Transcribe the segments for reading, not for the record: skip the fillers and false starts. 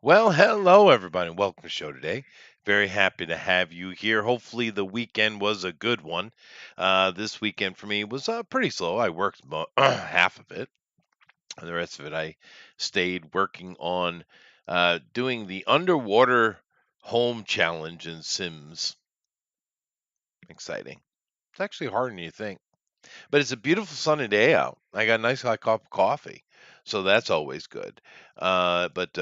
Well, hello everybody. Welcome to the show today. Very happy to have you here. Hopefully the weekend was a good one. This weekend for me was pretty slow. I worked half of it, and the rest of it I stayed working on doing the underwater home challenge in Sims. Exciting. It's actually harder than you think. But it's a beautiful sunny day out. I got a nice hot cup of coffee, so that's always good. But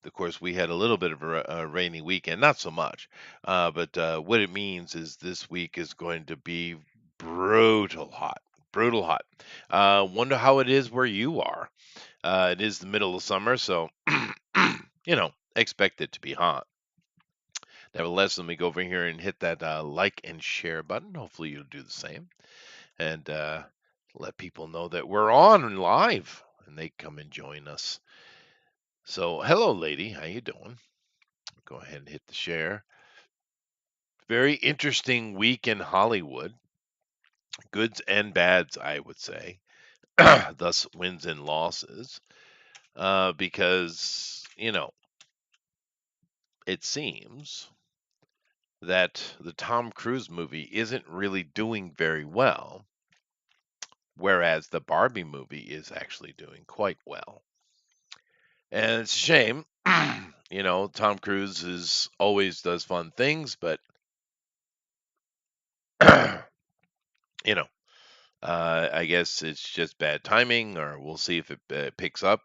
of course, we had a little bit of a rainy weekend, not so much. But what it means is this week is going to be brutal hot, brutal hot. Wonder how it is where you are. It is the middle of summer, so expect it to be hot. Nevertheless, let me go over here and hit that like and share button. Hopefully, you'll do the same and let people know that we're on live and they come and join us. So, hello, lady. How you doing? Go ahead and hit the share. Very interesting week in Hollywood. Goods and bads, I would say. Thus, wins and losses. Because, it seems that the Tom Cruise movie isn't really doing very well, whereas the Barbie movie is actually doing quite well. And it's a shame. Tom Cruise is always does fun things, but you know, I guess it's just bad timing, or we'll see if it picks up.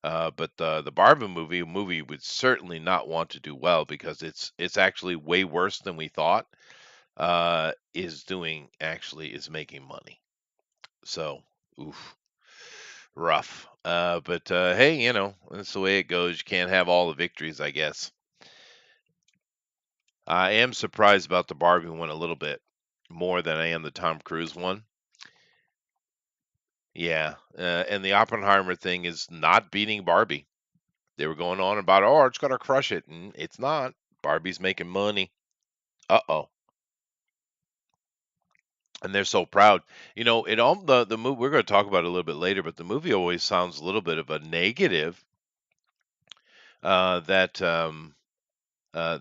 But the Barbie movie would certainly not want to do well because it's actually way worse than we thought. Is making money. So, oof, rough. But hey, that's the way it goes. You can't have all the victories, I guess. I am surprised about the Barbie one a little bit more than I am the Tom Cruise one. Yeah, and the Oppenheimer thing is not beating Barbie. They were going on about, oh, it's gonna crush it, and it's not. Barbie's making money. Uh-oh, and they're so proud. It all the movie we're going to talk about it a little bit later, but the movie always sounds a little bit of a negative. That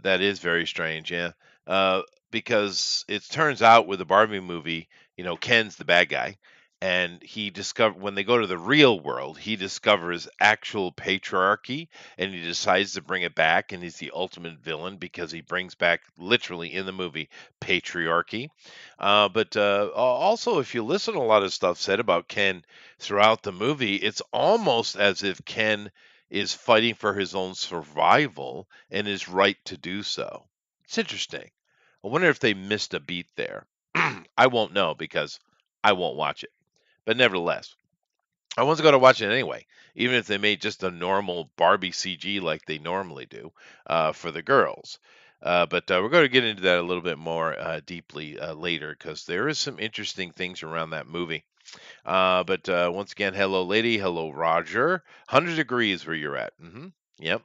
is very strange, yeah. Uh, because it turns out with the Barbie movie, Ken's the bad guy, and he discover when they go to the real world, he discovers actual patriarchy, and he decides to bring it back, and he's the ultimate villain because he brings back literally in the movie patriarchy. But also, if you listen to a lot of stuff said about Ken throughout the movie, it's almost as if Ken is fighting for his own survival and his right to do so. It's interesting. I wonder if they missed a beat there. I won't know because I won't watch it. But nevertheless, I was going to watch it anyway, even if they made just a normal Barbie CG like they normally do for the girls. But we're going to get into that a little bit more deeply later because there is some interesting things around that movie. But once again, hello, lady. Hello, Roger. 100 degrees where you're at. Yep.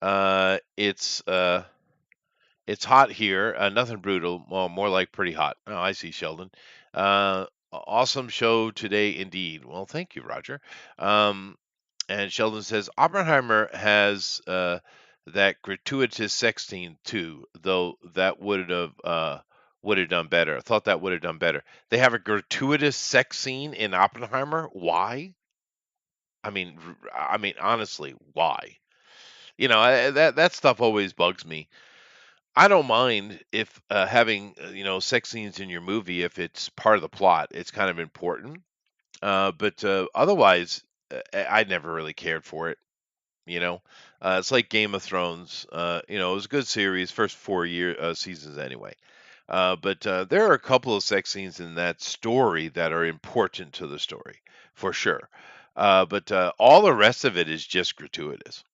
Uh, it's uh, it's hot here. Nothing brutal. Well, more like pretty hot. Oh, I see, Sheldon. Awesome show today, indeed. Well, thank you, Roger. Um, and Sheldon says Oppenheimer has that gratuitous sex scene too, though that would have done better. I thought that would have done better. They have a gratuitous sex scene in Oppenheimer. Why? I mean, honestly, why? That stuff always bugs me. I don't mind if having sex scenes in your movie if it's part of the plot. It's kind of important. But otherwise, I never really cared for it. You know, it's like Game of Thrones. It was a good series, first 4 seasons anyway. But there are a couple of sex scenes in that story that are important to the story, for sure. But all the rest of it is just gratuitous.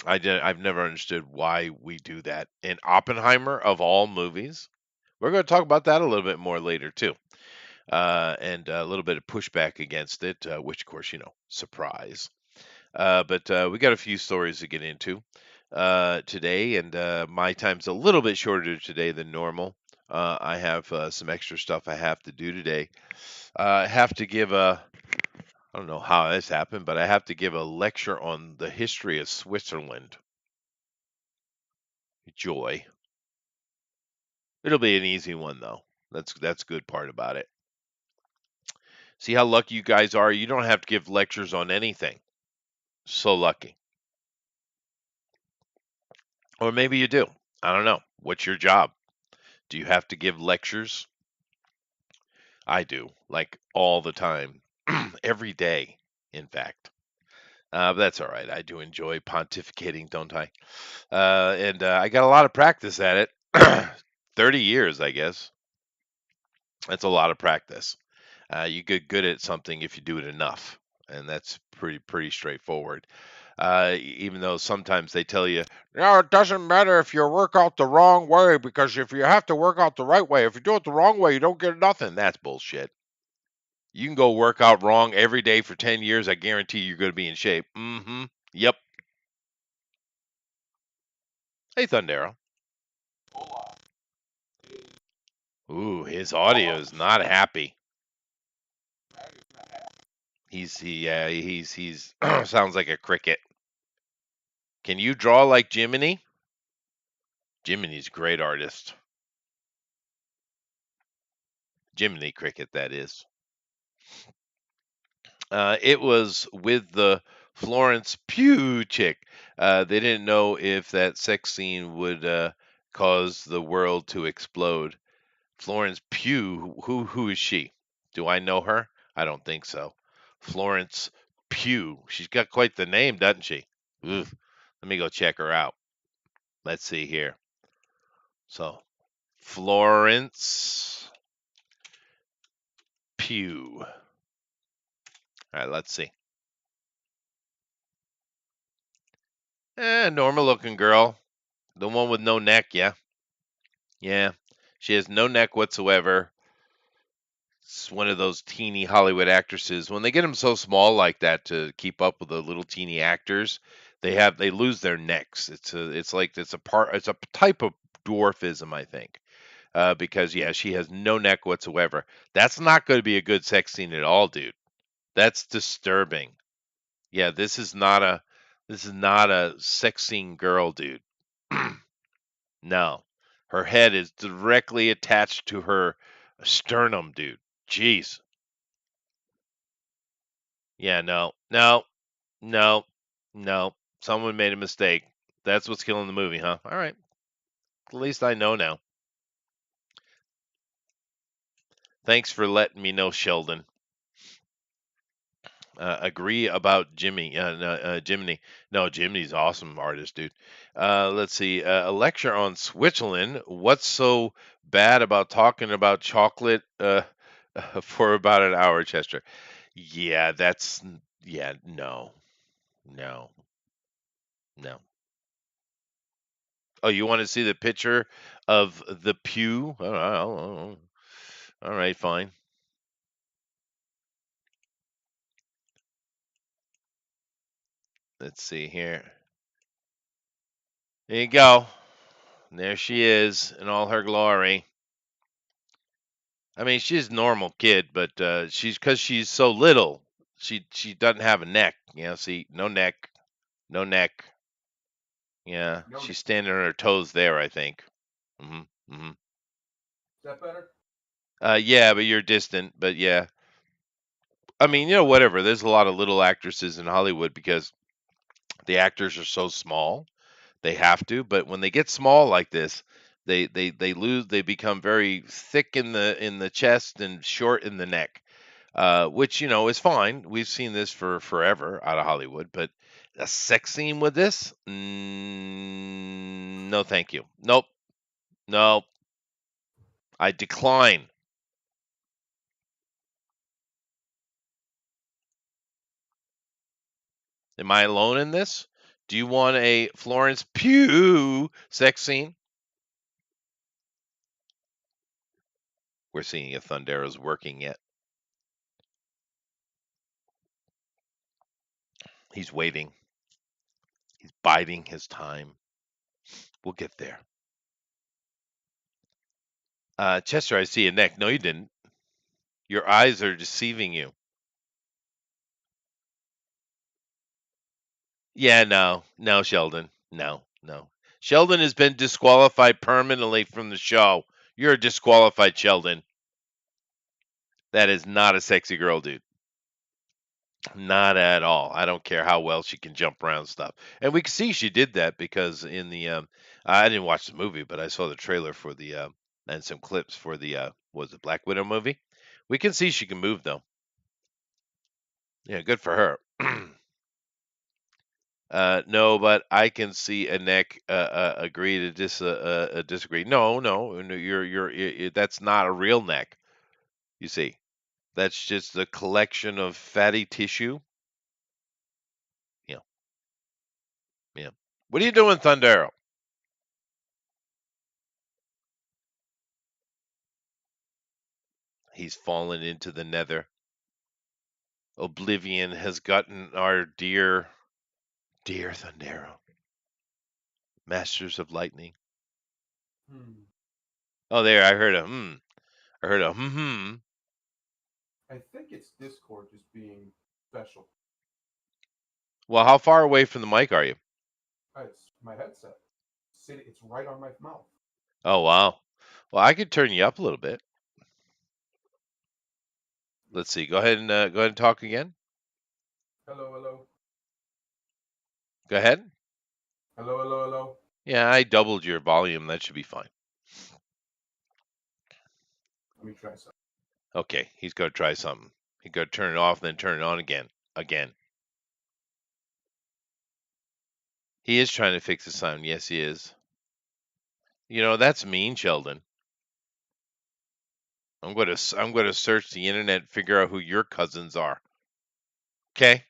I've never understood why we do that. In Oppenheimer, of all movies, we're going to talk about that a little bit more later too, and a little bit of pushback against it, which of course surprise. But we got a few stories to get into today, and my time's a little bit shorter today than normal. I have some extra stuff I have to do today. I have to give I don't know how this happened, but I have to give a lecture on the history of Switzerland. Joy. It'll be an easy one though. That's good part about it. See how lucky you guys are? You don't have to give lectures on anything. So lucky. Or maybe you do. I don't know. What's your job? Do you have to give lectures? I do, like all the time, every day, in fact. But that's all right. I do enjoy pontificating, don't I? And I got a lot of practice at it. 30 years, I guess. That's a lot of practice. You get good at something if you do it enough, and that's pretty straightforward. Even though sometimes they tell you, no, it doesn't matter if you work out the wrong way because if you have to work out the right way, if you do it the wrong way, you don't get nothing. That's bullshit. You can go work out wrong every day for 10 years. I guarantee you're going to be in shape. Mm-hmm. Yep. Hey, Thundera. Ooh, his audio is not happy. He's sounds like a cricket. Can you draw like Jiminy? Jiminy's a great artist. Jiminy Cricket, that is. It was with the Florence Pugh chick. They didn't know if that sex scene would cause the world to explode. Florence Pugh, who is she? Do I know her? I don't think so. Florence Pugh. She's got quite the name, doesn't she? Ugh. Let me go check her out. Let's see here. So, Florence Pugh. All right, let's see. Normal looking girl. The one with no neck, yeah. Yeah. She has no neck whatsoever. It's one of those teeny Hollywood actresses. When they get them so small like that to keep up with the little teeny actors, they lose their necks. It's a type of dwarfism, I think. Because yeah, she has no neck whatsoever. That's not going to be a good sex scene at all, dude. That's disturbing. Yeah, this is not a sex scene girl, dude. No. Her head is directly attached to her sternum, dude. Jeez. Yeah, no. No. No. No. Someone made a mistake. That's what's killing the movie, huh? All right. At least I know now. Thanks for letting me know, Sheldon. Agree about Jimmy. No, Jiminy. No, Jiminy's awesome artist, dude. Let's see. A lecture on Switzerland. What's so bad about talking about chocolate for about an hour, Chester? Yeah, yeah. No, no, no. Oh, you want to see the picture of the pew? All right, fine. Let's see here. There you go. There she is in all her glory. I mean, she's a normal kid, but she's because she's so little, she doesn't have a neck. You know, see, no neck, no neck. Yeah, No, she's standing on her toes there. I think. Hmm. Hmm. is that better? Yeah, but you're distant. But yeah, I mean, whatever. There's a lot of little actresses in Hollywood because the actors are so small. They have to, but when they get small like this, they lose. They become very thick in the chest and short in the neck, which is fine. We've seen this for forever out of Hollywood, but a sex scene with this, no, thank you. Nope, no, I decline. Am I alone in this? Do you want a Florence Pugh sex scene? We're seeing if Thundera's working yet. He's waiting. He's biding his time. We'll get there. Chester, I see a neck. No, you didn't. Your eyes are deceiving you. Yeah, no, Sheldon. No, no. Sheldon has been disqualified permanently from the show. You're disqualified, Sheldon. That is not a sexy girl, dude. Not at all. I don't care how well she can jump around stuff. And we can see she did that because in the I didn't watch the movie, but I saw the trailer for the and some clips for the was it Black Widow movie? We can see she can move though. Yeah, good for her. No, but I can see a neck agree to disagree. No, that's not a real neck. You see, that's just a collection of fatty tissue. Yeah, yeah. What are you doing, Thundero? He's fallen into the nether. Oblivion has gotten our dear Thundero, masters of lightning. Hmm. Oh, there, I heard a hmm. I heard a hmm. I think it's Discord just being special. Well, how far away from the mic are you? It's my headset. It's right on my mouth. Oh, wow. Well, I could turn you up a little bit. Let's see. Go ahead and talk again. Hello, hello. Go ahead. Hello, hello, hello. Yeah, I doubled your volume. That should be fine. Let me try something. Okay, he's got to try something. He's got to turn it off, then turn it on again. Again. He is trying to fix the sound. Yes, he is. You know, that's mean, Sheldon. I'm going to search the internet and figure out who your cousins are. Okay?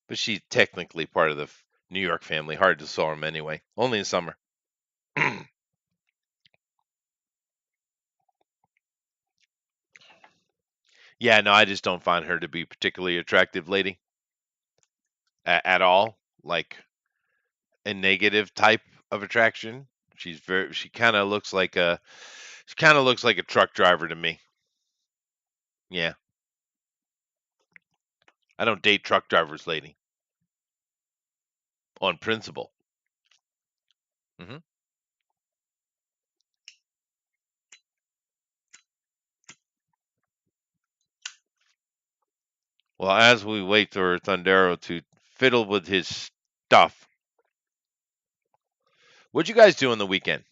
But she's technically part of the New York family. Hard to saw him anyway. Only in summer. Yeah, no, I just don't find her to be particularly attractive lady at all. Like a negative type of attraction. She kind of looks like a truck driver to me. Yeah, I don't date truck drivers, lady, on principle. Hmm. Well, as we wait for Thundero to fiddle with his stuff, what'd you guys do on the weekend?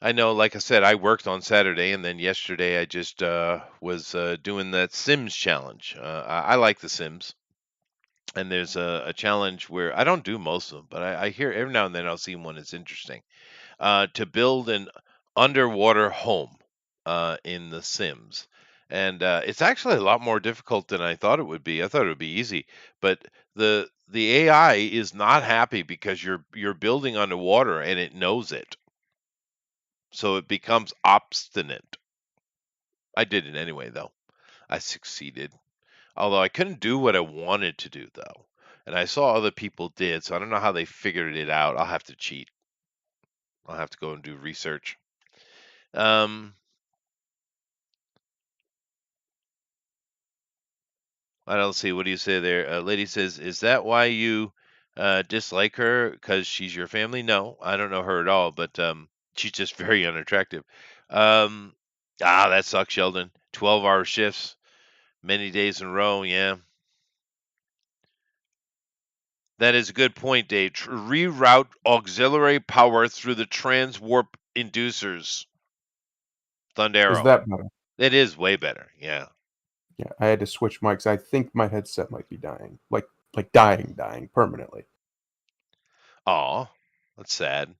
I know, like I said, I worked on Saturday, and then yesterday I just was doing that Sims challenge. I like the Sims, and there's a challenge where I don't do most of them, but I hear every now and then I'll see one that's interesting. To build an underwater home in The Sims. And it's actually a lot more difficult than I thought it would be. I thought it would be easy, but the AI is not happy because you're building underwater and it knows it, so it becomes obstinate. I did it anyway, though. I succeeded, although I couldn't do what I wanted to do, though. And I saw other people did, so I don't know how they figured it out. I'll have to cheat. I'll have to go and do research. Um, I don't see. What do you say there? Lady says, "Is that why you dislike her? Because she's your family?" No, I don't know her at all, but she's just very unattractive. Um, that sucks, Sheldon. 12-hour shifts, many days in a row. Yeah, that is a good point, Dave. Reroute auxiliary power through the transwarp inducers. Is Thundero. that better? It is way better. Yeah. Yeah, I had to switch mics. I think my headset might be dying. Like dying permanently. Aw, that's sad.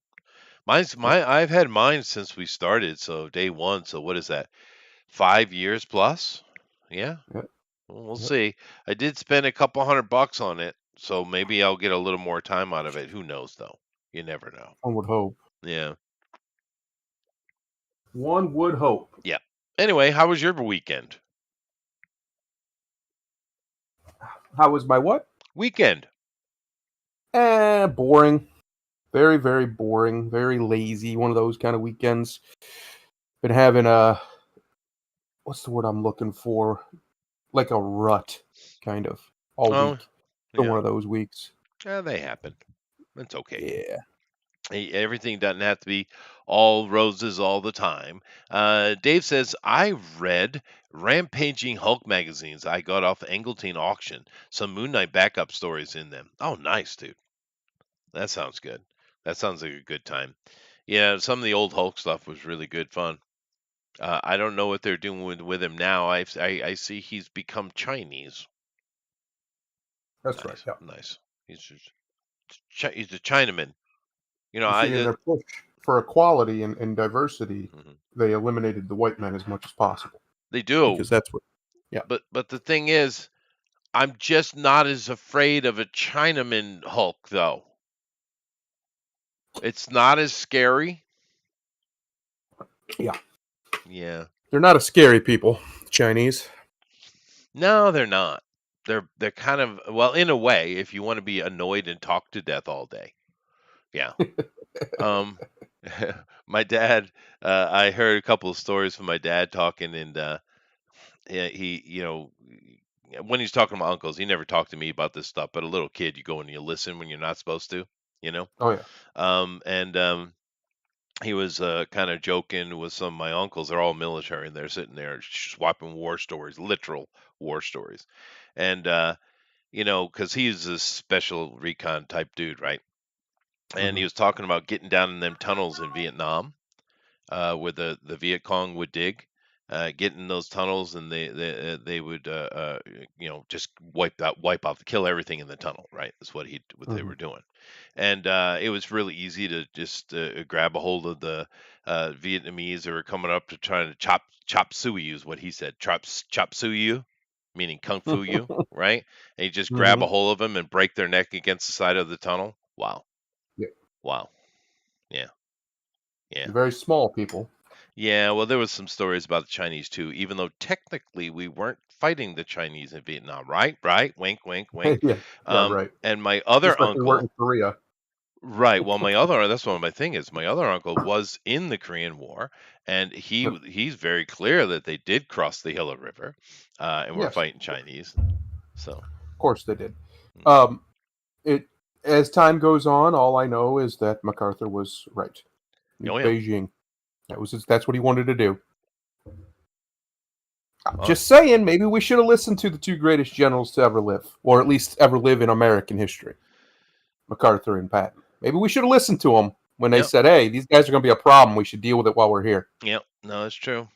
Yep. I've had mine since we started, so day one. So what is that? 5 years plus? Yeah. Yep. Well, we'll Yep. see. I did spend a couple $100 on it, so maybe I'll get a little more time out of it. Who knows though? You never know. One would hope. Yeah. One would hope. Yeah. Anyway, how was your weekend? How was my what? Weekend. Boring. Very, very boring. Very lazy. One of those kind of weekends. Been having what's the word I'm looking for? like a rut, kind of, all Oh, week for one yeah. of those weeks. Yeah, they happen. It's okay. Yeah. Everything doesn't have to be all roses all the time. Dave says, I read Rampaging Hulk magazines I got off Angleton auction. Some Moon Knight backup stories in them. Oh, nice, dude. That sounds good. That sounds like a good time. Yeah, some of the old Hulk stuff was really good fun. I don't know what they're doing with him now. I see he's become Chinese. That's right. Nice, Yeah. nice. He's just, he's a Chinaman. You know, You see, in their push for equality and diversity, mhm. they eliminated the white men as much as possible They do, because that's what. Yeah. but the thing is, I'm just not as afraid of a Chinaman Hulk, though. It's not as scary. Yeah. Yeah. They're not a scary people, Chinese. No, they're not. They're kind of, well, in a way, if you want to be annoyed and talk to death all day. Yeah. Um, my dad. I heard a couple of stories from my dad talking, and yeah, he, when he's talking to my uncles, he never talked to me about this stuff. But a little kid, you go and you listen when you're not supposed to, you know. Oh yeah. And he was kind of joking with some of my uncles. They're all military, and they're sitting there swapping war stories, literal war stories. And because he's a special recon type dude, right? And he Hmm. was talking about getting down in them tunnels in Vietnam, where the Viet Cong would dig, get in those tunnels, and they would just wipe out, kill everything in the tunnel. Right, that's what they Hmm. were doing, and it was really easy to just grab a hold of the Vietnamese that were coming up to try to chop suey you, is what he said, chop suey you, meaning kung fu you, right? And you just grab Hmm. a hold of them and break their neck against the side of the tunnel. Wow, Yeah. wow, yeah, yeah. Very small people. Yeah, well, there was some stories about the Chinese too, even though technically we weren't fighting the Chinese in Vietnam, right? Right? Wink, wink, wink. Yeah. Yeah. Right. And my other Just like they weren't in uncle, Korea. right? Well, that's one of my thing is my other uncle was in the Korean War, and Yep. he's very clear that they did cross the Gila River, and were Yes. fighting Chinese. So, Of course they did. mm, Um, it as time goes on, all I know is that MacArthur was right. oh yeah, Beijing. That's what he wanted to do. I'm oh, just saying, maybe we should have listened to the two greatest generals to ever live, or at least ever live in American history, MacArthur and Patton. Maybe we should have listened to them when they yep. said, "Hey, these guys are going to be a problem. We should deal with it while we're here." Yep, no, that's true.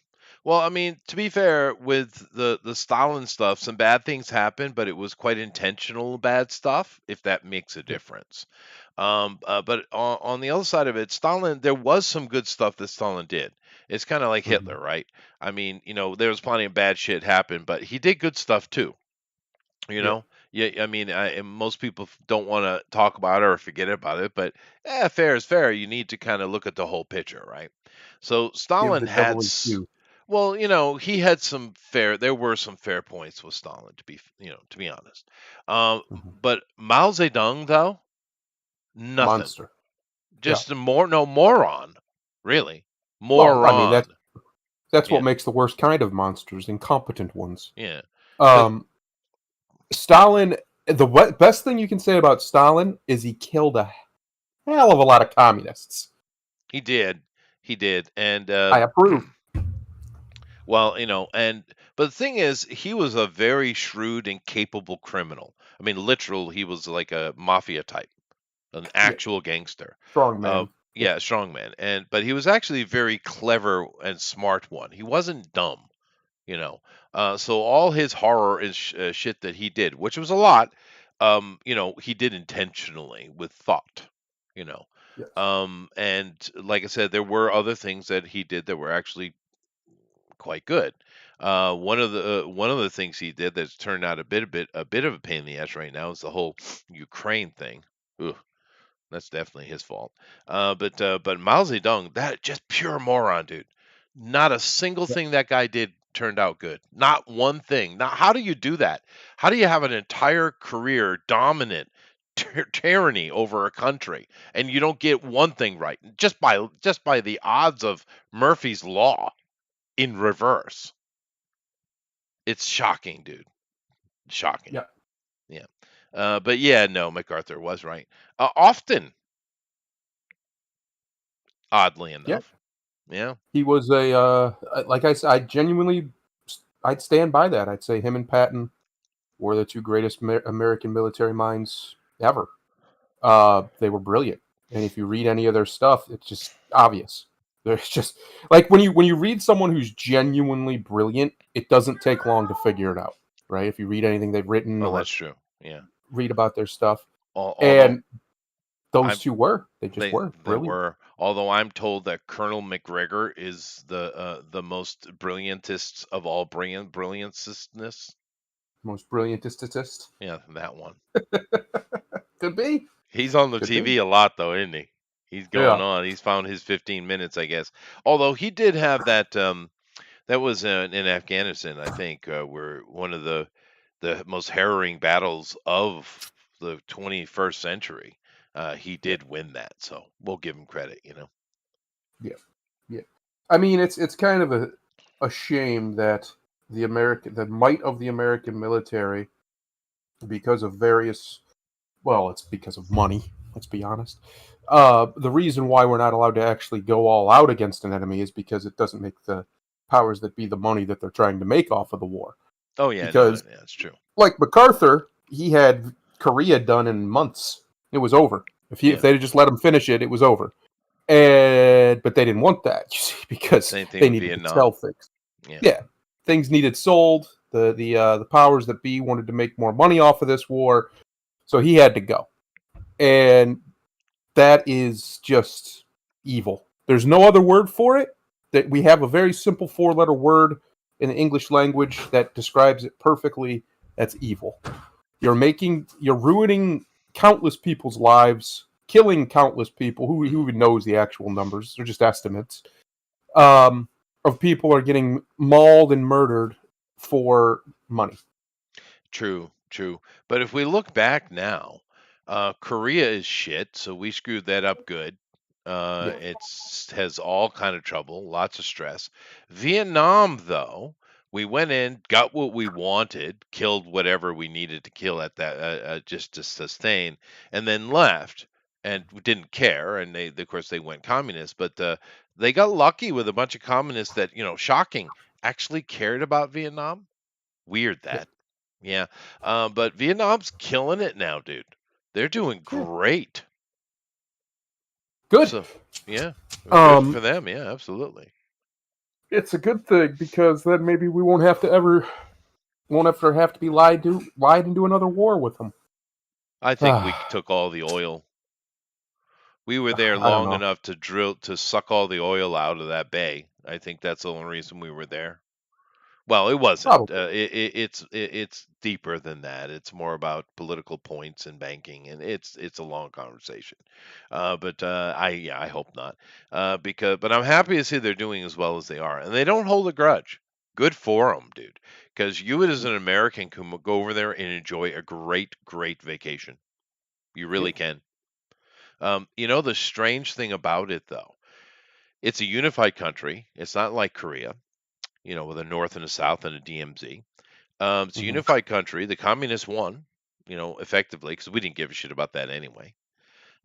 Well, I mean, to be fair, with the Stalin stuff, some bad things happened, but it was quite intentional bad stuff, if that makes a Yeah. difference. But on the other side of it, Stalin, there was some good stuff that Stalin did. It's kind of like Hmm. Hitler, right? I mean, there was plenty of bad shit happen, but he did good stuff too. You Yeah. know, yeah. I mean, and most people don't want to talk about it or forget about it, but fair is fair. You need to kind of look at the whole picture, right? So Give Stalin the had, devil his due. well, he had some fair. There were some fair points with Stalin, to be honest. Um, Hmm. but Mao Zedong, though, nothing. Monster. Yeah. Just a no moron, really, Well, I mean moron. that's what Yeah, makes the worst kind of monsters, incompetent ones. yeah. Because Um, Stalin. The best thing you can say about Stalin is he killed a hell of a lot of communists. he did, and I approve. well, but the thing is, he was a very shrewd and capable criminal. I mean, literal, he was like a mafia type, an Yeah. actual gangster. Strong Uh, man. Yeah. yeah, strongman, but he was actually a very clever and smart one. He wasn't dumb, you know. So all his horror and shit that he did, which was a lot, he did intentionally with thought, you know. Yes. And like I said, there were other things that he did that were actually quite good. One of the things he did that's turned out a bit of a pain in the ass right now is the whole Ukraine thing. Ugh, that's definitely his fault. But Mao Zedong, that just pure moron, dude. Not a single Yeah. thing that guy did turned out good. Not one thing. Now, how do you do that? How do you have an entire career dominant tyranny over a country and you don't get one thing right just by the odds of Murphy's law in reverse? It's shocking, dude. Shocking. Yeah, Yeah. But yeah, no, MacArthur was right. Often, oddly yeah. enough. Yeah. He was like I said, I genuinely, I'd stand by that. I'd say him and Patton were the two greatest American military minds ever. They were brilliant, and if you read any of their stuff, it's just obvious. There's just like when you read someone who's genuinely brilliant, it doesn't take long to figure it out, right? If you read anything they've written Oh, or that's true. Yeah. read about their stuff, Although and those I'm two they just they were they brilliant, were. Although I'm told that Colonel McGregor is the most brilliantest of all brilliantestness. most brilliant statist. Yeah, that one. Could be, He's on the could be, TV a lot though, isn't he? He's going yeah. on. He's found his 15 minutes, I guess. Although he did have that that was in Afghanistan, I think, where one of the most harrowing battles of the 21st century. He Yeah, did win that, so we'll give him credit, you know. yeah, yeah. I mean, it's kind of a shame that the might of the American military, because of various, well, it's because of money. Let's be honest. The reason why we're not allowed to actually go all out against an enemy is because it doesn't make the powers that be the money that they're trying to make off of the war. Oh yeah, no, Because, yeah, that's true. like MacArthur, he had Korea done in months. It was over. If Yeah, they'd just let him finish it, it was over. And but they didn't want that, you see, because same thing they with needed to sell Vietnam. things. Yeah, Yeah, things needed sold. The powers that be wanted to make more money off of this war, so he had to go. And that is just evil. There's no other word for it. That we have a very simple four-letter word in the English language that describes it perfectly. That's evil. You're ruining countless people's lives, killing countless people. Who even knows the actual numbers? They're just estimates. Of people are getting mauled and murdered for money. true, true. But if we look back now, Korea is shit, so we screwed that up good. Yeah. It's has all kind of trouble, lots of stress. Vietnam, though, we went in, got what we wanted, killed whatever we needed to kill at that, just to sustain, and then left and didn't care. And of course, they went communist, but they got lucky with a bunch of communists that, shocking, actually cared about Vietnam. Weird Yeah. that. Yeah. But Vietnam's killing it now, dude. They're doing Yeah. great. Good. So, yeah, good for Um, them. Yeah, absolutely. it's a good thing because then maybe we won't have to be lied into another war with them. I think we I took all the oil. We were there don't long know. enough to suck all the oil out of that bay. I think that's the only reason we were there. Well, it wasn't. Probably. It's deeper than that. It's more about political points and banking, and it's a long conversation. But I hope not. But I'm happy to see they're doing as well as they are, and they don't hold a grudge. Good for them, dude. Because you as an American can go over there and enjoy a great, great vacation. You Yeah. really can. The strange thing about it, though, it's a unified country. It's not like Korea, with a North and a South and a DMZ. It's a Hmm. unified country. The communists won, effectively, because we didn't give a shit about that anyway.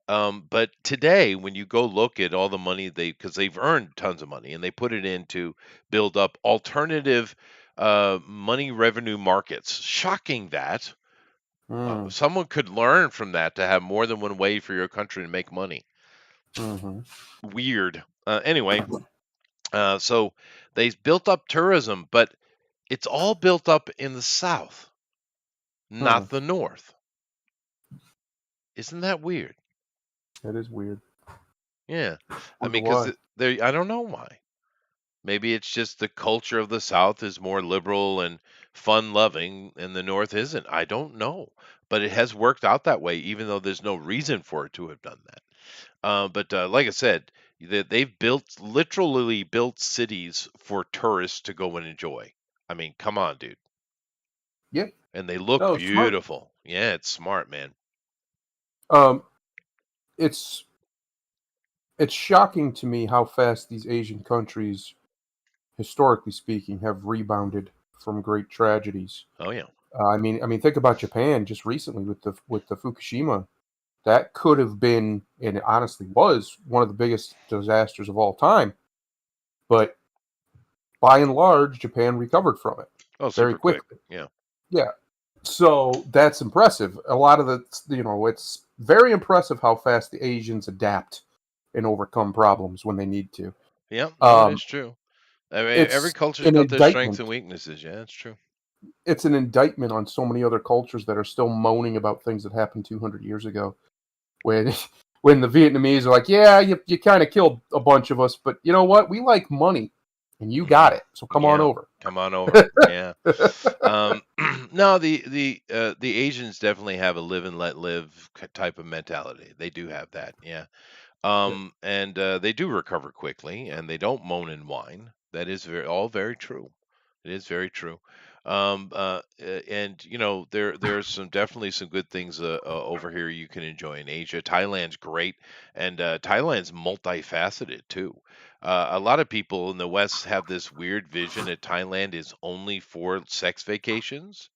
But today, when you go look at all the money because they've earned tons of money and they put it in to build up alternative money revenue markets. Shocking that Mm. someone could learn from that to have more than one way for your country to make money. Hmm. Weird. Anyway, so they built up tourism, but it's all built up in the South, Hmm. not the North. Isn't that weird? That is weird. Yeah. I Wonder mean, because why. I don't know why. Maybe it's just the culture of the South is more liberal and fun loving and the North isn't. I don't know. But it has worked out that way, even though there's no reason for it to have done that. But like I said, they've literally built cities for tourists to go and enjoy. I mean, come on, dude. Yeah. And they look No, smart. beautiful. Yeah, it's smart, man. Um, it's it's shocking to me how fast these Asian countries, historically speaking, have rebounded from great tragedies. Oh yeah. I mean, think about Japan just recently with the Fukushima. That could have been, and it honestly was, one of the biggest disasters of all time. But by and large, Japan recovered from it Oh, very super quick. quickly. Yeah. Yeah. So that's impressive. A lot of it's very impressive how fast the Asians adapt and overcome problems when they need to. Yeah. No, it Um, is true. I mean, every it's culture's an got their strengths indictment. and weaknesses. Yeah, that's true. It's an indictment on so many other cultures that are still moaning about things that happened 200 years ago. When when the Vietnamese are like, yeah, you kind of killed a bunch of us, but you know what? We like money, and you Hmm. got it. So come on Yeah. over. Come on over. Yeah. Um, no, the Asians definitely have a live and let live type of mentality. They do have that. Yeah. Yeah. And they do recover quickly, and they don't moan and whine. That is all very true. It is very true. And there's definitely some good things over here you can enjoy in Asia. Thailand's great, and Thailand's multifaceted too. A lot of people in the West have this weird vision that Thailand is only for sex vacations,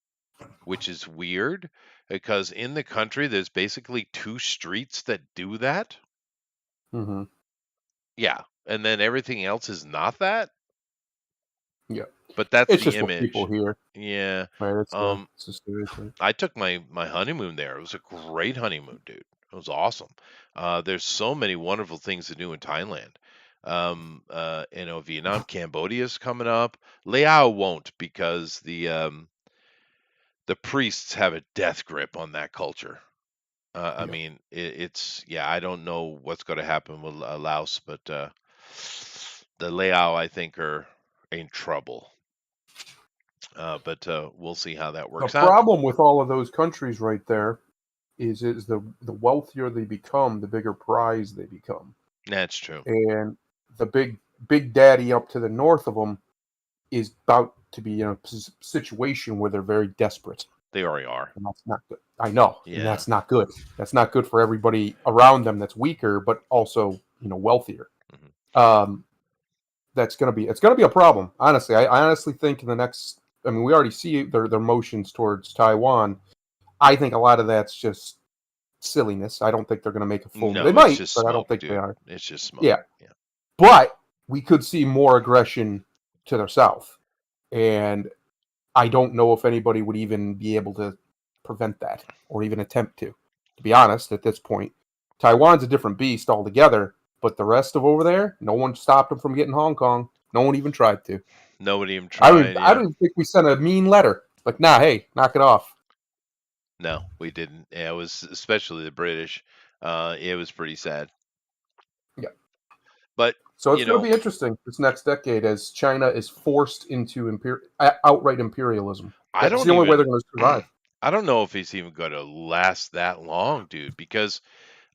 which is weird because in the country there's basically two streets that do that. Hmm. Yeah, and then everything else is not that, Yeah. but that's It's the just what people image. hear, Yeah. right? Um, It's a stereotype. I took my honeymoon there. It was a great honeymoon, dude. It was awesome. There's so many wonderful things to do in Thailand. Vietnam, Cambodia's coming up. Laos won't because the priests have a death grip on that culture. I Yeah. mean, it's yeah. I don't know what's going to happen with Laos, but the Lao, I think, are in trouble. But we'll see how that The works out. problem with all of those countries right there is the wealthier they become, the bigger prize they become, That's true. and the big daddy up to the north of them is about to be in a situation where they're very desperate, They already are. and that's not good. I know, and Yeah. that's not good. That's not good for everybody around them that's weaker, but also wealthier. Hmm. Um, it's gonna be a problem. Honestly, I honestly think in the next. I mean, we already see their motions towards Taiwan. I think a lot of that's just silliness. I don't think they're going to make a full. They No, it's might, just but I don't smoke, think they dude. are. It's just smoke. Yeah, Yeah. but we could see more aggression to their south, and I don't know if anybody would even be able to prevent that or even attempt to. To be honest, at this point, Taiwan's a different beast altogether. But the rest of over there, no one stopped them from getting Hong Kong. No one even tried to. Nobody even I don't. tried. I Yeah. don't even think we sent a mean letter. Like, nah, hey, knock it off. No, we didn't. Yeah, it was especially the British. It was pretty sad. Yeah. But So it's you going to know, be interesting this next decade as China is forced into outright imperialism. I That's don't the only way they're even. going to survive. I don't know if it's even going to last that long, dude. Because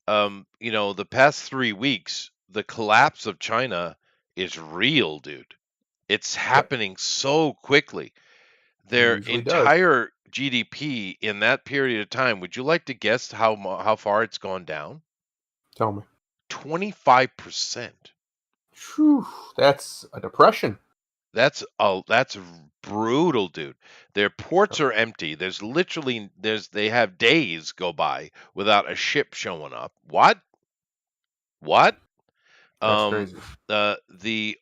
the past 3 weeks, the collapse of China is real, dude. It's Yep, happening so quickly. it Their usually does. entire GDP in that period of time, would you like to guess how far it's gone down? Tell me. 25%. Whew, that's a depression. That's brutal, dude. Their ports are empty. They have days go by without a ship showing up. What? What? That's Um crazy. the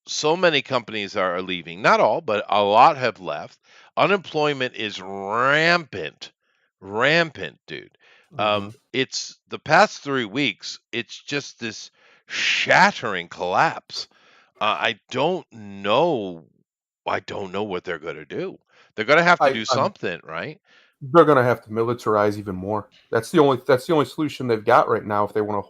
so many companies are leaving. Not all, but a lot have left. Unemployment is rampant. Rampant, dude. Hmm. It's the past 3 weeks, it's just this shattering collapse. I don't know what they're gonna do. They're gonna have to I, do I'm. something, right? They're going to have to militarize even more. That's the only solution they've got right now if they want to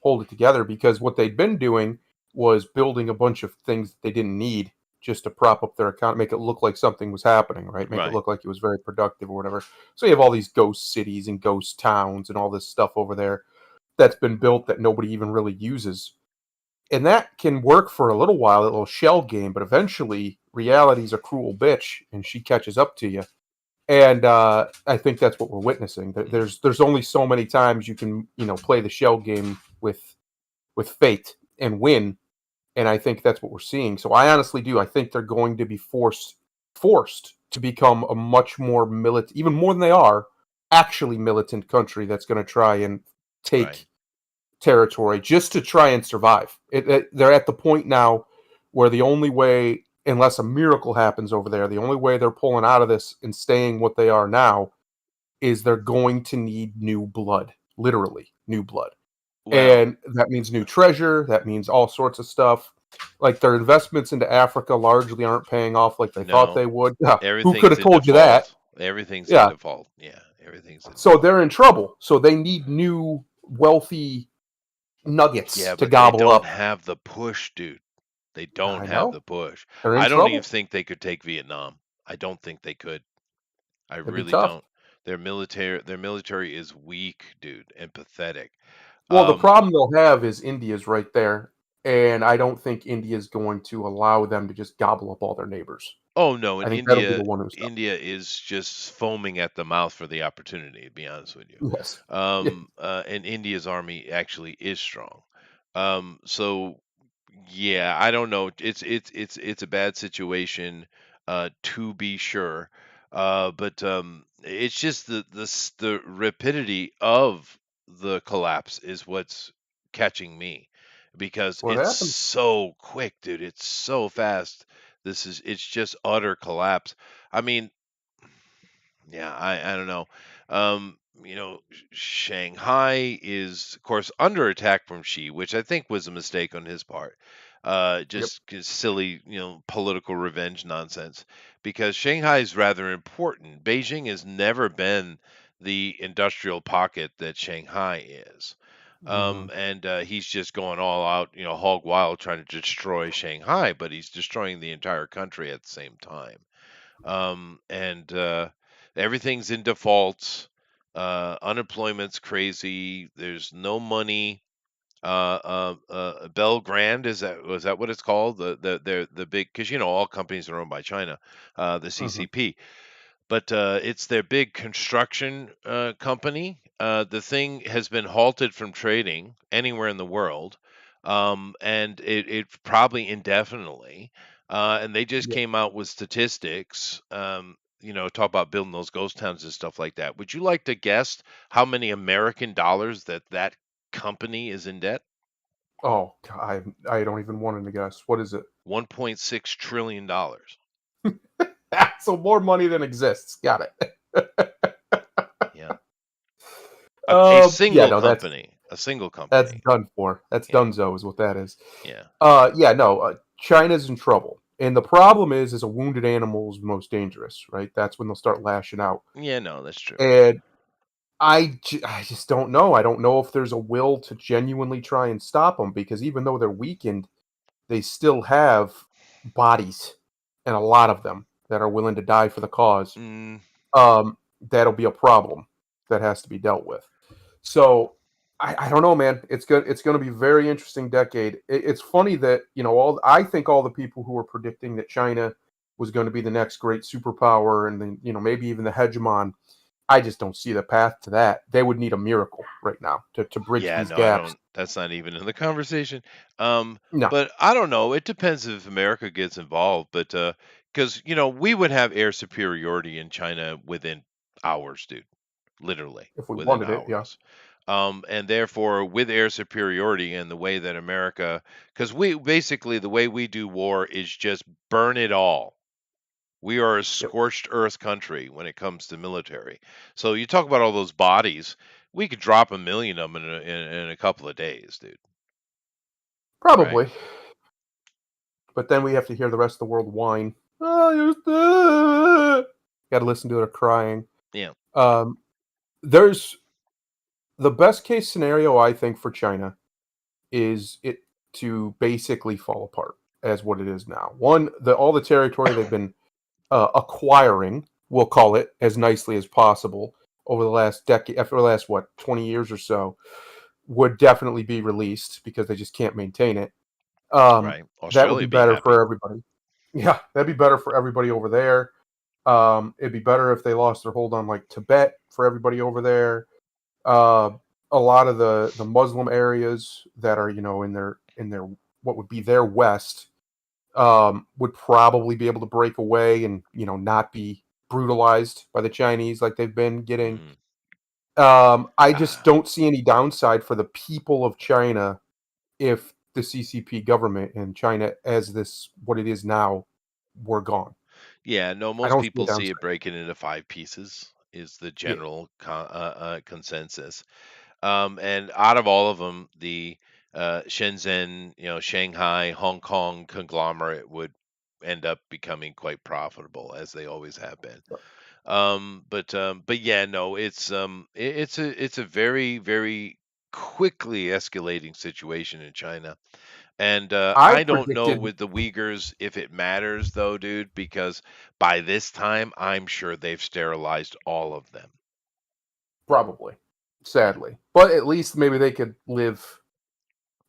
hold it together. Because what they'd been doing was building a bunch of things that they didn't need just to prop up their account, make it look like something was happening, right? Make it Right. look like it was very productive or whatever. So you have all these ghost cities and ghost towns and all this stuff over there that's been built that nobody even really uses. And that can work for a little while, a little shell game, but eventually reality's a cruel bitch and she catches up to you. And I think that's what we're witnessing. Mhm. There's only so many times you can play the shell game with fate and win, and I think that's what we're seeing. So I honestly do. I think they're going to be forced forced to become a much more even more than they are, actually militant country that's going to try and take Right. territory just to try and survive. They're at the point now where the only way, unless a miracle happens over there, the only way they're pulling out of this and staying what they are now is they're going to need new blood, literally new blood. Well, And that means new treasure, that means all sorts of stuff. Like their investments into Africa largely aren't paying off like they thought no, they would. Yeah, who could everything's have in told you that? default. Everything's in Yeah. default. Yeah, everything's in So default. they're in trouble. So they need new wealthy nuggets Yeah, to but they gobble don't up. have the push, dude. They don't I have know. the push. They're in I don't even trouble. think they could take Vietnam. I don't think they could. I It'd be really tough. don't. Their military is weak, dude, and pathetic. Well, the Um, problem they'll have is India's right there. And I don't think India's going to allow them to just gobble up all their neighbors. oh no, I in think that'll be India, the one who's tough. India is just foaming at the mouth for the opportunity, to be honest with you. Yes. Yeah. And India's army actually is strong. So yeah, I don't know. It's a bad situation, to be sure. But it's just the rapidity of the collapse is what's catching me, because What it's happens? so quick, dude. It's so fast. It's just utter collapse. I mean, yeah, I don't know. Shanghai is, of course, under attack from Xi, which I think was a mistake on his part. Yep. Just silly, political revenge nonsense. Because Shanghai is rather important. Beijing has never been the industrial pocket that Shanghai is. Hmm. And he's just going all out, hog wild, trying to destroy Shanghai, but he's destroying the entire country at the same time. And everything's in default. Unemployment's crazy. There's no money. Belgrande, was that what it's called? The big, because all companies are owned by China, the Hmm. CCP, but it's their big construction company. The thing has been halted from trading anywhere in the world, and it probably indefinitely. And they just Yep. came out with statistics. Talk about building those ghost towns and stuff like that. Would you like to guess how many American dollars that company is in debt? Oh, I don't even want to guess. What is it? $1.6 trillion. So more money than exists. Got it. Yeah, a Yeah, single no, company, a single that's company. done for. That's Yeah, donezo is what that is. yeah. Yeah, no, China's in trouble. And the problem is a wounded animal is most dangerous, right? That's when they'll start lashing out. Yeah, no, that's true. And I just don't know. I don't know if there's a will to genuinely try and stop them because even though they're weakened, they still have bodies and a lot of them that are willing to die for the cause. Mm, That'll be a problem that has to be dealt with. So I don't know, man. It's going to be a very interesting decade. It's funny that I think all the people who were predicting that China was going to be the next great superpower and then maybe even the hegemon. I just don't see the path to that. They would need a miracle right now to bridge yeah, these no, I gaps. don't. That's not even in the conversation. Um, No, but I don't know. It depends if America gets involved. But because we would have air superiority in China within hours, dude. Literally if we within wanted it, yeah. hours. And therefore, with air superiority and the way that America, because we basically the way we do war is just burn it all. We are a Yep. scorched earth country when it comes to military. So you talk about all those bodies, we could drop 1 million of them in a couple of days, dude. Right? Probably. But then we have to hear the rest of the world whine. Oh, got to listen to her crying. Yeah. Um, there's the best case scenario I think for China is it to basically fall apart as what it is now. One, all the territory they've been acquiring, we'll call it as nicely as possible over the last decade, after the last 20 years or so, would definitely be released because they just can't maintain it. Right. That would be Australia be better for happy. everybody. Yeah, that'd be better for everybody over there. It'd be better if they lost their hold on like Tibet for everybody over there. Uh, a lot of the Muslim areas that are in their what would be their west. would probably be able to break away and not be brutalized by the Chinese like they've been getting. Mhm. I just Ah, don't see any downside for the people of China if the CCP government and China, as this what it is now, were gone. yeah, no, I most don't see a people see it downside. breaking into five pieces is the Yeah, general consensus. And out of all of them, the Shenzhen, Shanghai, Hong Kong conglomerate would end up becoming quite profitable as they always have been. But yeah, no, it's a very very quickly escalating situation in China. And I I don't know predicted with the Uyghurs if it matters though, dude, because by this time I'm sure they've sterilized all of them. probably, Yeah. sadly, but at least maybe they could live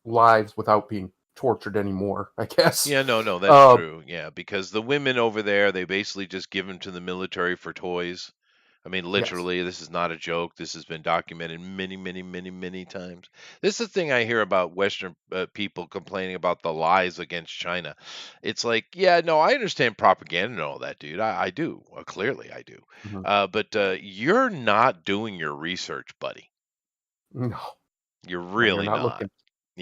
lives without being tortured anymore. I guess. Yeah, no, no, that's Um, true. Yeah, because the women over there, they basically just give them to the military for toys. I mean, yes. literally, this is not a joke. This has been documented many, many, many, many times. This is the thing I hear about Western people complaining about the lies against China. It's like, yeah, no, I understand propaganda and all that, dude. I do. Clearly, I do. Mhm. But you're not doing your research, buddy. No, You're no, you're really not not. looking,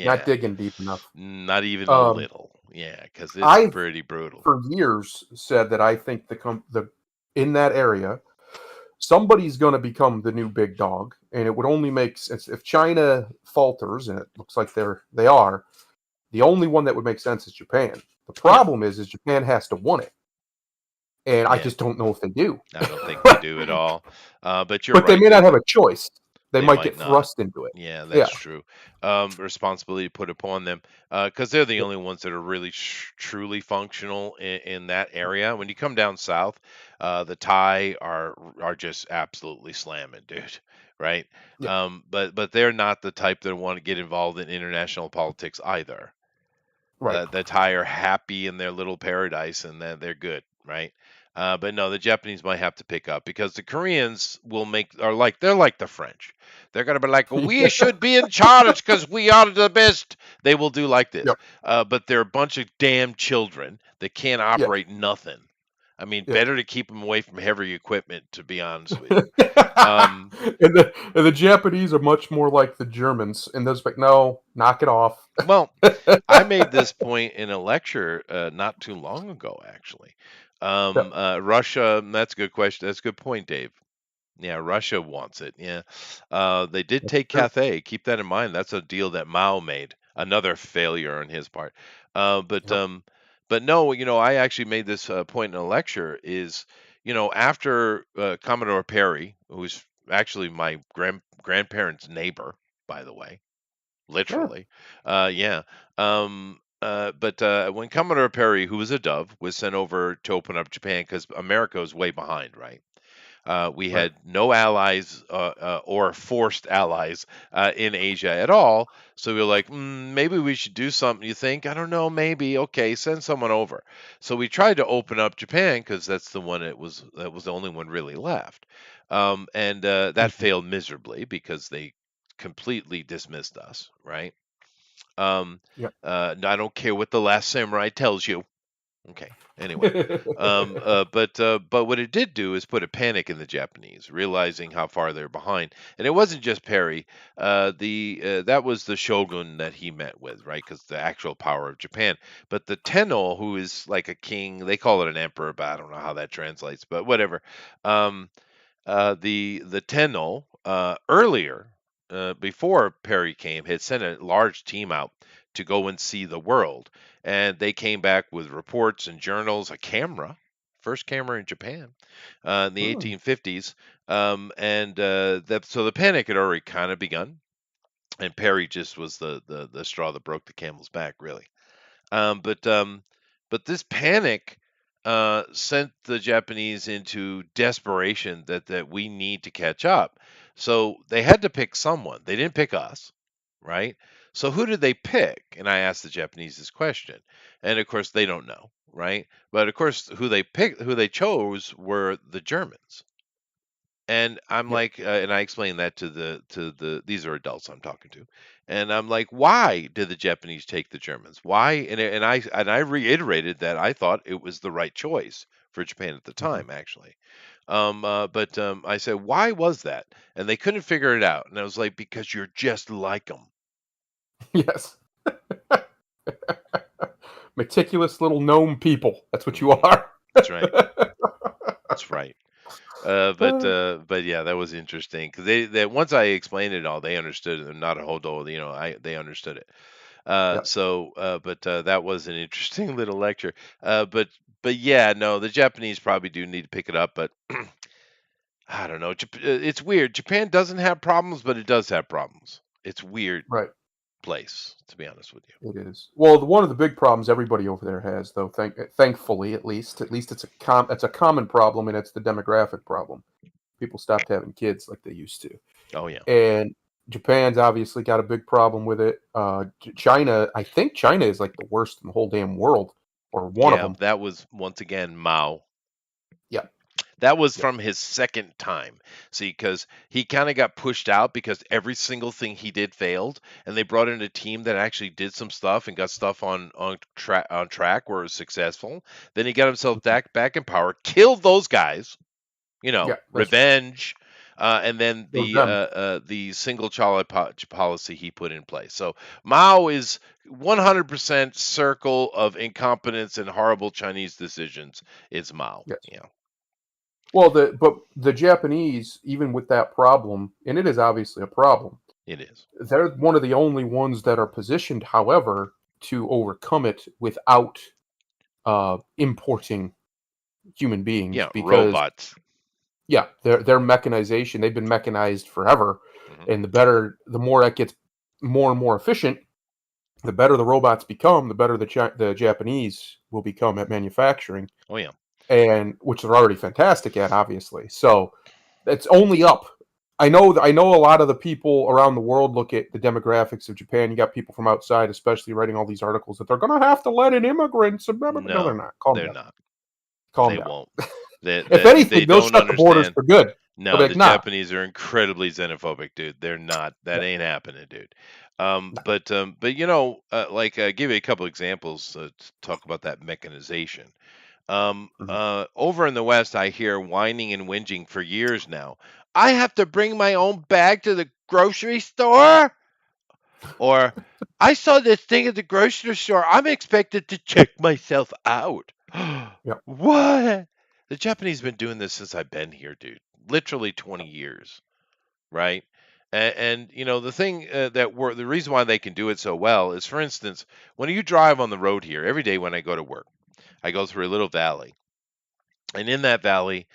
not Yeah, digging deep enough. not even a Um, little. Yeah, because it's I've pretty brutal. for years said that I think the in that area somebody's going to become the new big dog, and it would only make sense if China falters, and it looks like they are. The only one that would make sense is Japan. The Yeah, problem is Japan has to want it, and I yeah. just don't know if they do. I don't think they do at all. But you're But they right, may not dude. have a choice. They They might might get not. thrust into it. Yeah, that's Yeah, true. Responsibility put upon them because they're the yeah, only ones that are really truly functional in that area. When you come down south, the Thai are just absolutely slamming, dude. Right? yeah. But they're not the type that want to get involved in international politics either. Right. The Thai are happy in their little paradise and they're good, right? But no, the Japanese might have to pick up because the Koreans they're like the French. They're gonna be like, we Yeah, should be in charge because we are the best. They will do like this, yep, but they're a bunch of damn children that can't yeah, operate nothing. I mean, yeah. better to keep them away from heavy equipment, to be honest with you. Um, And the Japanese are much more like the Germans, and they're just like, no, knock it off. well, I made this point in a lecture not too long ago, actually. Yep, Russia, that's a good question. That's a good point, Dave. Yeah, Russia wants it. Yeah. They did that's take true. Cathay. Keep that in mind. That's a deal that Mao made. Another failure on his part. Uh, but Yep. um, but no, I actually made this point in a lecture is, after Commodore Perry, who's actually my grandparents' neighbor, by the way, Yeah. literally. Yeah. But when Commodore Perry, who was a dove, was sent over to open up Japan because America was way behind, right? We Right. had no allies or forced allies in Asia at all. So we were like, maybe we should do something. You think? I don't know. Maybe. Okay, send someone over. So we tried to open up Japan because that's the one that was the only one really left, and that Mhm. failed miserably because they completely dismissed us. Right? Um, Yeah. I don't care what the last samurai tells you. Okay. Anyway, but what it did do is put a panic in the Japanese, realizing how far they're behind. And it wasn't just Perry. The That was the shogun that he met with, right? Because the actual power of Japan. But the Tenno, who is like a king, they call it an emperor, but I don't know how that translates. But whatever. Um, the Tenno earlier, before Perry came, had sent a large team out to go and see the world, and they came back with reports and journals, a camera, first camera in Japan, in the Hmm. 1850s, and so the panic had already kind of begun, and Perry just was the straw that broke the camel's back, really. Um, but um, but this panic sent the Japanese into desperation that we need to catch up. So they had to pick someone. They didn't pick us, right? So who did they pick? And I asked the Japanese this question, and of course they don't know, right? But of course, who they chose were the Germans. And I'm Yep. like, and I explained that to these are adults I'm talking to, and I'm like, why did the Japanese take the Germans? Why? And I reiterated that I thought it was the right choice for Japan at the Mhm. time, actually. But I said, why was that? And they couldn't figure it out. And I was like, because you're just like them. Yes. Meticulous little gnome people. That's what you Hmm. are. That's right. That's right. But yeah, that was interesting because they once I explained it all, they understood it. Not a hodl, they understood it. Yep. That was an interesting little lecture. But yeah, no, the Japanese probably do need to pick it up. But I don't know. It's weird. Japan doesn't have problems, but it does have problems. It's weird Right. place, to be honest with you. It is. Well, one of the big problems everybody over there has, though, thankfully, at least it's a common problem, and it's the demographic problem. People stopped having kids like they used to, Oh yeah, and Japan's obviously got a big problem with it. China, I think China is like the worst in the whole damn world, or one of yeah. them. That was once again Mao. Yeah. That was Yep. from his second time. See, because he kind of got pushed out because every single thing he did failed, and they brought in a team that actually did some stuff and got stuff on track where it was successful. Then he got himself Mhm. back in power, killed those guys, Yeah. That's revenge, and then those them. the single child policy he put in place. So Mao is 100% circle of incompetence and horrible Chinese decisions. It's Mao. Yes. Yeah, Well, the Japanese, even with that problem, and it is obviously a problem, it is. they're one of the only ones that are positioned, however, to overcome it without importing human beings Yeah, because robots. yeah, their mechanization, they've been mechanized forever, Mhm. and the more that gets more and more efficient, the better the robots become, the better the Japanese will become at manufacturing, Oh yeah, and which they're already fantastic at, obviously. So it's only up. I know a lot of the people around the world look at the demographics of Japan. You got people from outside, especially writing all these articles that they're going to have to let in immigrants. And blah, blah, blah. No, they're no, not. Calm they're down. not. Calm They down. won't. They If they anything, they'll don't shut the borders understand. for good. They'll No, be the like, nah. Japanese are incredibly xenophobic, dude. They're not. That Yeah. ain't happening, dude. No. But give you a couple examples to talk about that mechanization. Mhm. Over in the West, I hear whining and whinging for years now. I have to bring my own bag to the grocery store. Or I saw this thing at the grocery store. I'm expected to check myself out. Yeah. What? The Japanese been doing this since I've been here, dude. Literally 20 years, right? And the thing the reason why they can do it so well is, for instance, when you drive on the road here every day when I go to work, I go through a little valley, and in that valley,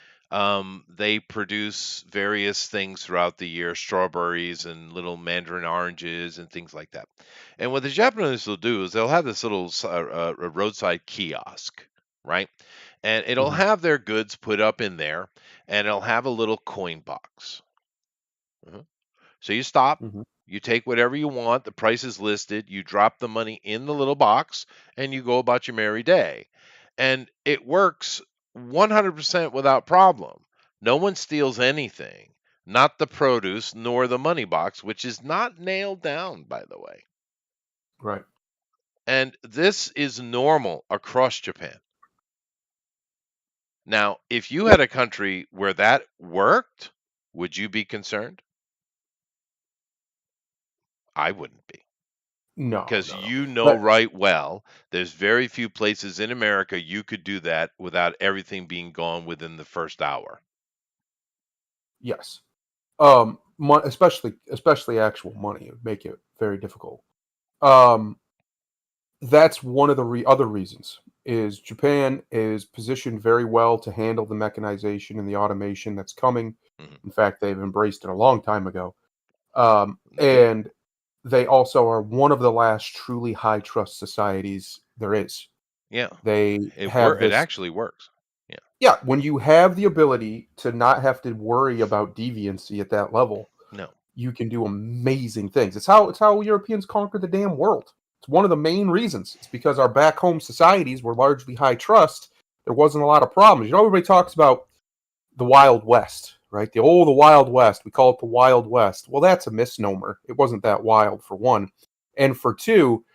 they produce various things throughout the year, strawberries and little mandarin oranges and things like that. And what the Japanese will do is they'll have this little a roadside kiosk, right? And it'll Mhm. have their goods put up in there, and it'll have a little coin box. Mhm. So you stop, Mhm. you take whatever you want, the price is listed, you drop the money in the little box, and you go about your merry day. And it works 100% without problem. No one steals anything, not the produce nor the money box, which is not nailed down, by the way. Right. And this is normal across Japan. Now, if you Yeah. had a country where that worked, would you be concerned? I wouldn't be. No. Because No. No. you know But right well, there's very few places in America you could do that without everything being gone within the first hour. yes. Especially actual money, it would make it very difficult. Um, that's one of the other reasons is Japan is positioned very well to handle the mechanization and the automation that's coming. Mhm. In fact, they've embraced it a long time ago. They do. And they also are one of the last truly high trust societies there is. Yeah. They have It this, actually works. Yeah. yeah, when you have the ability to not have to worry about deviancy at that level, No. you can do amazing things. It's how Europeans conquered the damn world. It's one of the main reasons. It's because our back home societies were largely high trust. There wasn't a lot of problems. Everybody talks about the Wild West, right? The Wild West. We call it the Wild West. Well, that's a misnomer. It wasn't that wild, for one. And for two,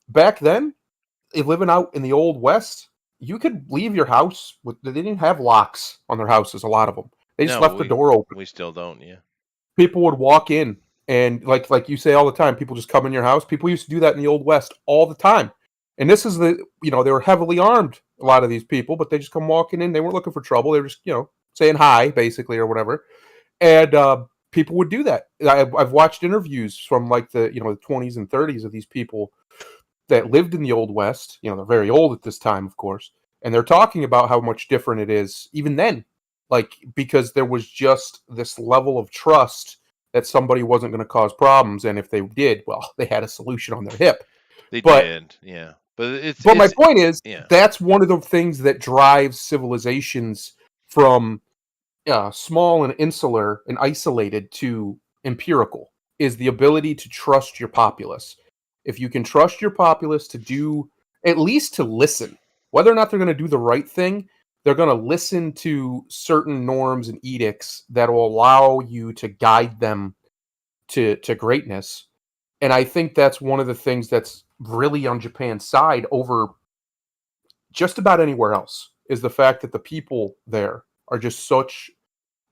back then, living out in the Old West, you could leave your house with they didn't have locks on their houses, a lot of them. They just No, left the door open. we still don't. Yeah. People would walk in and like you say all the time, people just come in your house. People used to do that in the Old West all the time. And this is they were heavily armed, a lot of these people, but they just come walking in. They weren't looking for trouble. They were just, saying hi, basically, or whatever. And people would do that. I've watched interviews from like the 20s and 30s of these people that lived in the Old West. They're very old at this time, of course, and they're talking about how much different it is even then, like because there was just this level of trust that somebody wasn't going to cause problems, and if they did, well, they had a solution on their hip. They But did. Yeah. But it's but my point is yeah. that's one of the things that drives civilizations from small and insular and isolated to empirical is the ability to trust your populace. If you can trust your populace to do, at least to listen, whether or not they're going to do the right thing, they're going to listen to certain norms and edicts that will allow you to guide them to greatness. And I think that's one of the things that's really on Japan's side over just about anywhere else, is the fact that the people there are just such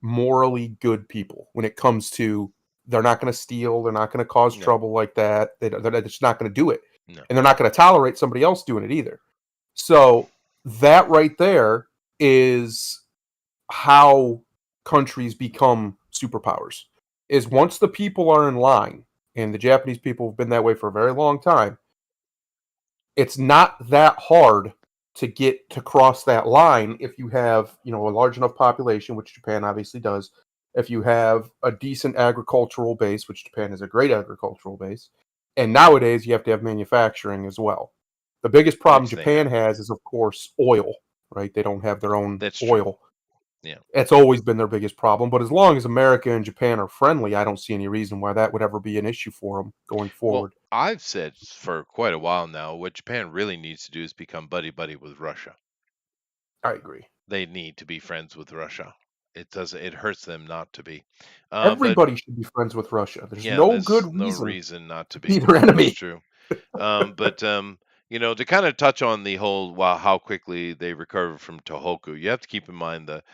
morally good people when it comes to they're not going to steal, they're not going to cause No. trouble like that. They're just not going to do it. No. And they're not going to tolerate somebody else doing it either. So that right there is how countries become superpowers. Is once the people are in line, and the Japanese people have been that way for a very long time, it's not that hard to get to cross that line if you have, a large enough population, which Japan obviously does. If you have a decent agricultural base, which Japan has a great agricultural base, and nowadays you have to have manufacturing as well. The biggest problem Japan has is, of course, oil, right? They don't have their own oil. Yeah. It's always been their biggest problem. But as long as America and Japan are friendly, I don't see any reason why that would ever be an issue for them going forward. Well, I've said for quite a while now, what Japan really needs to do is become buddy-buddy with Russia. I agree. They need to be friends with Russia. It hurts them not to be. Everybody should be friends with Russia. There's there's good no reason reason not to be be. their enemy. That's true. But to kind of touch on the whole how quickly they recover from Tohoku, you have to keep in mind that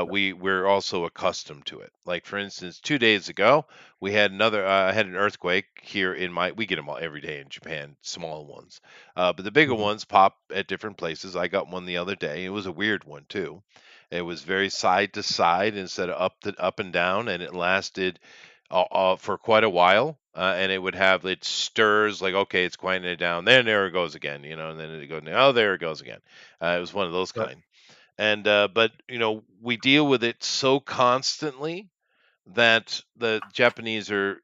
we're also accustomed to it. Like for instance, 2 days ago, we had I had an earthquake here we get them all every day in Japan, small ones, but the bigger ones pop at different places. I got one the other day. It was a weird one too. It was very side to side instead of up and down, and it lasted for quite a while, and it stirs like, okay, it's quieting it down. Then there it goes again, and then it goes, oh, there it goes again. It was one of those Right. kind. And but we deal with it so constantly that the Japanese are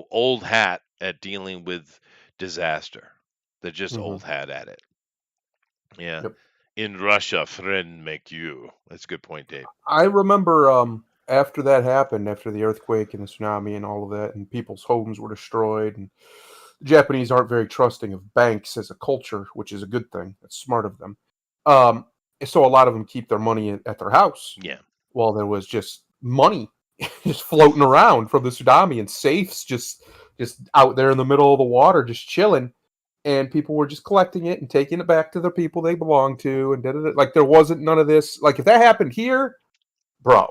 old hat at dealing with disaster. They're just old hat at it. Yeah. Yep. In Russia, friend make you. That's a good point, Dave. I remember after that happened, after the earthquake and the tsunami and all of that, and people's homes were destroyed, and the Japanese aren't very trusting of banks as a culture, which is a good thing. It's smart of them. So a lot of them keep their money at their house. Yeah. Well, there was just money just floating around from the tsunami, and safes just out there in the middle of the water, just chilling. And people were just collecting it and taking it back to the people they belong to, and like there wasn't none of this. Like if that happened here, bro,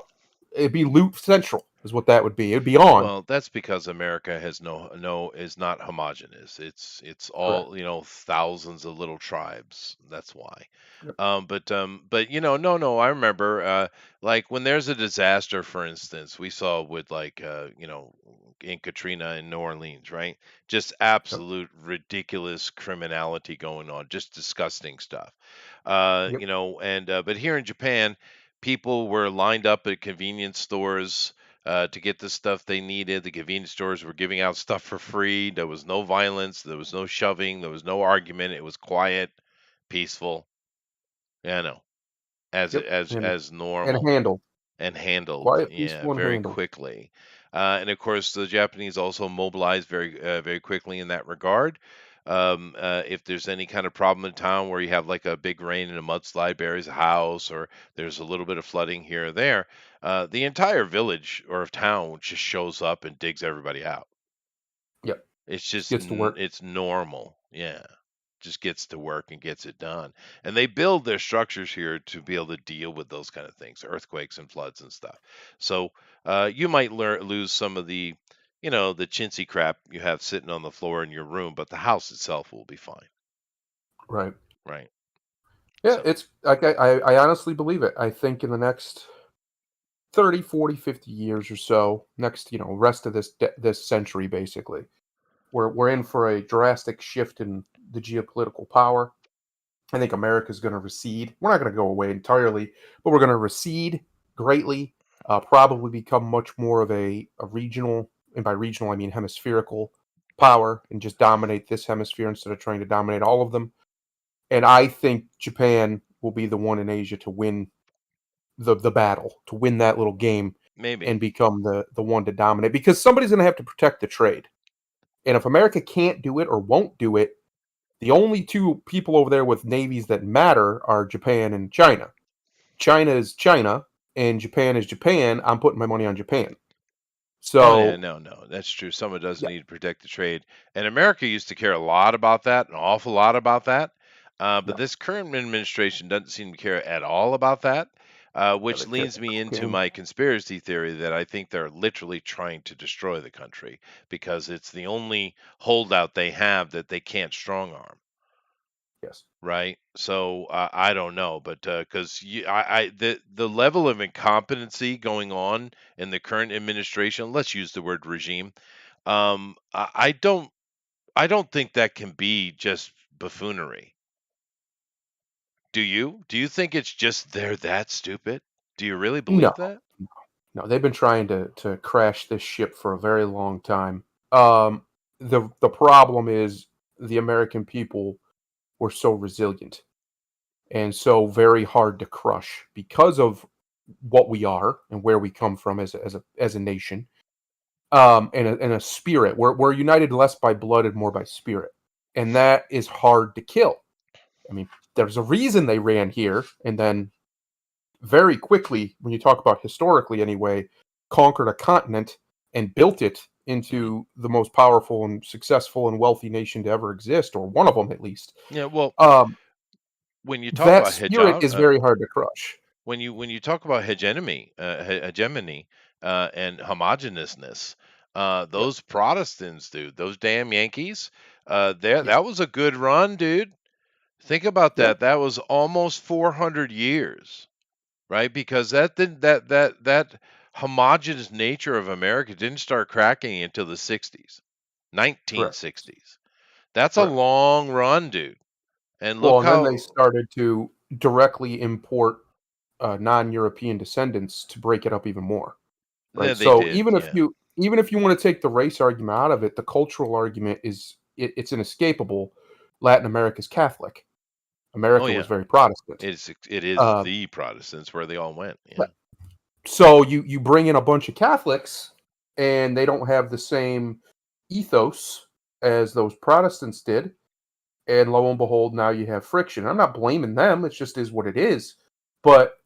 it'd be loot central, is what that would be. It'd be on. Well, that's because America has is not homogenous. It's all, thousands of little tribes. That's why. Yep. But no, I remember like when there's a disaster, for instance, we saw with like in Katrina in New Orleans, right? Just absolute ridiculous criminality going on, just disgusting stuff. Yep. And but here in Japan, people were lined up at convenience stores to get the stuff they needed. The convenience stores were giving out stuff for free. There was no violence. There was no shoving. There was no argument. It was quiet, peaceful. Yeah, I know. As normal And handled. and handled, Quiet, yeah, peaceful, and very handled. quickly. And of course, the Japanese also mobilized very quickly in that regard. If there's any kind of problem in town where you have like a big rain and a mudslide buries a house, or there's a little bit of flooding here or there, the entire village or town just shows up and digs everybody out. Yep. It's Just just gets to work. it's normal. Yeah. Just gets to work and gets it done. And they build their structures here to be able to deal with those kind of things, earthquakes and floods and stuff. So you might lose some of the, the chintzy crap you have sitting on the floor in your room, but the house itself will be fine. Right. Right. Yeah, So it's like I honestly believe it. I think in the next 30, 40, 50 years or so, next, rest of this century basically, we're in for a drastic shift in the geopolitical power. I think America's going to recede. We're not going to go away entirely, but we're going to recede greatly. Probably become much more of a regional, and by regional I mean hemispherical power, and just dominate this hemisphere instead of trying to dominate all of them. And I think Japan will be the one in Asia to win the battle, to win that little game, maybe. and become the one to dominate, because somebody's going to have to protect the trade. And if America can't do it or won't do it, the only two people over there with navies that matter are Japan and China. China is China and Japan is Japan. I'm putting my money on Japan. Oh yeah, So, no, no, that's true. Someone does yeah, need to protect the trade, and America used to care a lot about that, an awful lot about that. But yeah, this current administration doesn't seem to care at all about that, yeah, which they care leads about me into cocaine. my conspiracy theory that I think they're literally trying to destroy the country because it's the only holdout they have that they can't strong arm. Yes. Right. So I don't know, but because the level of incompetency going on in the current administration, let's use the word regime. I don't think that can be just buffoonery. Do you? Do you think it's just they're that stupid? Do you really No, believe that? no, they've been trying to crash this ship for a very long time. The problem is the American people were so resilient and so very hard to crush because of what we are and where we come from as a nation, and a spirit. We're united less by blood and more by spirit, and that is hard to kill. I mean, there's a reason they ran here, and then very quickly, when you talk about historically anyway, conquered a continent and built it Hmm. into the most powerful and successful and wealthy nation to ever exist, or one of them at least. Yeah. Well, Um, when you talk that about spirit hijab, is very hard to crush. when you talk about hegemony, and homogeneousness, Yep. those Protestants, dude, those damn Yankees, Yes. that was a good run, dude. Think about Yeah. that. That was almost 400 years, right? Because that homogeneous nature of America didn't start cracking until the 60s, Correct. 1960s. That's a Correct. long run, dude. And Well, look and then they how started to directly import non-European descendants to break it up even more, yeah, right? they So did. Yeah. even if you want to take the race argument out of it, the cultural argument it's inescapable. Latin America's Catholic. Oh America was yeah. very Protestant. It is Uh, the Protestants where they all went. Yeah. but- so you bring in a bunch of Catholics, and they don't have the same ethos as those Protestants did, and lo and behold, now you have friction. I'm not blaming them; it just is what it is. But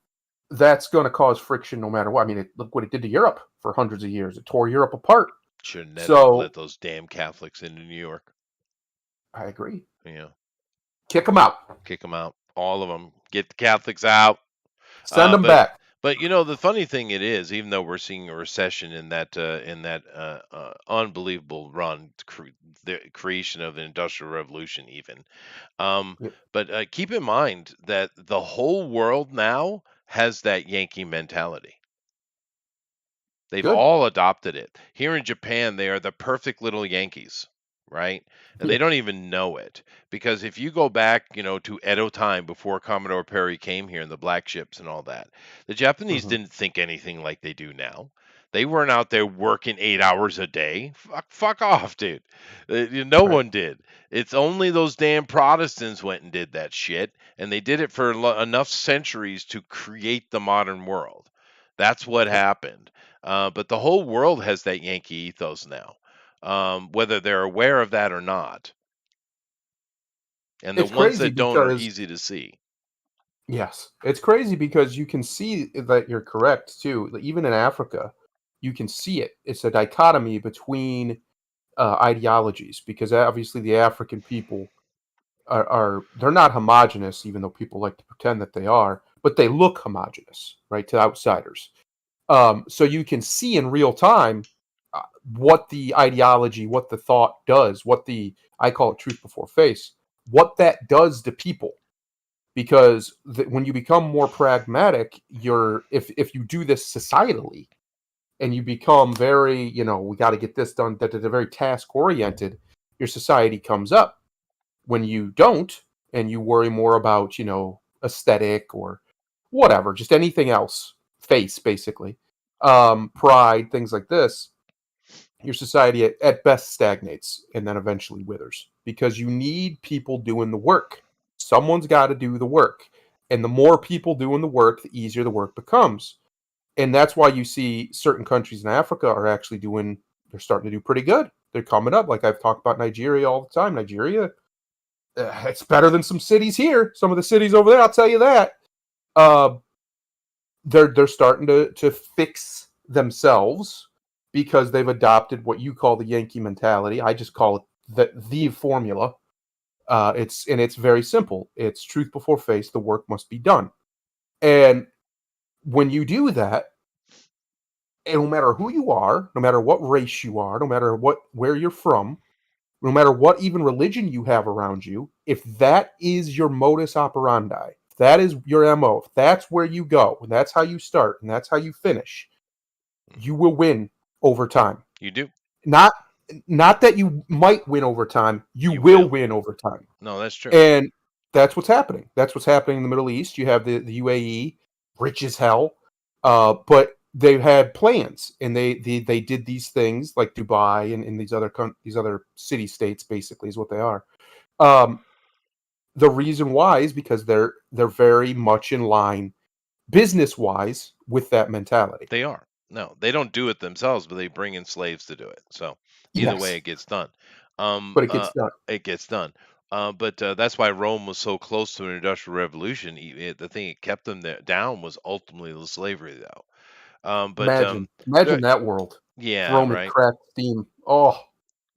that's going to cause friction no matter what. I mean, look what it did to Europe for hundreds of years. It tore Europe apart. Shouldn't have So let those damn Catholics into New York. I agree. You know, Kick them out. kick them out. All of them. Get the Catholics out. Send them But back. the funny thing it is, even though we're seeing a recession in that unbelievable run, the creation of the Industrial Revolution, even. Um, Yep. but keep in mind that the whole world now has that Yankee mentality. They've Good. all adopted it. Here in Japan, they are the perfect little Yankees, right? And they Yeah. don't even know it because if you go back, to Edo time before Commodore Perry came here and the black ships and all that, the Japanese Hmm. didn't think anything like they do now. They weren't out there working 8 hours a day. Fuck off, dude. No Right. one did. It's only those damn Protestants went and did that shit, and they did it for enough centuries to create the modern world. That's what Yep. happened. But the whole world has that Yankee ethos now, whether they're aware of that or not. And the It's ones crazy that don't are because easy to see. yes, it's crazy because you can see that you're correct too. Like, even in Africa, you can see it. It's a dichotomy between ideologies because obviously the African people are they're not homogenous, even though people like to pretend that they are, but they look homogenous, right, to outsiders. So you can see in real time uh, what the ideology, what the thought does, what the I call it truth before face, what that does to people. Because when you become more pragmatic, you're if you do this societally and you become very, we got to get this done, that they're very task oriented, your society comes up. When you don't, and you worry more about, aesthetic or whatever, just anything else, face basically, pride, things like this, your society at best stagnates and then eventually withers because you need people doing the work. Someone's got to do the work. And the more people doing the work, the easier the work becomes. And that's why you see certain countries in Africa are actually they're starting to do pretty good. They're coming up. Like I've talked about Nigeria all the time. Nigeria, it's better than some cities here. Some of the cities over there, I'll tell you that. Uh, they're starting to fix themselves because they've adopted what you call the Yankee mentality. I just call it the formula. It's very simple. It's truth before face. The work must be done. And when you do that, and no matter who you are, no matter what race you are, no matter where you're from, no matter what even religion you have around you, if that is your modus operandi, if that is your MO, if that's where you go, and that's how you start, and that's how you finish, you will win over time. You do. Not not that you might win over time, you You will will. win over time. No, that's true. And that's what's happening. That's what's happening in the Middle East. You have the UAE, rich as hell, but they've had plans, and they did these things like Dubai and these other city states. Basically, is what they are. Um, the reason why is because they're very much in line business wise with that mentality. They are. No, they don't do it themselves, but they bring in slaves to do it. So either way, Yes, it gets done. Um, but it uh, gets done. it gets done. But that's why Rome was so close to an industrial revolution. The thing that kept them down was ultimately the slavery, though. But Imagine that world. yeah, Rome had right. cracked steam. Oh,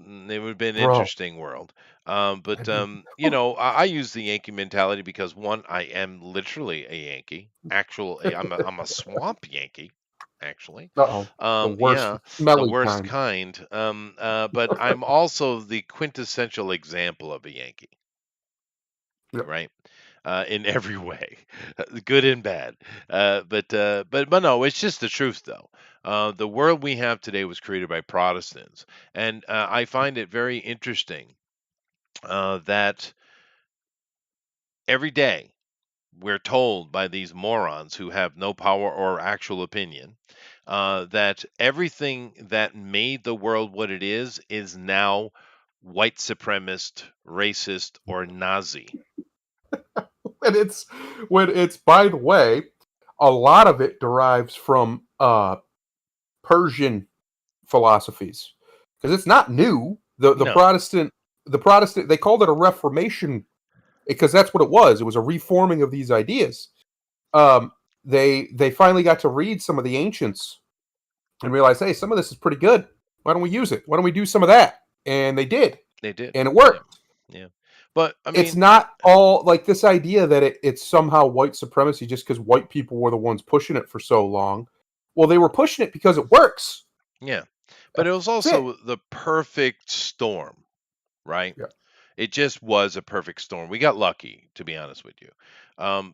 It would have been an bro, interesting world. But that'd be. I use the Yankee mentality because one, I am literally a Yankee. I'm a swamp Yankee, actually. Uh-oh. The worst Yeah, the smelly worst kind. kind. But I'm also the quintessential example of a Yankee, Yep. right? In every way, good and bad. But no, it's just the truth, though. The world we have today was created by Protestants, and I find it very interesting that every day we're told by these morons who have no power or actual opinion that everything that made the world what it is now white supremacist, racist, or Nazi. And it's by the way, a lot of it derives from Persian philosophies. Because it's not new. No, The Protestant they called it a reformation because that's what it was. It was a reforming of these ideas. Um, they finally got to read some of the ancients and realize, hey, some of this is pretty good. Why don't we use it? Why don't we do some of that? And they did, they did. and it Yeah, worked. yeah. But I It's mean, not all like this idea that it's somehow white supremacy just because white people were the ones pushing it for so long. Well, they were pushing it because it works. yeah. But it was That's it. also the perfect storm, right? Yeah. It just was a perfect storm. We got lucky, to be honest with you,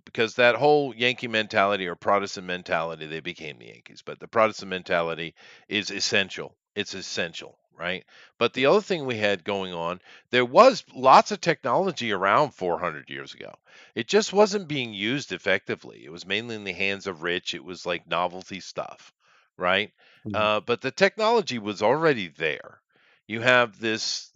because that whole Yankee mentality or Protestant mentality, they became the Yankees, but the Protestant mentality is essential. It's essential, right? But the other thing we had going on, there was lots of technology around 400 years ago. It just wasn't being used effectively. It was mainly in the hands of rich. It was like novelty stuff, right? Mhm. But the technology was already there. You have this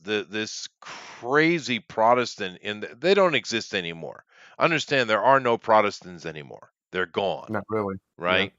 crazy Protestant, and they don't exist anymore. Understand, there are no Protestants anymore. They're gone, Not really. Yeah. right?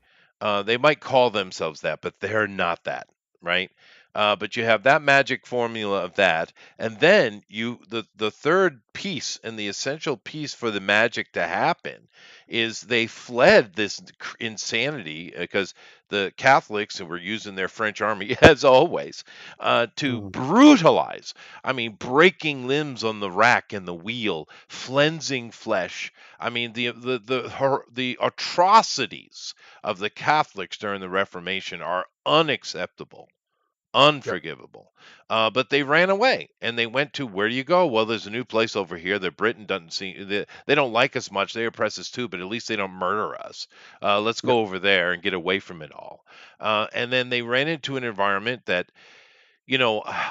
They might call themselves that, but they're not that, right? But you have that magic formula of that, and then the third piece and the essential piece for the magic to happen is they fled this insanity because the Catholics who were using their French army as always to Mhm. brutalize. I mean, breaking limbs on the rack and the wheel, flensing flesh. I mean, the atrocities of the Catholics during the Reformation are unacceptable, Yep. unforgivable. But they ran away and they went to, where do you go? Well, there's a new place over here that Britain doesn't see. They don't like us much. They oppress us too, but at least they don't murder us. Let's Yep. go over there and get away from it all. And then they ran into an environment that,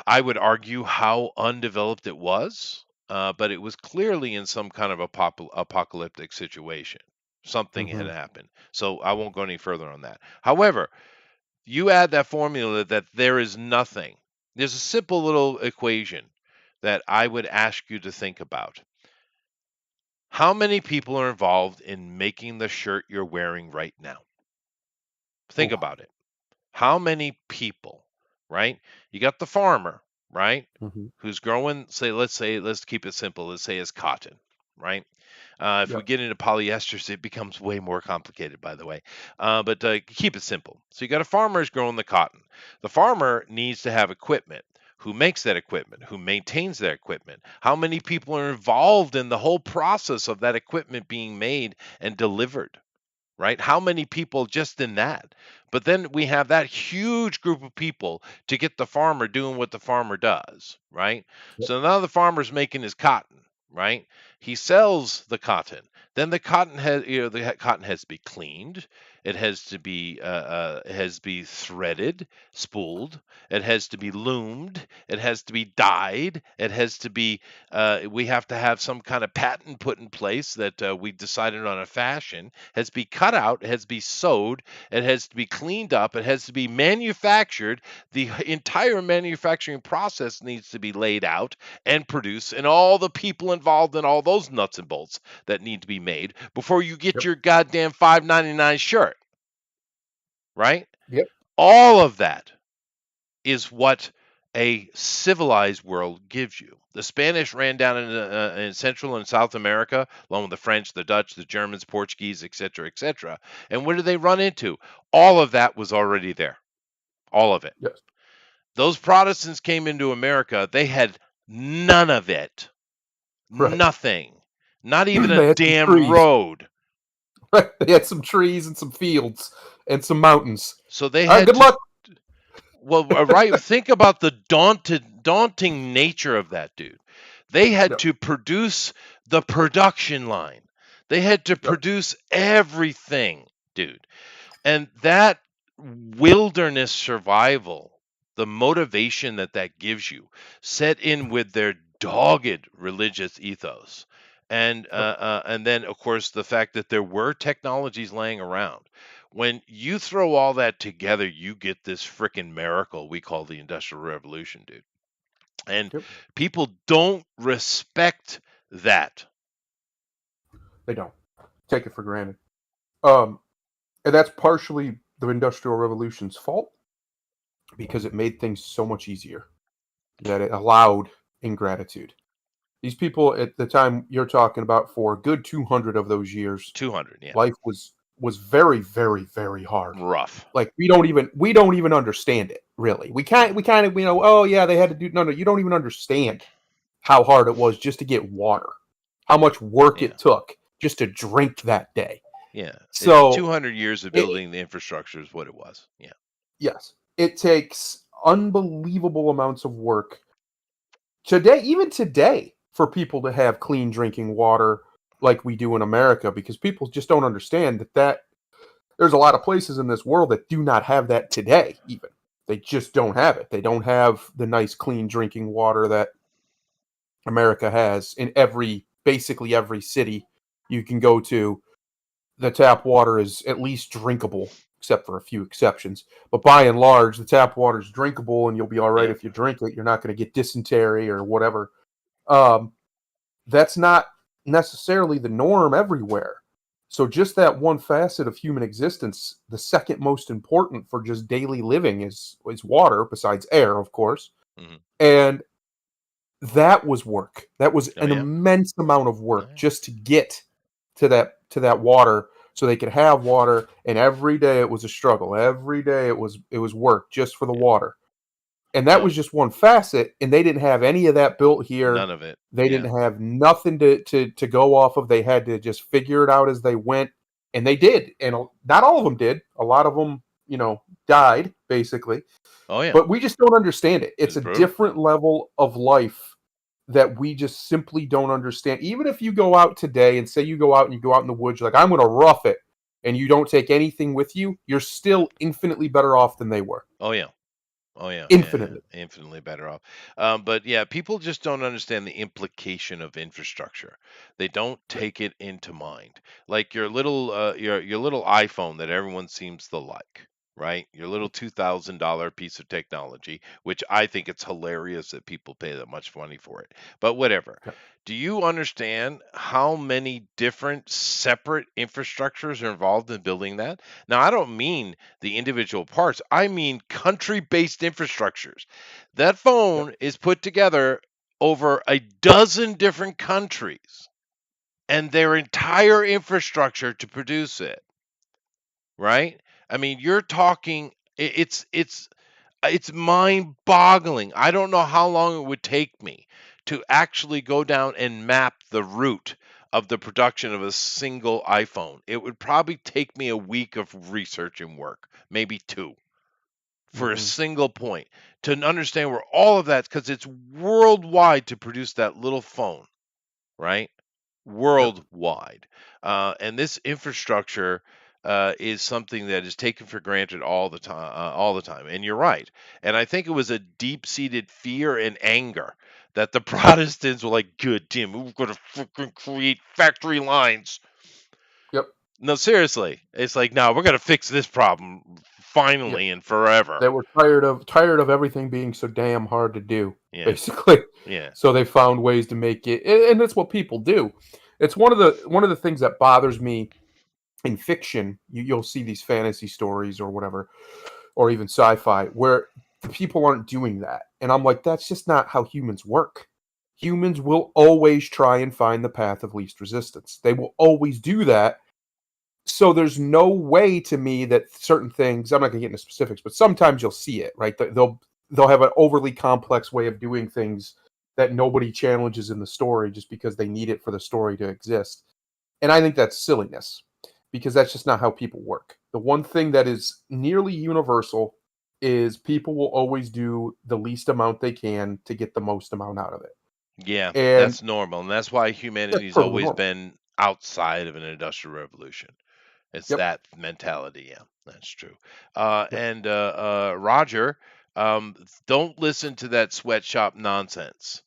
I would argue how undeveloped it was, but it was clearly in some kind of apocalyptic situation. Something had Hmm. happened. So I won't go any further on that. However, you add that formula that there is nothing. There's a simple little equation that I would ask you to think about. How many people are involved in making the shirt you're wearing right now? Think Oh. about it. How many people, right? You got the farmer, right? Hmm. Who's growing, let's keep it simple. Let's say it's cotton, right? If we Yep. get into polyesters, it becomes way more complicated, by the way. But keep it simple. So you got a farmer who's growing the cotton. The farmer needs to have equipment. Who makes that equipment? Who maintains that equipment? How many people are involved in the whole process of that equipment being made and delivered? Right? How many people just in that? But then we have that huge group of people to get the farmer doing what the farmer does, right? Yep. So now the farmer's making his cotton, right? He sells the cotton. Then the cotton has to be cleaned. It has to be threaded, spooled. It has to be loomed. It has to be dyed. It has to be. We have to have some kind of patent put in place that we decided on a fashion. Has to be cut out. It has to be sewed. It has to be cleaned up. It has to be manufactured. The entire manufacturing process needs to be laid out and produced, and all the people involved in all those nuts and bolts that need to be made before you get Yep. your goddamn $5.99 shirt, right? Yep. All of that is what a civilized world gives you. The Spanish ran down in Central and South America, along with the French, the Dutch, the Germans, Portuguese, etc., etc. And what did they run into? All of that was already there. All of it. Yes. Those Protestants came into America, they had none of it. Right. Nothing. Not even a They had some damn trees. road. Right. They had some trees and some fields and some mountains. So they All right. had Good to, luck. well, right, think about the daunting nature of that, dude. They had Yep. to produce the production line. They had to Yep. produce everything, dude. And that wilderness survival, the motivation that that gives you, set in with their dogged religious ethos. Yep. And then, of course, the fact that there were technologies laying around. When you throw all that together, you get this freaking miracle we call the Industrial Revolution, dude. And Yep. people don't respect that. They don't take it for granted. Um, and that's partially the Industrial Revolution's fault because it made things so much easier that it allowed ingratitude. These people at the time you're talking about, for a good 200 of those years, 200, yeah. life was very, very, very hard. Rough. Like we don't even understand it really. We kind of oh yeah, they had to do. No, you don't even understand how hard it was just to get water, how much work Yeah. it took just to drink that day. Yeah. So 200 years of it, building the infrastructure is what it was. Yeah. yes, it takes unbelievable amounts of work today, even today, for people to have clean drinking water like we do in America, because people just don't understand that there's a lot of places in this world that do not have that today. Even they just don't have it. They don't have the nice clean drinking water that America has in basically every city you can go to. The tap water is at least drinkable, except for a few exceptions. But by and large, the tap water is drinkable, and you'll be all right Yeah. if you drink it. You're not going to get dysentery or whatever. Um, that's not necessarily the norm everywhere. So just that one facet of human existence, the second most important for just daily living is water, besides air, of course. Hmm. And that was work. That was Oh an yeah. immense amount of Oh, work yeah. just to get to that water so they could have water, and every day it was a struggle. Every day it was work just for the Yeah. water. And that Well, was just one facet, and they didn't have any of that built here. none of it. They Yeah. didn't have nothing to go off of. They had to just figure it out as they went, and they did. And not all of them did. A lot of them, died basically. Oh yeah. But we just don't understand it. It It's was a brutal. different level of life that we just simply don't understand. Even if you go out today and say you go out and you go out in the woods, you're like, I'm going to rough it, and you don't take anything with you, you're still infinitely better off than they were. Oh yeah. Oh yeah, yeah, yeah, Infinitely. infinitely better off. But yeah, people just don't understand the implication of infrastructure. They don't Yep. take it into mind. Like your little iPhone that everyone seems to like, right? Your little $2,000 piece of technology, which I think it's hilarious that people pay that much money for it. But whatever. Yep. Do you understand how many different separate infrastructures are involved in building that? Now, I don't mean the individual parts. I mean country-based infrastructures. That Yep. phone is put together over a dozen different countries and their entire infrastructure to produce it, right? I mean, you're talking it's mind-boggling. I don't know how long it would take me to actually go down and map the route of the production of a single iPhone. It would probably take me a week of research and work, maybe 2 for a Mhm. single point to understand where all of that because it's worldwide to produce that little phone, right? Yep. Worldwide. And this infrastructure is something that is taken for granted all the time. And you're right. And I think it was a deep-seated fear and anger that the Protestants were like, "Good, damn, we're going to freaking create factory lines." Yep. No, seriously, it's like, no, we're going to fix this problem Yeah. finally and forever. They were tired of everything being so damn hard to do, Yeah, basically. yeah. So they found ways to make it, and that's what people do. It's one of the things that bothers me in fiction. You'll see these fantasy stories or whatever, or even sci-fi, where the people aren't doing that, and I'm like, that's just not how humans work. Humans will always try and find the path of least resistance. They will always do that. So there's no way to me that certain things, I'm not going to get into specifics, but sometimes you'll see it, right? They'll have an overly complex way of doing things that nobody challenges in the story just because they need it for the story to exist. And I think that's silliness because that's just not how people work. The one thing that is nearly universal is people will always do the least amount they can to get the most amount out of it. Yeah, And that's normal, and that's why that's humanity's totally always normal. been outside of an industrial revolution. It's Yep. that mentality. Yeah, that's true. Yep. Roger, don't listen to that sweatshop nonsense.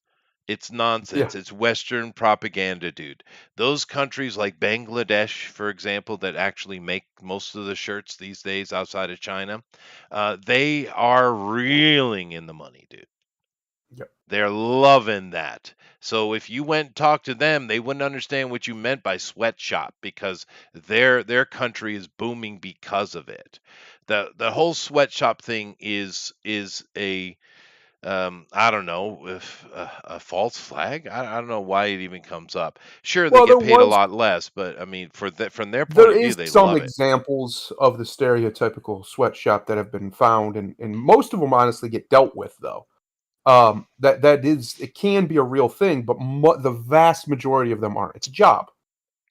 It's Yeah. nonsense. It's Western propaganda, dude. Those countries like Bangladesh, for example, that actually make most of the shirts these days outside of China, they are reeling in the money, dude. Yep. They're loving that. So if you went and talked to them, they wouldn't understand what you meant by sweatshop because their country is booming because of it. The whole sweatshop thing is a I don't know if a false flag. I don't know why it even comes up. Sure, they Well, get paid a lot less, but I mean, from their point there of view, is they some love it. examples of the stereotypical sweatshop that have been found, and most of them honestly get dealt with though. That is, it can be a real thing, but the vast majority of them aren't. It's a job.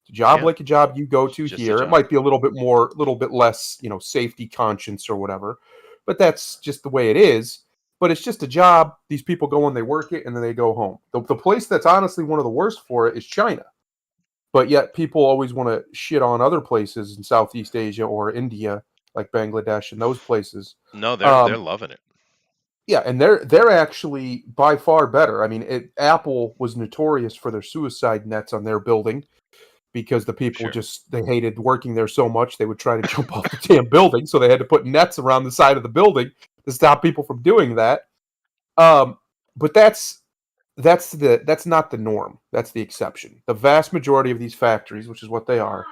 It's a job Yeah, like a job you go it's to just a here. It job. might be a little bit less, safety conscience or whatever, but that's just the way it is. But it's just a job. These people go and they work it, and then they go home. The place that's honestly one of the worst for it is China. But yet people always want to shit on other places in Southeast Asia or India, like Bangladesh and those places. No, they're Um, loving it. yeah, and they're actually by far better. I mean, Apple was notorious for their suicide nets on their building because the people Sure. just they hated working there so much they would try to jump off the damn building, so they had to put nets around the side of the building to stop people from doing that. Um, but that's not the norm. That's the exception. The vast majority of these factories, which is what they are,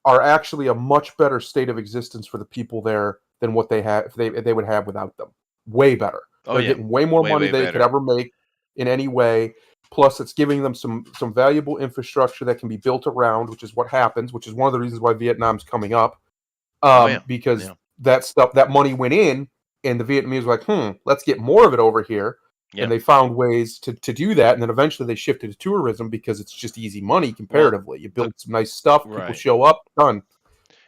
are actually a much better state of existence for the people there than what they have if they would have without them. Way better. Oh They're yeah, getting way more way money way than they could better. ever make in any way. Plus, it's giving them some valuable infrastructure that can be built around, which is what happens, which is one of the reasons why Vietnam's coming up, Oh yeah, because yeah, that money went in, and the Vietnamese were like, let's get more of it over here, yeah. and they found ways to do that, and then eventually they shifted to tourism because it's just easy money Well, comparatively. You the build some nice stuff, people right. show up, done.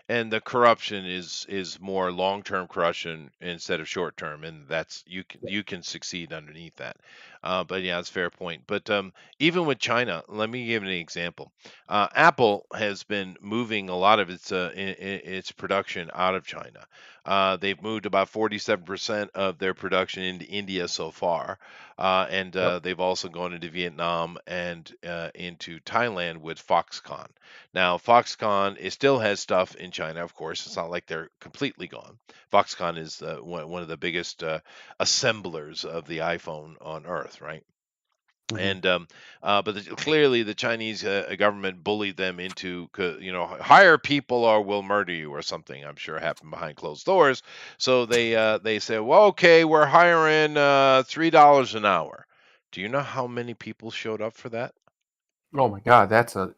And the corruption is more long-term corruption instead of short-term, and that's you can succeed underneath that. But yeah, that's a fair point. But even with China, let me give an example. Apple has been moving a lot of its production out of China. They've moved about 47% of their production into India so far, and Yep. they've also gone into Vietnam and into Thailand with Foxconn. Now, Foxconn still has stuff in China, of course. It's not like they're completely gone. Foxconn is one of the biggest assemblers of the iPhone on Earth, right? Hmm. And but clearly, the Chinese government bullied them into, hire people or we'll murder you or something. I'm sure happened behind closed doors. So they said, well, okay, we're hiring $3 an hour. Do you know how many people showed up for that? Oh my God, that's a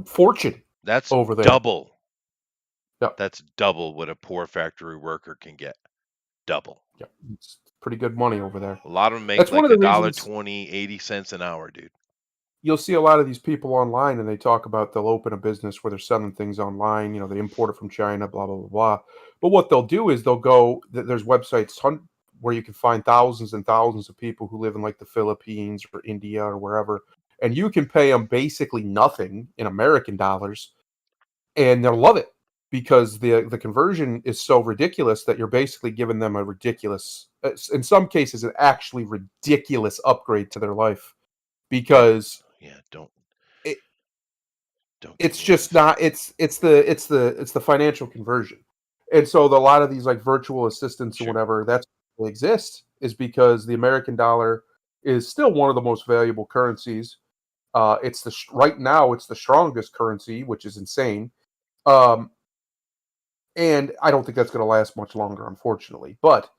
fortune That's over there. double. Yep. That's double what a poor factory worker can get. Double. Yep. It's pretty good money over there. A lot of them make That's one like of a the dollar reasons 20, 80 cents an hour, dude. you'll see a lot of these people online and they talk about they'll open a business where they're selling things online, they import it from China, blah blah blah blah. But what they'll do is they'll go there's websites where you can find thousands and thousands of people who live in like the Philippines or India or wherever, and you can pay them basically nothing in American dollars, and they'll love it because the conversion is so ridiculous that you're basically giving them a ridiculous, in some cases, an actually ridiculous upgrade to their life Yeah. because Yeah, it, don't get it's me on just this. not it's the financial conversion. And so a lot of these like virtual assistants or Sure. whatever that's what exist is because the American dollar is still one of the most valuable currencies. It's right now it's the strongest currency, which is insane. um and I don't think that's going to last much longer, unfortunately, but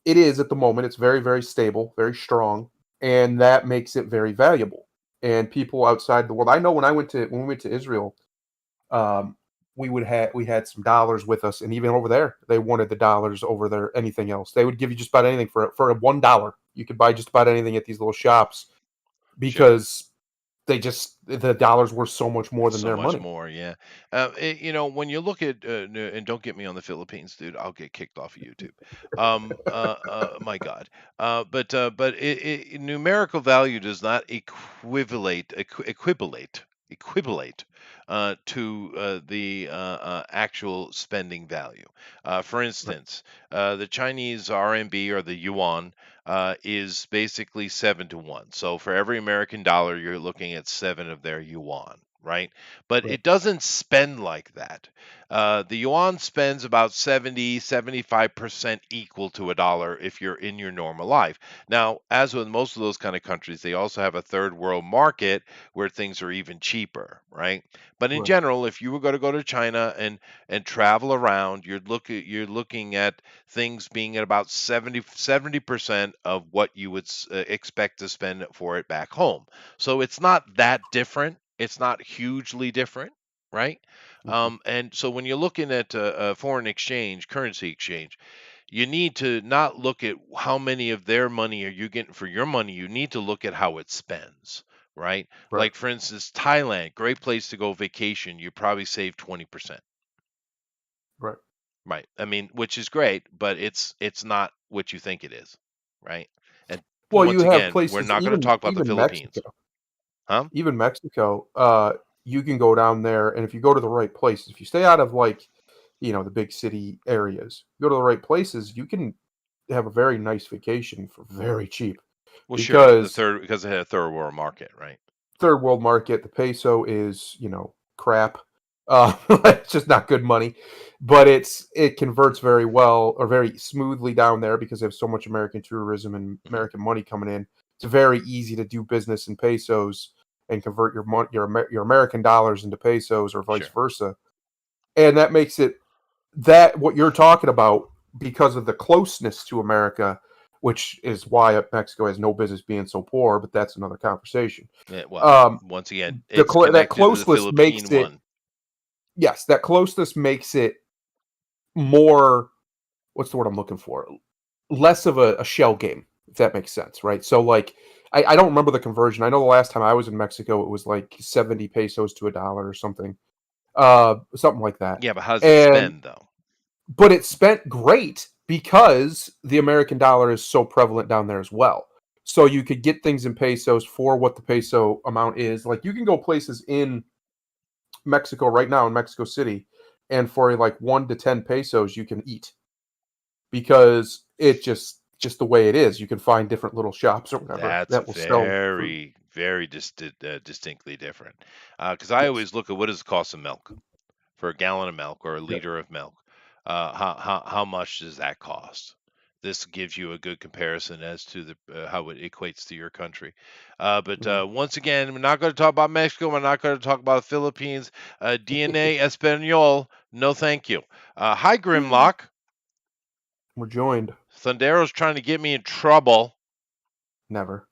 it is at the moment. It's very, very stable, very strong, and that makes it very valuable. And people outside the world, I know when we went to Israel, um, we had some dollars with us, and even over there, they wanted the dollars over their anything else. They would give you just about anything for a $1. You could buy just about anything at these little shops Sure. because the dollars worth so much more than So their much money. more, yeah. When you look at, and don't get me on the Philippines, dude, I'll get kicked off of YouTube. My God. But numerical value does not equivalate to the actual spending value. For Right. instance, the Chinese RMB or the yuan is basically 7 to 1. So for every American dollar, you're looking at 7 of their yuan, right? But Right. it doesn't spend like that. The yuan spends about 75% equal to a dollar if you're in your normal life. Now, as with most of those kind of countries, they also have a third world market where things are even cheaper, right? But in Right. general, if you were going to go to China and travel around, you're looking at things being at about 70% of what you would expect to spend for it back home. So it's not that different. It's not hugely different, right? Mhm. And so when you're looking at foreign exchange, currency exchange, you need to not look at how many of their money are you getting for your money. You need to look at how it spends, right? Right. Like for instance, Thailand, great place to go vacation. You probably save 20%. Right. Right. I mean, which is great, but it's not what you think it is, right? And Well, you once have again, we're places, not going to talk about the even Philippines, Mexico. huh? Even Mexico, you can go down there, and if you go to the right places, if you stay out of like, the big city areas, go to the right places, you can have a very nice vacation for very cheap Well, sure, because because it had a third world market, right? third world market, the peso is, crap. It's just not good money, but it converts very well or very smoothly down there because they have so much American tourism and Hmm. American money coming in. It's very easy to do business in pesos and convert your American dollars into pesos or vice Sure. versa. and that makes it that what you're talking about because of the closeness to America, which is why Mexico has no business being so poor. But that's another conversation. Yeah, well, Um, once again, it's that connected to the closeness makes Philippine it one. yes, that closeness makes it more. What's the word I'm looking for? Less of a shell game, if that makes sense, right? So like, I don't remember the conversion. I know the last time I was in Mexico, it was like 70 pesos to a dollar or something like that. Yeah, but how does it And spend though? but it's spent great because the American dollar is so prevalent down there as well. So you could get things in pesos for what the peso amount is. Like you can go places in Mexico right now in Mexico City, and for like 1 to 10 pesos, you can eat because it just the way it is. You can find different little shops or whatever That's that will sell food. very, very distinctly different. Because I Yes. always look at what is the cost of milk for a gallon of milk or a Yep. liter of milk. How much does that cost? This gives you a good comparison as to the how it equates to your country. But Mhm. once again, we're not going to talk about Mexico. We're not going to talk about the Philippines. DNA Espanol, no thank you. Hi, Grimlock. We're joined. Thundero's trying to get me in trouble. Never.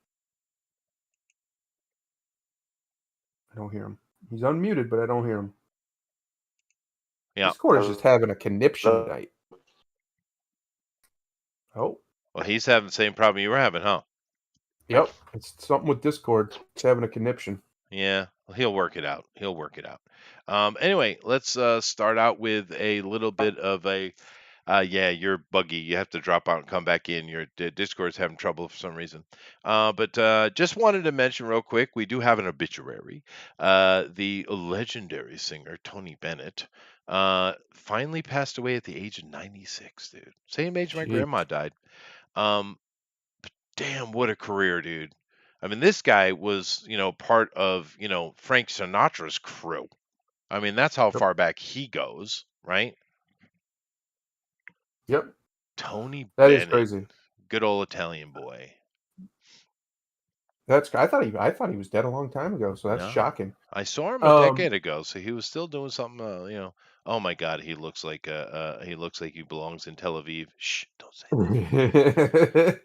I don't hear him. He's unmuted, but I don't hear him. Yeah. Discord is just having a conniption night. Oh, Well, he's having the same problem you were having, huh? yep. It's something with Discord. It's having a conniption. Yeah, he'll work it out. He'll work it out. Anyway, let's start out with a little bit of a. Yeah, you're buggy. You have to drop out and come back in. Your Discord's having trouble for some reason. But just wanted to mention real quick, we do have an obituary. The legendary singer Tony Bennett finally passed away at the age of 96, dude. Same age my Jeez. grandma died. Um, Damn, what a career, dude. I mean, this guy was, part of, Frank Sinatra's crew. I mean, that's how Yep. far back he goes, right? Yep. Tony That is Bennett, crazy. good old Italian boy. I thought he was dead a long time ago, so that's No, shocking. I saw him a Um decade ago, so he was still doing something. Oh my God, he looks like he belongs in Tel Aviv. Shh, don't say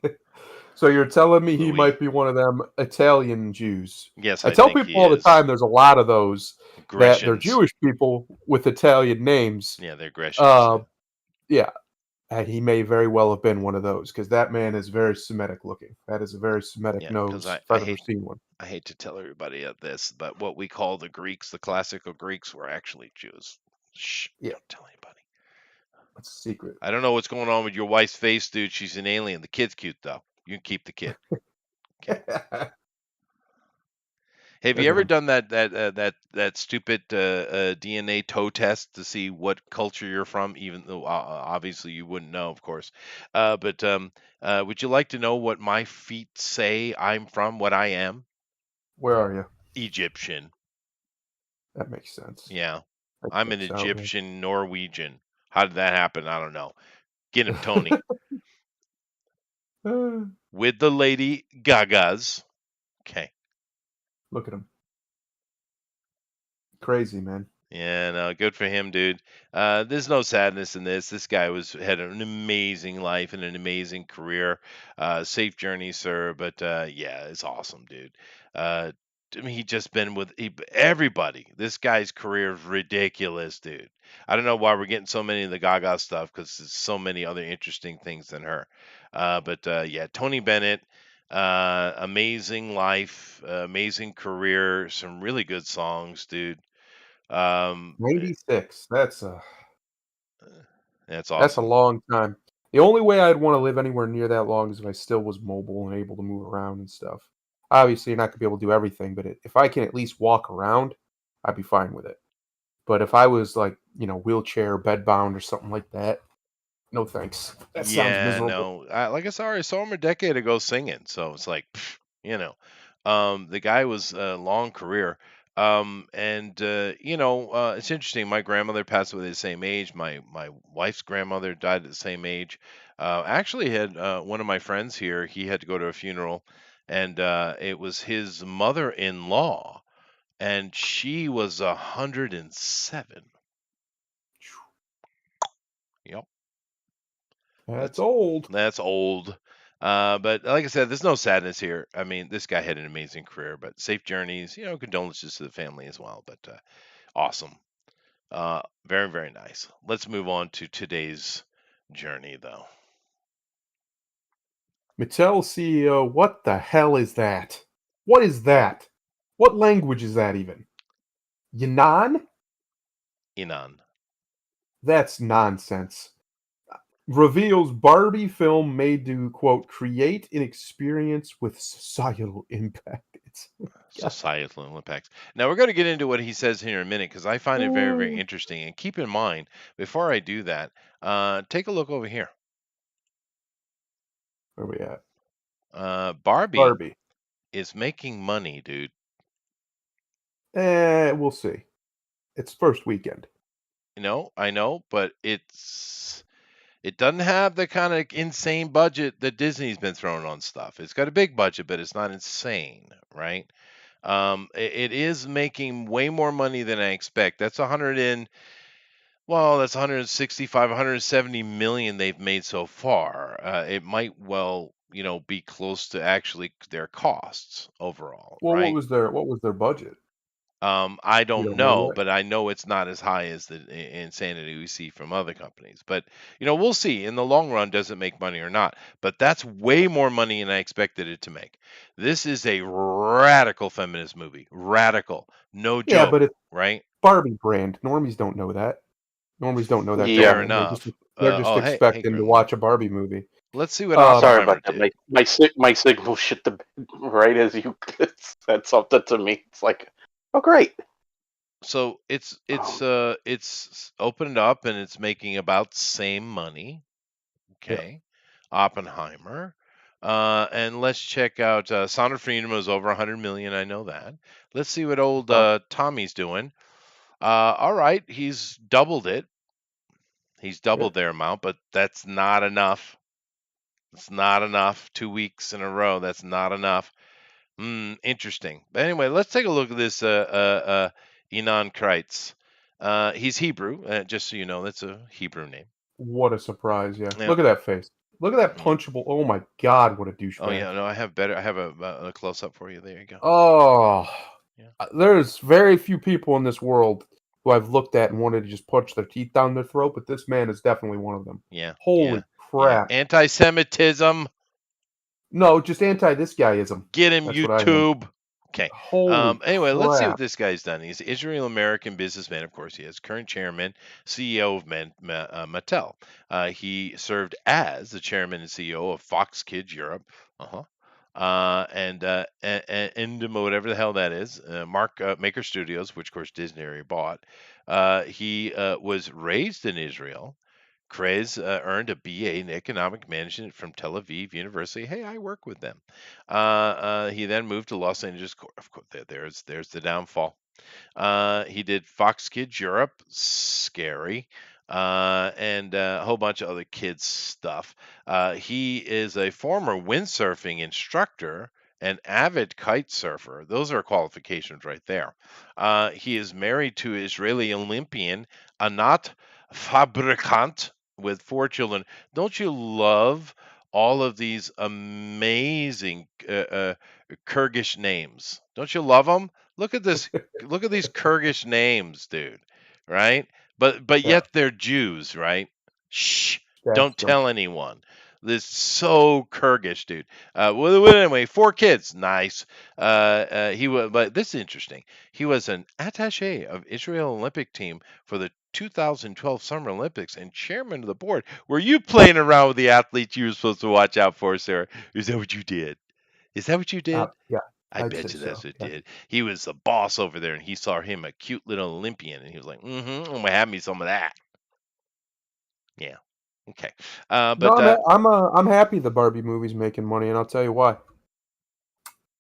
So you're telling me he Louis. might be one of them Italian Jews? Yes, I I tell think people he all the is. time there's a lot of those that they're Grecians. Jewish people with Italian names. Yeah, they're Grecians. Uh, yeah, and he may very well have been one of those because that man is very Semitic looking. That is a very Semitic Yeah, because nose I, if I I've ever hate seen one. I hate to tell everybody this, but what we call the Greeks, the classical Greeks, were actually Jews. Shh, Yeah, don't tell anybody. that's a secret. I don't know what's going on with your wife's face, dude. She's an alien. The kid's cute though. You can keep the kid. Okay. Have you Look at ever him. done that stupid DNA toe test to see what culture you're from? Even though obviously you wouldn't know, of course. But would you like to know what my feet say I'm from? What I am? Where are you? Egyptian. That makes sense. Yeah. That I'm an checks out. Yeah. Egyptian Norwegian. How did that happen? I don't know. Get him, Tony. With the Lady Gagas. Okay. Look at him. Crazy man. Yeah, no, good for him, dude. There's no sadness in this. This guy had an amazing life and an amazing career. Safe journey, sir. But yeah, it's awesome, dude. Uh, I mean, he just been with everybody. This guy's career is ridiculous, dude. I don't know why we're getting so many of the Gaga stuff because there's so many other interesting things than her. But yeah, Tony Bennett. Amazing life, amazing career, some really good songs, dude. Um, eh, 96. that's That's a awesome. long time. The only way I'd want to live anywhere near that long is if I still was mobile and able to move around and stuff. Obviously, you're not gonna be able to do everything, but if I can at least walk around, I'd be fine with it. But if I was like, wheelchair, bedbound, or something like that, no thanks. That sounds Yeah, miserable. no, like I saw him a decade ago singing, so it's like, you know, the guy was a long career. And it's interesting. My grandmother passed away at the same age. My wife's grandmother died at the same age. Actually, had one of my friends here. He had to go to a funeral, and it was his mother-in-law, and she was 107. That's old. That's old. But like I said, there's no sadness here. I mean, this guy had an amazing career, but safe journeys. Condolences to the family as well. But awesome. Very, very nice. Let's move on to today's journey, though. Mattel CEO, what the hell is that? What is that? What language is that even? Yunnan? Inan. That's nonsense. Reveals Barbie film made to, quote, create an experience with societal impact. Societal impacts. Now we're going to get into what he says here in a minute because I find it very, very interesting. And keep in mind, before I do that, take a look over here. Where we at? Barbie is making money, dude. We'll see. It's first weekend. I know, but it doesn't have the kind of insane budget that Disney's been throwing on stuff. It's got a big budget, but it's not insane, right? It is making way more money than I expect. That's 165, 170 million they've made so far. It might be close to actually their costs overall, Well, right? what was their budget? I You don't don't know know, yet? but I know it's not as high as the insanity we see from other companies. But we'll see. In the long run, does it make money or not? But that's way more money than I expected it to make. This is a radical feminist movie. Radical, no Yeah, joke, but it's right? Barbie brand. Normies don't know that. Normies don't know that Fair going Yeah. in. enough. They're just Hey, expecting to Gremlin. watch a Barbie movie. Let's see what Sorry Oppenheimer about that. did. My signal shit the right as you said something to me. It's like, oh great. So it's opened up and it's making about same money. Okay. Oppenheimer. And let's check out Sound of Freedom was over 100 million. I know that. Let's see what old Tommy's doing. All right, he's doubled it. He's doubled their amount, but that's not enough. It's not enough. 2 weeks in a row. That's not enough. Interesting. But anyway, let's take a look at this Enon Kreitz. He's Hebrew, just so you know. That's a Hebrew name. What a surprise! Yeah, Yeah. look at that face. Look at that punchable. Oh my God, what a douchebag! Oh yeah, no, I have a close up for you. There you go. Oh, Yeah. There's very few people in this world who I've looked at and wanted to just punch their teeth down their throat, but this man is definitely one of them. Yeah. Holy crap! Yeah. Anti-Semitism. No, just anti-this guyism. Get him, That's what I am. YouTube. Okay. Holy Anyway, let's see what crap. this guy's done. He's an Israel-American businessman, of course he is. Current chairman, CEO of Mattel. He served as the chairman and CEO of Fox Kids Europe. And Endemo, whatever the hell that is, Maker Studios, which of course Disney already bought. He was raised in Israel. Krez earned a BA in economic management from Tel Aviv University. Hey, I work with them. He then moved to Los Angeles. Of course, there's the downfall. He did Fox Kids Europe, scary, and a whole bunch of other kids stuff. He is a former windsurfing instructor and avid kite surfer. Those are qualifications right there. He is married to Israeli Olympian Anat Fabrikant with 4 children. Don't you love all of these amazing Kyrgyz names? Don't you love them? Look at this. Look at these Kyrgyz names, dude. Right? But yet they're Jews, right? Shh. Don't tell anyone. This so Kyrgyz, dude. Well, anyway, 4 kids. Nice. He was, but this is interesting. He was an attaché of Israel Olympic team for the 2012 Summer Olympics and chairman of the board. Were you playing around with the athletes you were supposed to watch out for, Sarah? Is that what you did? Is that what you did? Yeah. I bet you that's what it did. He was the boss over there, and he saw him a cute little Olympian, and he was like, I'm gonna have me some of that. Yeah. Okay. I'm happy the Barbie movie's making money, and I'll tell you why.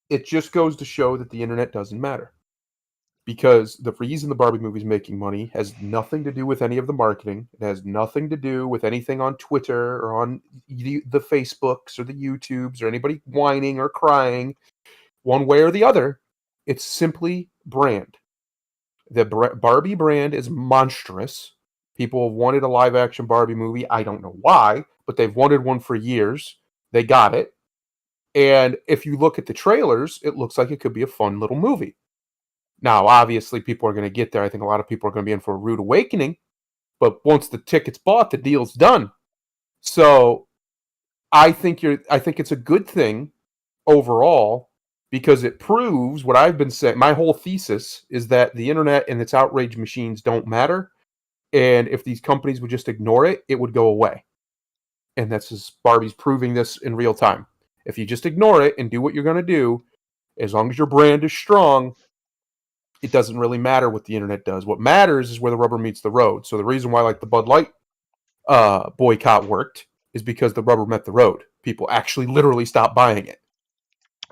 It just goes to show that the internet doesn't matter. Because the reason the Barbie movie's making money has nothing to do with any of the marketing. It has nothing to do with anything on Twitter or on the Facebooks or the YouTubes or anybody whining or crying one way or the other. It's simply brand. The Barbie brand is monstrous. People have wanted a live action Barbie movie. I don't know why, but they've wanted one for years. They got it. And if you look at the trailers, it looks like it could be a fun little movie. Now, obviously, people are going to get there. I think a lot of people are going to be in for a rude awakening. But once the ticket's bought, the deal's done. So I think it's a good thing overall because it proves what I've been saying. My whole thesis is that the internet and its outrage machines don't matter. And if these companies would just ignore it, it would go away. And that's just Barbie's proving this in real time. If you just ignore it and do what you're going to do, as long as your brand is strong, it doesn't really matter what the internet does. What matters is where the rubber meets the road. So the reason why like the Bud Light boycott worked is because the rubber met the road. People actually literally stopped buying it.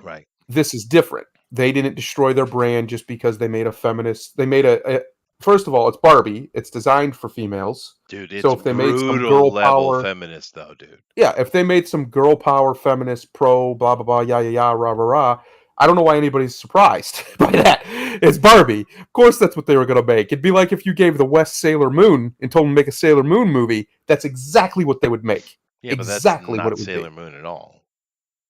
Right. This is different. They didn't destroy their brand just because they made a feminist. They made first of all, it's Barbie. It's designed for females. Dude, it's So if they made some brutal girl level power, feminist though, dude. yeah, if they made some girl power, feminist, pro, blah blah blah, yah yah yah, rah rah rah. I don't know why anybody's surprised by that. It's Barbie. Of course, that's what they were going to make. It'd be like if you gave the West Sailor Moon and told them to make a Sailor Moon movie. That's exactly what they would make. Yeah, but that's Exactly what not it would Sailor be. Moon at all.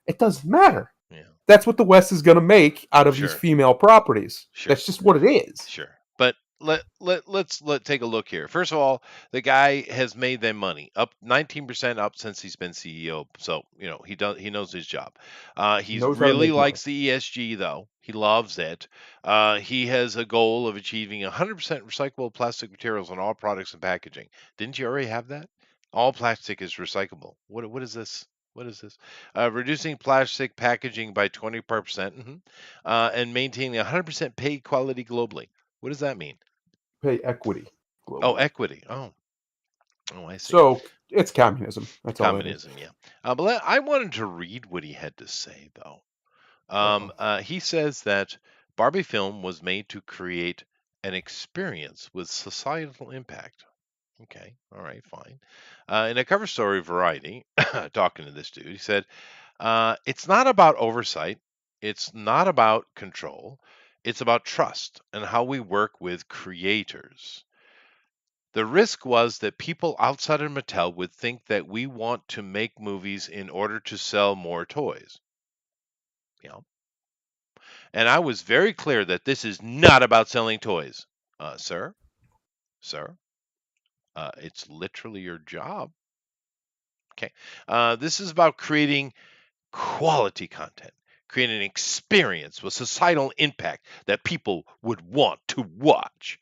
It doesn't matter. Yeah, That's what the West is going to make out of these Sure. female properties. Sure. That's just what it is. Sure. But let's take a look here. First of all, the guy has made them money, up 19% up since he's been CEO. So he knows his job. He Knows how to really make likes the ESG though. He loves it. He has a goal of achieving 100% recyclable plastic materials on all products and packaging. Didn't you already have that? All plastic is recyclable. What is this? What is this? Reducing plastic packaging by 20%, and maintaining 100% pay quality globally. What does that mean? Pay equity. Oh, globally. equity. Oh, I see. So it's communism. That's all it is. Communism, yeah. But I wanted to read what he had to say, though. He says that Barbie film was made to create an experience with societal impact. Okay, all right, fine. In a cover story, Variety, talking to this dude, he said, it's not about oversight. It's not about control. It's about trust and how we work with creators. The risk was that people outside of Mattel would think that we want to make movies in order to sell more toys. Yeah. And I was very clear that this is not about selling toys. Sir, it's literally your job. Okay. This is about creating quality content, creating an experience with societal impact that people would want to watch.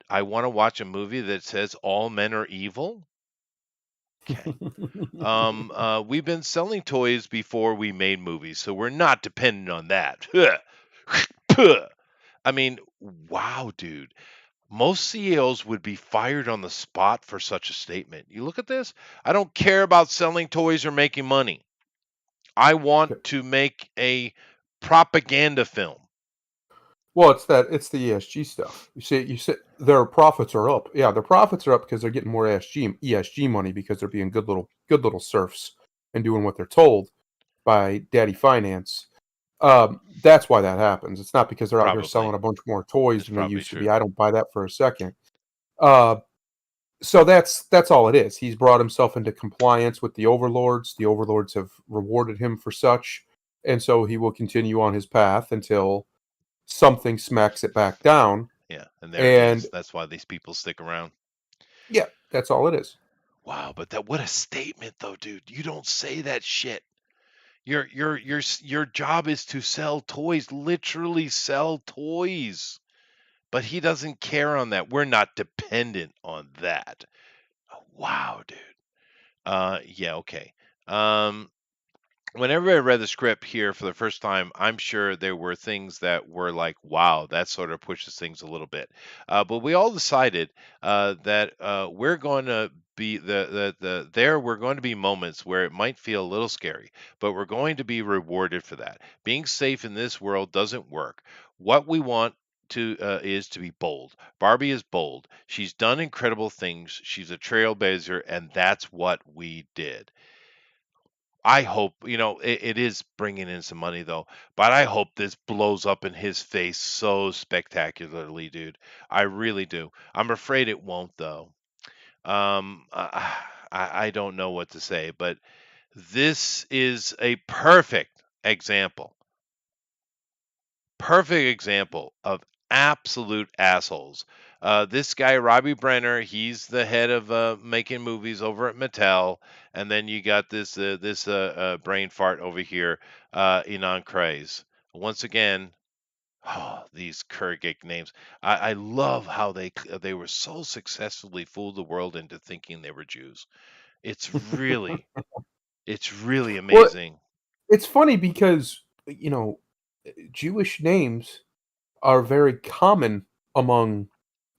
I want to watch a movie that says all men are evil. Okay. We've been selling toys before we made movies, so we're not dependent on that. I mean, wow, dude. Most CEOs would be fired on the spot for such a statement. You look at this. I don't care about selling toys or making money. I want to make a propaganda film. Well, it's the ESG stuff. You see, their profits are up. Yeah, their profits are up because they're getting more ESG money because they're being good little serfs and doing what they're told by Daddy Finance. That's why that happens. It's not because they're out here Probably. selling a bunch more toys It's than they probably used to true. be. I don't buy that for a second. So that's all it is. He's brought himself into compliance with the overlords. The overlords have rewarded him for such, and so he will continue on his path until something smacks it back down. Yeah, and there it And is. That's why these people stick around. yeah, that's all it is. Wow, but what a statement though, dude. You don't say that shit. Your job is to sell toys, literally sell toys. But he doesn't care on that. We're not dependent on that. Wow, dude. Yeah, okay. Whenever I read the script here for the first time, I'm sure there were things that were like, wow, that sort of pushes things a little bit. But we all decided that we're going to be we're going to be moments where it might feel a little scary, but we're going to be rewarded for that. Being safe in this world doesn't work. What we want is to be bold. Barbie is bold. She's done incredible things. She's a trailblazer, and that's what we did. I hope, it is bringing in some money though, but I hope this blows up in his face so spectacularly, dude. I really do. I'm afraid it won't though. I don't know what to say, but this is a perfect example of absolute assholes. This guy, Robbie Brenner, he's the head of making movies over at Mattel, and then you got this brain fart over here, Enon Craze. Once again, oh, these Kurgic names. I love how they were so successfully fooled the world into thinking they were Jews. It's really it's really Well, amazing. it's funny because you know Jewish names are very common among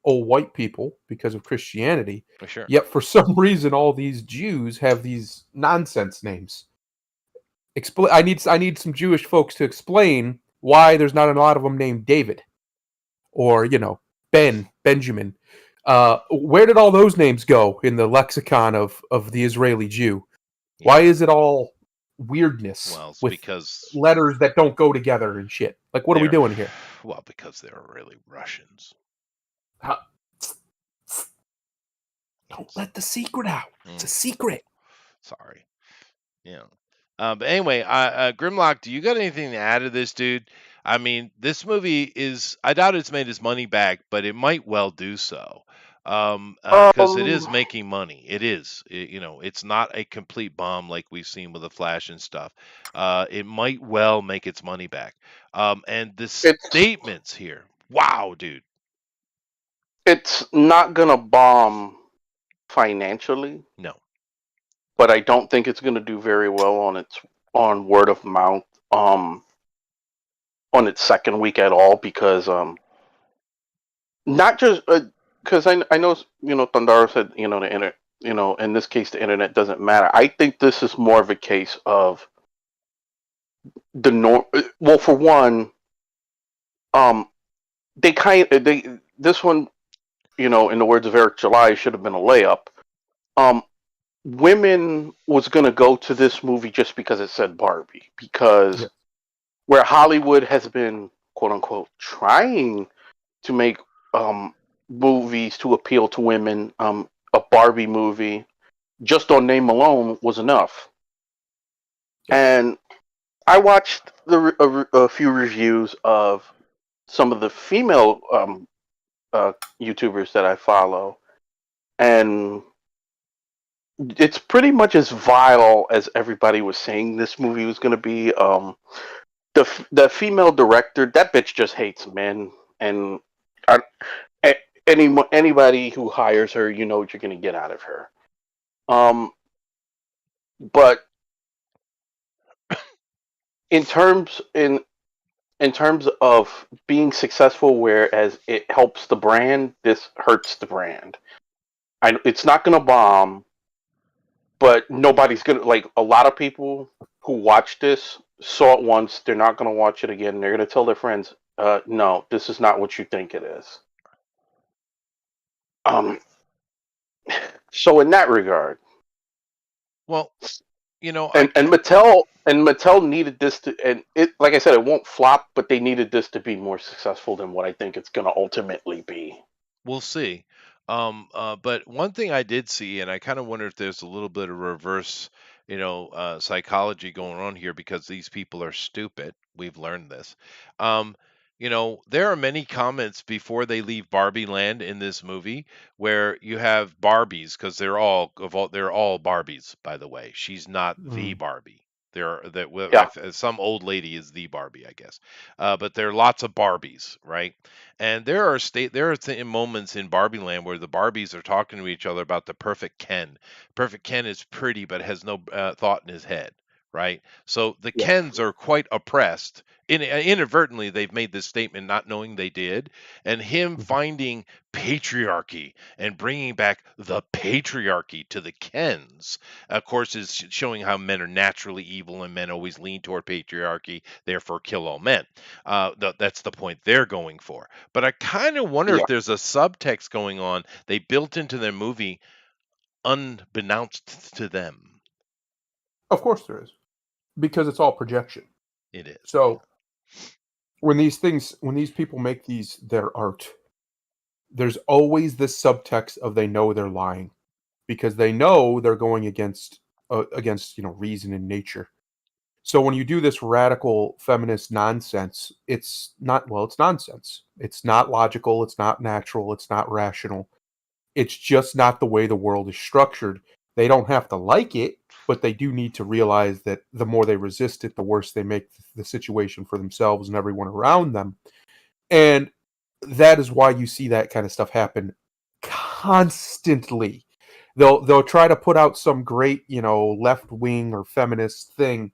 old white people because of Christianity. For sure. Yet for some reason, all these Jews have these nonsense names. I need some Jewish folks to explain why there's not a lot of them named David or Benjamin. Where did all those names go in the lexicon of the Israeli Jew? Why Yeah. is it all weirdness Well, it's with because letters that don't go together and shit? Like, what are we they're doing here? well, because they're really Russians. How- Don't It's, let the secret out. It's a mm, secret. sorry. Yeah. But anyway, Grimlock, do you got anything to add to this, dude? I mean, this movie is, I doubt it's made its money back, but it might well do so. Because it is Um, making money. It is. It's not a complete bomb like we've seen with the Flash and stuff. It might well make its money back. And the it's statements here, wow, dude. it's not gonna bomb financially, No. but I don't think it's gonna do very well on word of mouth. On its second week at all because not just because I know Thundaro said the internet in this case the internet doesn't matter. I think this is more of a case of the norm. Well, for one, they this one in the words of Eric July should have been a layup. Um, Women was gonna go to this movie just because it said Barbie because Yeah. where Hollywood has been quote unquote trying to make movies to appeal to women. A Barbie movie, just on name alone, was enough. Yeah. And I watched a few reviews of some of the female YouTubers that I follow, and it's pretty much as vile as everybody was saying this movie was going to be. The female director, that bitch just hates men, and I, anybody who hires her, you know what you're going to get out of her. But in terms in terms of being successful, whereas it helps the brand, this hurts the brand. It's not going to bomb, but nobody's going to like. A lot of people who watch this saw it once. They're not going to watch it again. They're going to tell their friends, "No, this is not what you think it is." Um. So in that regard, Well, and Mattel needed this to, and it, like I said, it won't flop, but they needed this to be more successful than what I think it's going to ultimately be. we'll see. But one thing I did see, and I kind of wonder if there's a little bit of reverse, psychology going on here because these people are stupid. We've learned this. Um, there are many comments before they leave Barbie Land in this movie where you have Barbies because they're all Barbies, by the way. She's not the Mm. Barbie. There are that Yeah, some old lady is the Barbie, I guess. But there are lots of Barbies, right? And there are moments in Barbie Land where the Barbies are talking to each other about the perfect Ken. Perfect Ken is pretty but has no thought in his head, right? So the yeah. Kens are quite oppressed. Inadvertently, they've made this statement not knowing they did, and him Mhm. finding patriarchy and bringing back the patriarchy to the Kens, of course, is showing how men are naturally evil and men always lean toward patriarchy, therefore kill all men. That's the point they're going for. But I kind of wonder if Yeah. there's a subtext going on they built into their movie unbeknownst to them. Of course there is, because it's all projection. It is. So when these people make their art, there's always this subtext of they know they're lying. because they know they're going against reason and nature. So when you do this radical feminist nonsense, it's nonsense. It's not logical, it's not natural, it's not rational. It's just not the way the world is structured. They don't have to like it, but they do need to realize that the more they resist it, the worse they make the situation for themselves and everyone around them. And that is why you see that kind of stuff happen constantly. They'll try to put out some great, left wing or feminist thing,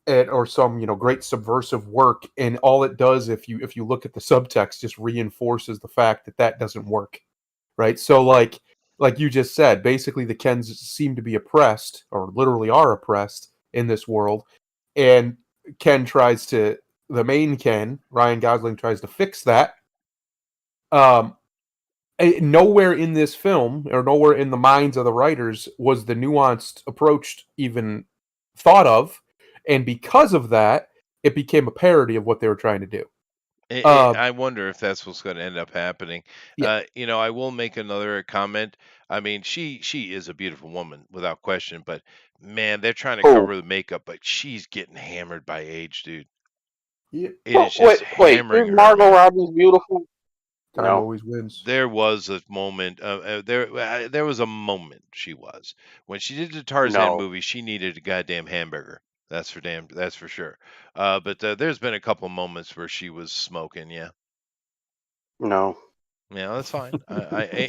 or some great subversive work, and all it does, if you look at the subtext, just reinforces the fact that doesn't work, right? So like you just said, basically the Kens seem to be oppressed, or literally are oppressed in this world, and the main Ken, Ryan Gosling, tries to fix that. Nowhere in this film, or nowhere in the minds of the writers, was the nuanced approach even thought of, and because of that, it became a parody of what they were trying to do. I wonder if that's what's going to end up happening. Yeah. I will make another comment. I mean, she is a beautiful woman without question, but man, they're trying to Oh, cover the makeup, but she's getting hammered by age, dude. Yeah. It is wait, just wait. hammering Is her, Margot man. Robbins beautiful? Time No, always wins. There was a moment. There was a moment she was when she did the Tarzan no, movie. She needed a goddamn hamburger. That's for damn. That's for sure. But there's been a couple moments where she was smoking. Yeah. no. Yeah, that's fine.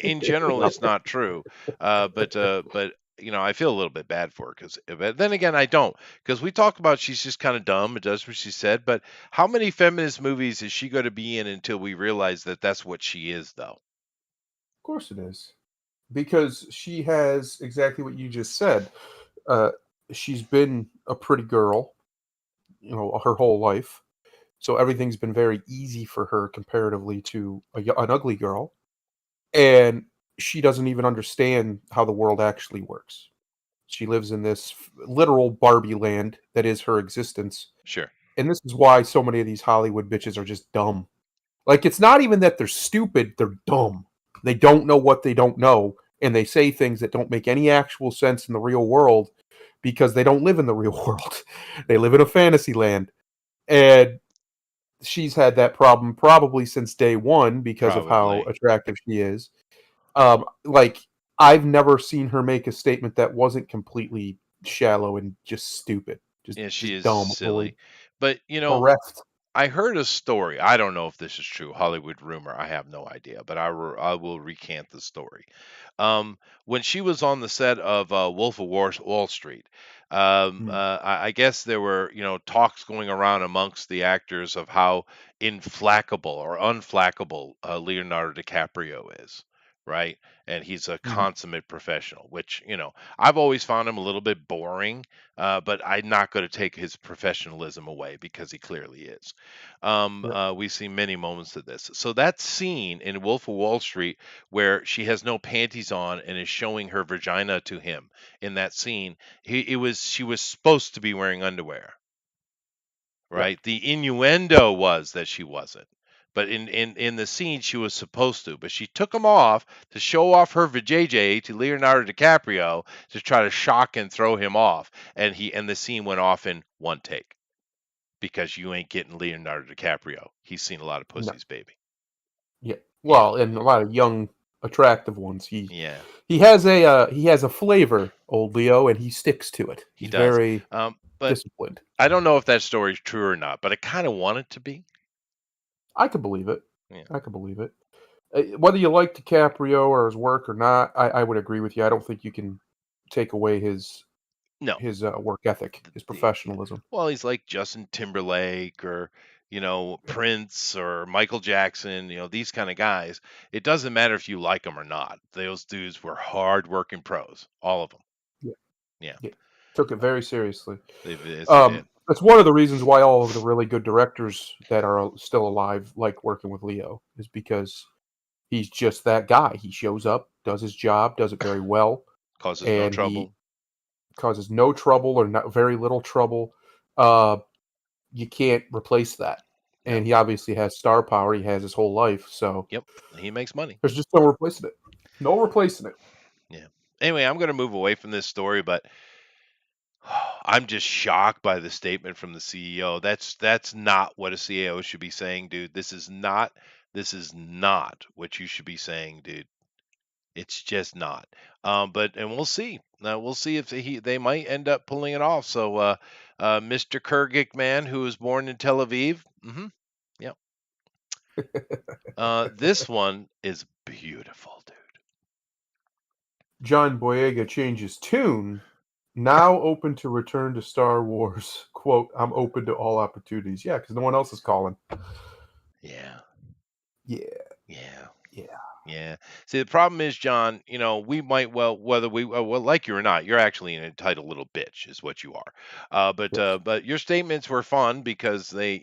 In general, No. it's not true, but I feel a little bit bad for her but then again, I don't, because we talk about she's just kind of dumb and does what she said. But how many feminist movies is she going to be in until we realize that that's what she is, though? Of course it is, because she has exactly what you just said. She's been a pretty girl, her whole life. So everything's been very easy for her comparatively to an ugly girl. And she doesn't even understand how the world actually works. She lives in this literal Barbie land that is her existence. Sure. And this is why so many of these Hollywood bitches are just dumb. Like, it's not even that they're stupid, they're dumb. They don't know what they don't know, and they say things that don't make any actual sense in the real world because they don't live in the real world. They live in a fantasy land. And she's had that problem probably since day one because of how Probably. attractive she is. Like, I've never seen her make a statement that wasn't completely shallow and just stupid, Yeah, she just is dumb, silly. But bereft. I heard a story. I don't know if this is true. Hollywood rumor. I have no idea, but I will recant the story. When she was on the set of Wolf of Wall Street, I guess there were talks going around amongst the actors of how inflackable or unflackable Leonardo DiCaprio is, right? And he's a Mhm. consummate professional, which I've always found him a little bit boring, but I'm not going to take his professionalism away because he clearly is. Yep. We've seen many moments of this. So that scene in Wolf of Wall Street where she has no panties on and is showing her vagina to him in that scene, she was supposed to be wearing underwear, Yep. right? The innuendo was that she wasn't. But in the scene, she was supposed to. But she took them off to show off her vajayjay to Leonardo DiCaprio to try to shock and throw him off. And the scene went off in one take because you ain't getting Leonardo DiCaprio. He's seen a lot of No. pussies, baby. Yeah. Yeah, Well, and a lot of young, attractive ones. yeah, He has a flavor, old Leo, and he sticks to it. he He's does. very But disciplined. I don't know if that story's true or not. But I kind of want it to be. I could believe it. Yeah. I could believe it. Whether you like DiCaprio or his work or not, I would agree with you. I don't think you can take away his No. work ethic, his professionalism. Well, he's like Justin Timberlake or Prince or Michael Jackson. These kind of guys. It doesn't matter if you like them or not. Those dudes were hard-working pros, all of them. Yeah. Yeah, Yeah. Took it very seriously. yes, they did. That's one of the reasons why all of the really good directors that are still alive like working with Leo, is because he's just that guy. He shows up, does his job, does it very well, Causes no and he trouble. causes no trouble or not very little trouble. Uh, you can't replace that. No. And he obviously has star power. He has his whole life, so Yep, he makes money. there's just no replacing it. No replacing it. Yeah. Anyway, I'm going to move away from this story, but I'm just shocked by the statement from the CEO. That's not what a CEO should be saying, dude. This is not what you should be saying, dude. It's just not. And we'll see. We'll see if they might end up pulling it off. So, Mr. Kurgik man, who was born in Tel Aviv. Yep. This one is beautiful, dude. John Boyega changes tune. Now open to return to Star Wars. Quote, I'm open to all opportunities. Yeah, because no one else is calling. Yeah. Yeah. Yeah. Yeah. Yeah. See, the problem is, John, we might whether we like you or not, you're actually an entitled little bitch, is what you are. Yes. But your statements were fun because they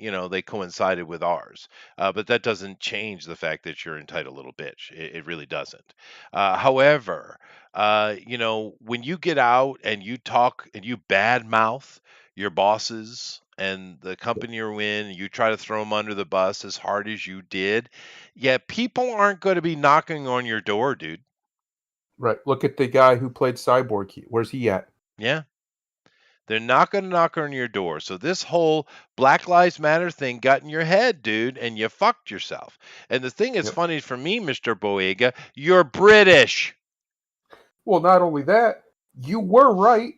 coincided with ours. But that doesn't change the fact that you're an entitled little bitch. It really doesn't. However, when you get out and you talk and you badmouth your bosses and the company you're in, you try to throw them under the bus as hard as you did. Yeah, people aren't going to be knocking on your door, dude. Right. Look at the guy who played Cyborg. Where's he at? Yeah. They're not going to knock on your door. So this whole Black Lives Matter thing got in your head, dude, and you fucked yourself. And the thing that's Yep. funny for me, Mr. Boyega, you're British. Well, not only that, you were right,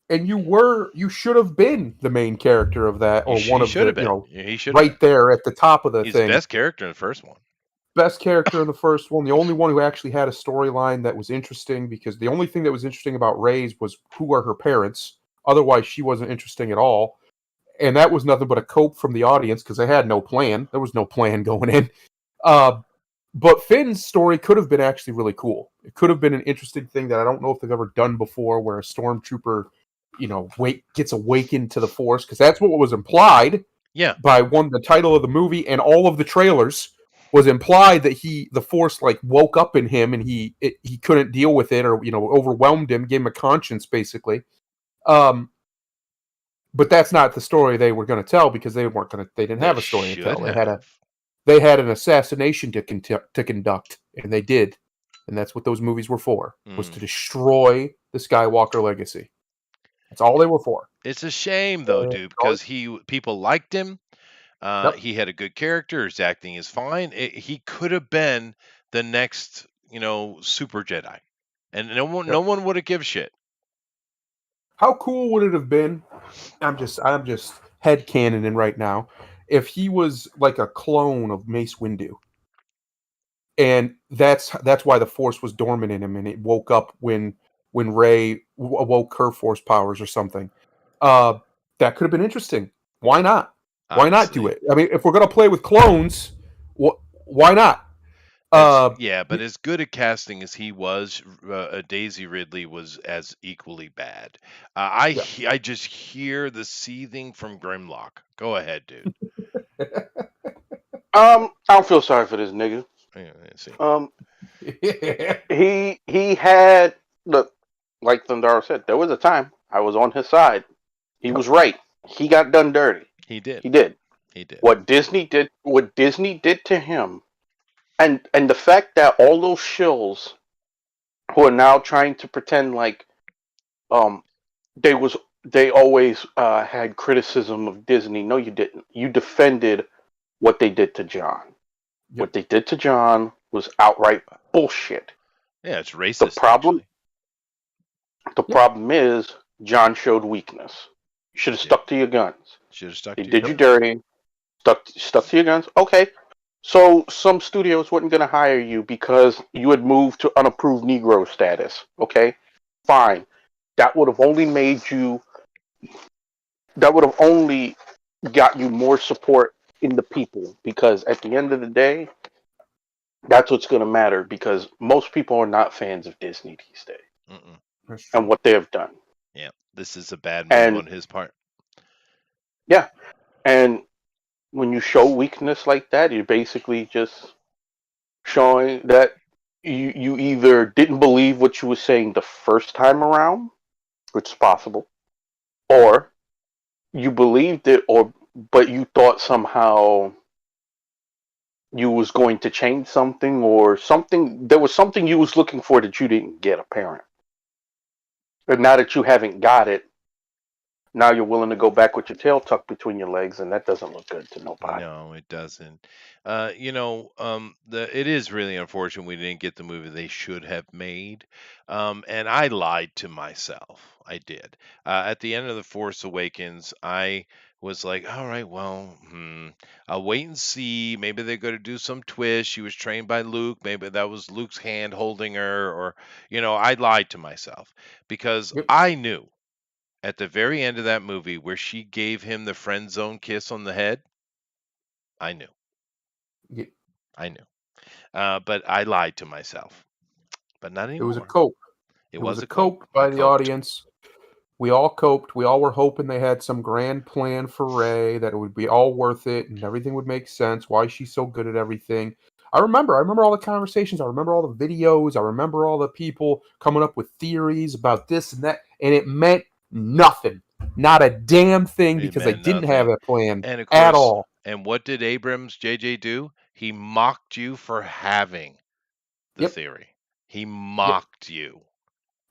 and you should have been the main character of that, or one He of should the, have been. He should right there at the top of the He's thing. the best character in the first one. Best character in the first one. The only one who actually had a storyline that was interesting, because the only thing that was interesting about Rey's was who are her parents. Otherwise, she wasn't interesting at all. And that was nothing but a cope from the audience because they had no plan. There was no plan going in. But Finn's story could have been actually really cool. It could have been an interesting thing that I don't know if they've ever done before, where a stormtrooper, gets awakened to the Force, because that's what was implied. Yeah. By the title of the movie and all of the trailers was implied that the Force woke up in him and he couldn't deal with it, or overwhelmed him, gave him a conscience basically. But that's not the story they were going to tell, because they didn't have a story to tell. They had an assassination to conduct, and they did. And that's what those movies were for, was to destroy the Skywalker legacy. That's all they were for. It's a shame, though, dude, because people liked him. Yep. He had a good character. His acting is fine. He could have been the next, super Jedi, and no one would have given shit. How cool would it have been? I'm just headcanoning right now. If he was like a clone of Mace Windu, and that's why the Force was dormant in him, and it woke up when Rey awoke her Force powers or something. That could have been interesting. Why not? Why not do it? I mean, if we're gonna play with clones, why not? But as good a casting as he was, Daisy Ridley was as equally bad. I just hear the seething from Grimlock. Go ahead, dude. I don't feel sorry for this nigga. He had, look, like Thundaro said, there was a time I was on his side. He was right. He got done dirty. He did. He did. What Disney did to him, and the fact that all those shills who are now trying to pretend like they always had criticism of Disney. No, you didn't. You defended what they did to John. Yep. What they did to John was outright bullshit. Yeah, it's racist. The problem is John showed weakness. You should have stuck to your guns. They did you dirty. Stuck to your guns. Okay. So some studios weren't going to hire you because you had moved to unapproved Negro status. Okay, fine. That would have only got you more support in the people, because at the end of the day, that's what's going to matter, because most people are not fans of Disney these days and what they have done. Yeah, this is a bad move on his part. Yeah, and when you show weakness like that, you're basically just showing that you either didn't believe what you were saying the first time around, which is possible, or you believed it, but you thought somehow you was going to change something, or something. There was something you was looking for that you didn't get, apparently. And now that you haven't got it, now you're willing to go back with your tail tucked between your legs, and that doesn't look good to nobody. No, it doesn't. It is really unfortunate we didn't get the movie they should have made. And I lied to myself. I did. At the end of The Force Awakens, I was like, all right, well, I'll wait and see. Maybe they're going to do some twist. She was trained by Luke. Maybe that was Luke's hand holding her, or, I lied to myself because Yep. I knew at the very end of that movie where she gave him the friend zone kiss on the head. I knew. Ye- I knew. But I lied to myself. But not It was a anymore. cope. It It was was a a cope. cope I by the coped. audience. We all coped. We all were hoping they had some grand plan for Ray, that it would be all worth it and everything would make sense. Why she's so good at everything. I remember all the conversations. I remember all the videos. I remember all the people coming up with theories about this and that. And it meant nothing. Not a damn thing, It because they meant didn't have nothing. a plan And of at course, all. and what did Abrams JJ do? He mocked you for having the Yep. theory. He Yep. mocked you.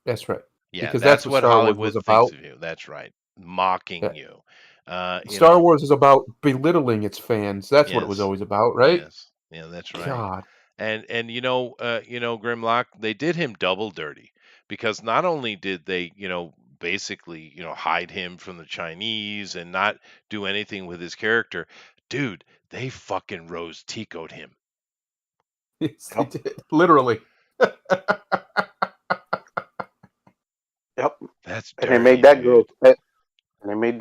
That's right. Yeah, Because that's that's what what Star Wars was Hollywood thinks about. of you. That's right. Yeah. Mocking you. Star Wars is about belittling its fans. That's what it was Yes. always about, right? Yes. Yeah, that's right. God. And Grimlock, they did him double dirty because not only did they, basically, hide him from the Chinese and not do anything with his character, dude, they fucking Rose Tico'd him. Yes, they Yep. did. Literally. Yep. That's And they dirty, made that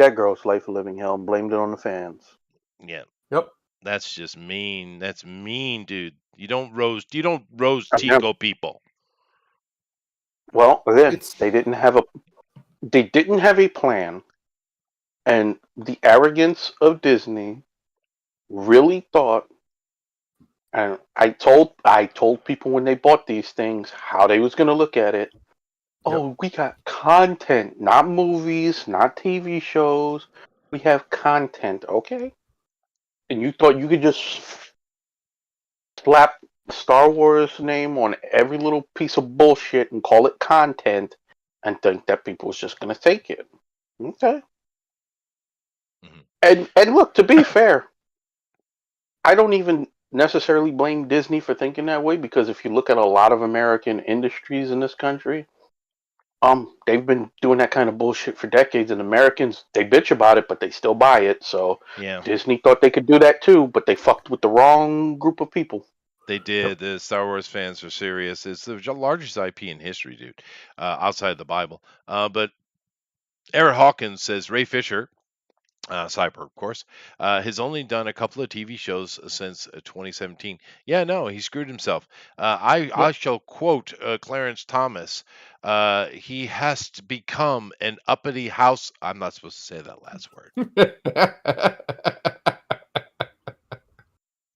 dude. girl's life a living hell and blamed it on the fans. Yeah, Yep. that's just mean. That's mean, dude. You don't Rose Yeah. Tico people. Well, again, It's they didn't have a plan, and the arrogance of Disney really thought. And I told people when they bought these things how they was gonna look at it. Yep. Oh, we got content, not movies, not TV shows. We have content, okay? And you thought you could just slap Star Wars name on every little piece of bullshit and call it content and think that people was just gonna take it. Okay. And look, to be fair, I don't even necessarily blame Disney for thinking that way, because if you look at a lot of American industries in this country, they've been doing that kind of bullshit for decades, and Americans, they bitch about it, but they still buy it. So Yeah, Disney thought they could do that too, but they fucked with the wrong group of people. they did. The Star Wars fans are serious. It's the largest IP in history, dude, outside the Bible. But Eric Hawkins says Ray Fisher, Cyber, of course, has only done a couple of TV shows since 2017. Yeah, no, he screwed himself. I Yep. shall quote Clarence Thomas. He has to become an uppity house. I'm not supposed to say that last word.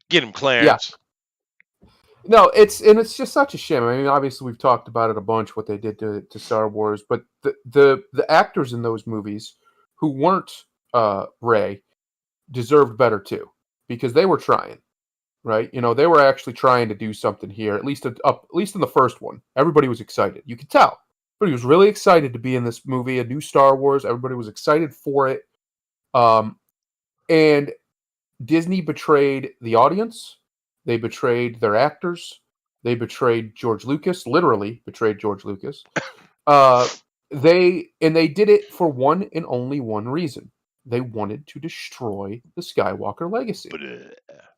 Get him, Yeah. Clarence. No, it's just such a shame. I mean, obviously we've talked about it a bunch, what they did to Star Wars, but the actors in those movies who weren't Ray deserved better too, because they were trying, right? They were actually trying to do something here. At least in the first one, everybody was excited. You could tell, but he was really excited to be in this movie, a new Star Wars. Everybody was excited for it, and Disney betrayed the audience. They betrayed their actors. They betrayed George Lucas. Literally betrayed George Lucas. They did it for one and only one reason. They wanted to destroy the Skywalker legacy.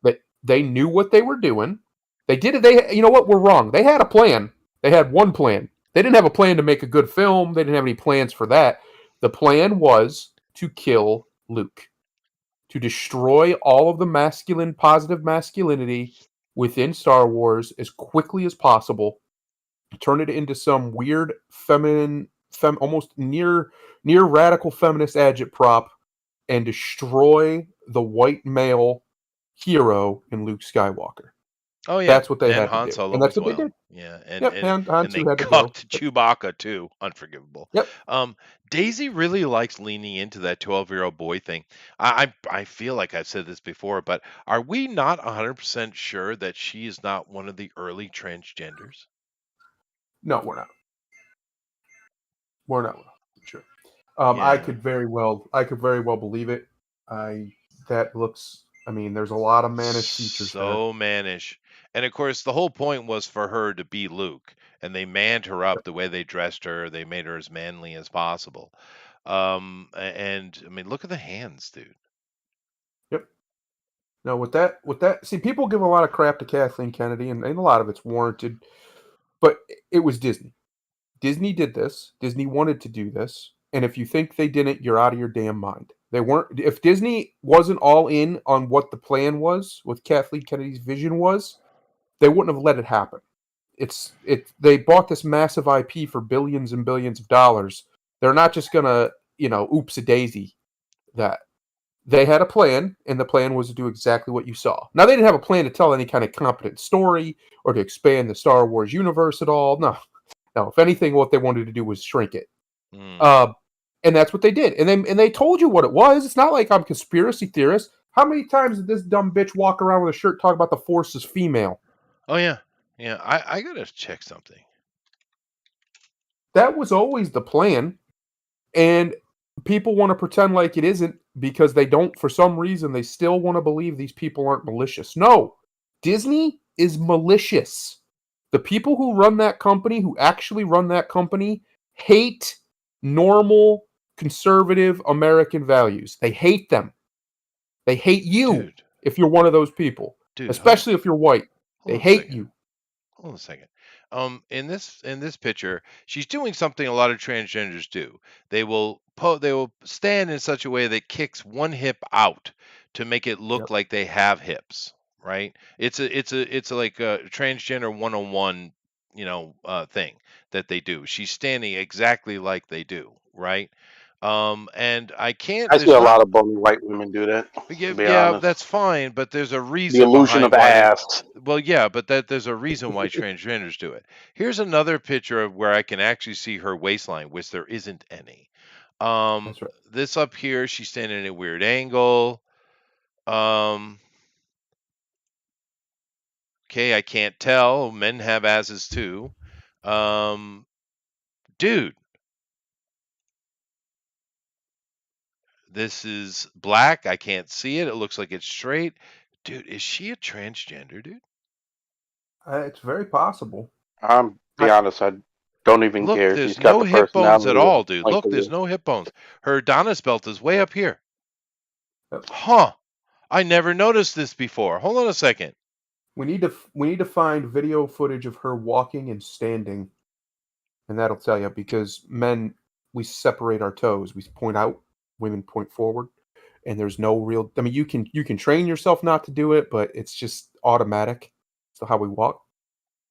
But they knew what they were doing. They did it. You know what? We're wrong. They had a plan. They had one plan. They didn't have a plan to make a good film. They didn't have any plans for that. The plan was to kill Luke, to destroy all of the positive masculinity within Star Wars as quickly as possible, turn it into some weird feminine, almost near radical feminist agitprop, and destroy the white male hero in Luke Skywalker. Oh yeah, That's what they and had to Han do, Solo and that's as what they well. did. Yeah, Yep, and Han they too had to go. cucked Chewbacca too. Unforgivable. Yep. Daisy really likes leaning into that 12-year-old boy thing. I feel like I've said this before, but are we not 100% sure that she is not one of the early transgenders? No, we're not. We're not sure. Yeah. I could very well believe it. That looks. I mean, there's a lot of mannish features there. So mannish. And of course, the whole point was for her to be Luke, and they manned her up the way they dressed her. They made her as manly as possible. And I mean, look at the hands, dude. Yep. No, with that, see, people give a lot of crap to Kathleen Kennedy, and a lot of it's warranted. But it was Disney. Disney did this. Disney wanted to do this. And if you think they didn't, you're out of your damn mind. They weren't. If Disney wasn't all in on what the plan was, what Kathleen Kennedy's vision was, they wouldn't have let it happen. They bought this massive IP for billions and billions of dollars. They're not just gonna, oops a daisy that. They had a plan, and the plan was to do exactly what you saw. Now, they didn't have a plan to tell any kind of competent story or to expand the Star Wars universe at all. No. If anything, what they wanted to do was shrink it. And that's what they did. And they told you what it was. It's not like I'm a conspiracy theorist. How many times did this dumb bitch walk around with a shirt talking about the Force is female? Oh, yeah. Yeah, I got to check something. That was always the plan. And people want to pretend like it isn't because they don't, for some reason, they still want to believe these people aren't malicious. No, Disney is malicious. The people who run that company, who actually run that company, hate normal, conservative American values. They hate them. They hate you if you're one of those people, especially if you're white. They hate you. Hold on a second. In this picture, she's doing something a lot of transgenders do. They will stand in such a way that kicks one hip out to make it look like they have hips. Right? It's like a transgender 101, thing that they do. She's standing exactly like they do. Right? And I can't. I see a lot of bony white women do that. Yeah, that's fine, but there's a reason. The illusion of ass. Well, yeah, but there's a reason why transgenders do it. Here's another picture of where I can actually see her waistline, which there isn't any. That's right. This up here, she's standing at a weird angle. Okay, I can't tell. Men have asses too. Dude. This is black. I can't see it. It looks like it's straight. Dude, is she a transgender, dude? It's very possible. Be honest, I don't even care. There's She's got no the hip bones personality at all, dude. like Look, the there's no hip bones. Her Adonis belt is way up here. Yep. Huh. I never noticed this before. Hold on a second. We need to find video footage of her walking and standing, and that'll tell you, because men, we separate our toes. We point out, women point forward, and there's no real. I mean, you can train yourself not to do it, but it's just automatic. So how we walk.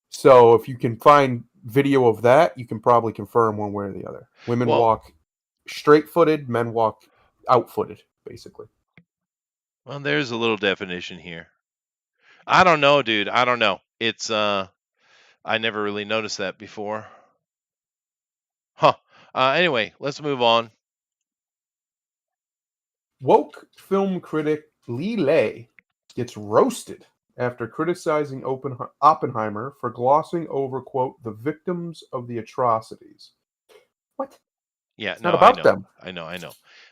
So if you can find video of that, you can probably confirm one way or the other. Women walk straight-footed, men walk out-footed, basically. Well, there's a little definition here. I don't know, dude. I don't know. It's I never really noticed that before. Huh. Anyway, let's move on. Woke film critic Lee Lay gets roasted after criticizing Oppenheimer for glossing over, quote, the victims of the atrocities. What? Yeah, it's not about them. I know.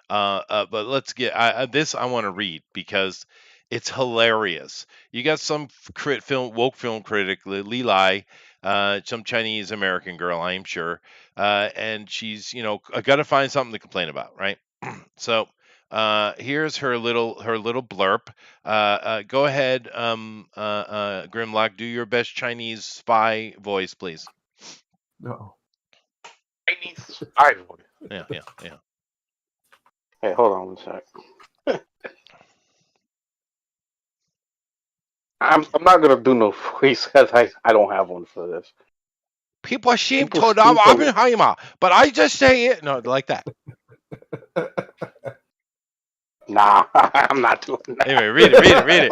But let's get this. I want to read because it's hilarious. You got some woke film critic, Lee Lai, some Chinese American girl, I am sure, and she's I got to find something to complain about, right? So here's her little blurb. Go ahead, Grimlock, do your best Chinese spy voice, please. No. Chinese spy voice. Yeah. Hey, hold on one sec. I'm not gonna do no voice because I don't have one for this. People seem to love Oppenheimer, but I just say it. No, like that. Nah, I'm not doing that. Anyway, read it.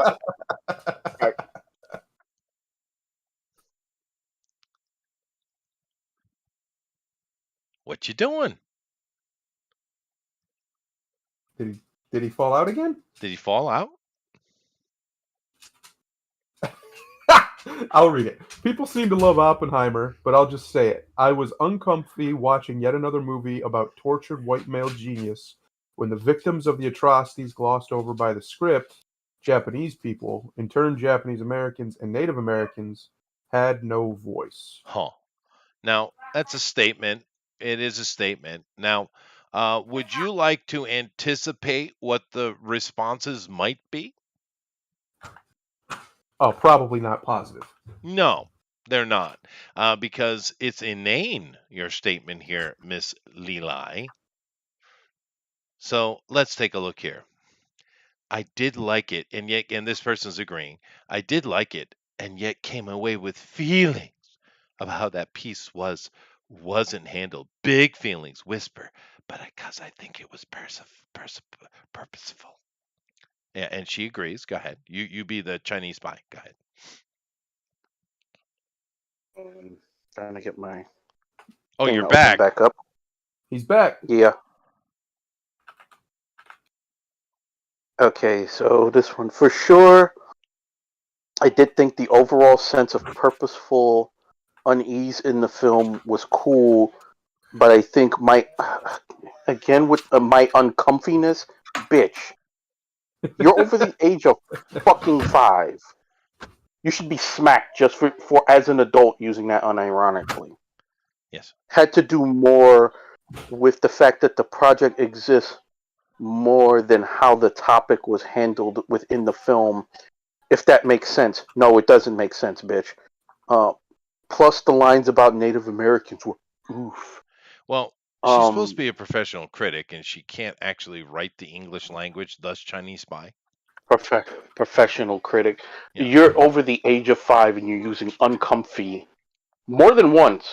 What you doing? Did he fall out again? Did he fall out? I'll read it. People seem to love Oppenheimer, but I'll just say it. I was uncomfy watching yet another movie about tortured white male genius when the victims of the atrocities glossed over by the script, Japanese people, in turn Japanese Americans and Native Americans, had no voice. Huh. Now, that's a statement. It is a statement. Now, would you like to anticipate what the responses might be? Oh, probably not positive. No, they're not. Because it's inane, your statement here, Miss Leli. So let's take a look here. I did like it, and yet, and this person's agreeing, I did like it, and yet came away with feelings of how that piece wasn't handled. Big feelings, whisper, but because I think it was purposeful. Yeah, and she agrees. Go ahead. You be the Chinese spy. Go ahead. Trying to get my Oh, thing you're open back. back up. He's back. Yeah. Okay, so this one for sure. I did think the overall sense of purposeful unease in the film was cool, but I think my uncomfiness, bitch. You're over the age of fucking 5. You should be smacked just for as an adult using that unironically. Yes. Had to do more with the fact that the project exists more than how the topic was handled within the film, if that makes sense. No, it doesn't make sense, bitch. Plus, the lines about Native Americans were oof. Well, she's supposed to be a professional critic, and she can't actually write the English language, thus Chinese spy. Professional critic. Yeah. You're over the age of 5 and you're using uncomfy more than once.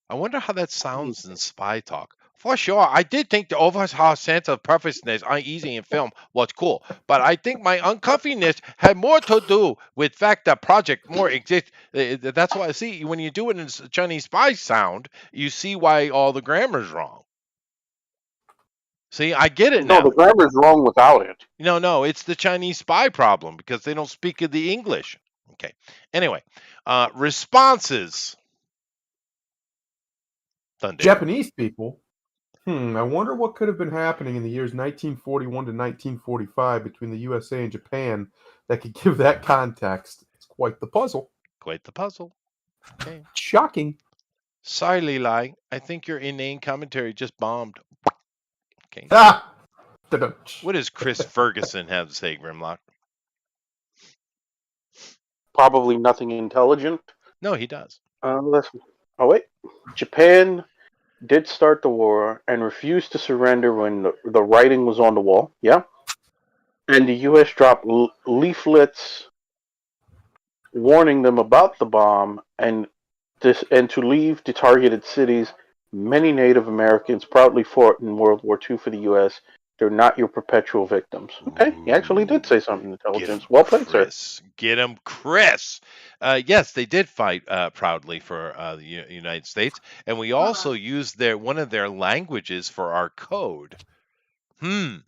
I wonder how that sounds in spy talk. For sure, I did think the overall sense of purposeness uneasy in film was cool, but I think my uncomfiness had more to do with the fact that project more exists. That's why I see when you do it in Chinese spy sound, you see why all the grammar's wrong. See, I get it now. No, the grammar's wrong without it. No, it's the Chinese spy problem because they don't speak the English. Okay. Anyway, responses. Thunder. Japanese people. I wonder what could have been happening in the years 1941 to 1945 between the USA and Japan that could give that context. It's quite the puzzle. Quite the puzzle. Okay. Shocking. Sorry, Leli. I think your inane commentary just bombed. Okay. Ah! What does Chris Ferguson have to say, Grimlock? Probably nothing intelligent. No, he does. Japan did start the war and refused to surrender when the writing was on the wall. Yeah. And the U.S. dropped leaflets warning them about the bomb and to leave the targeted cities. Many Native Americans proudly fought in World War II for the U.S. They're not your perpetual victims. Okay, he actually did say something intelligent. Well played, sir. Get him, Chris. Yes, they did fight proudly for the United States, and we also used one of their languages for our code. There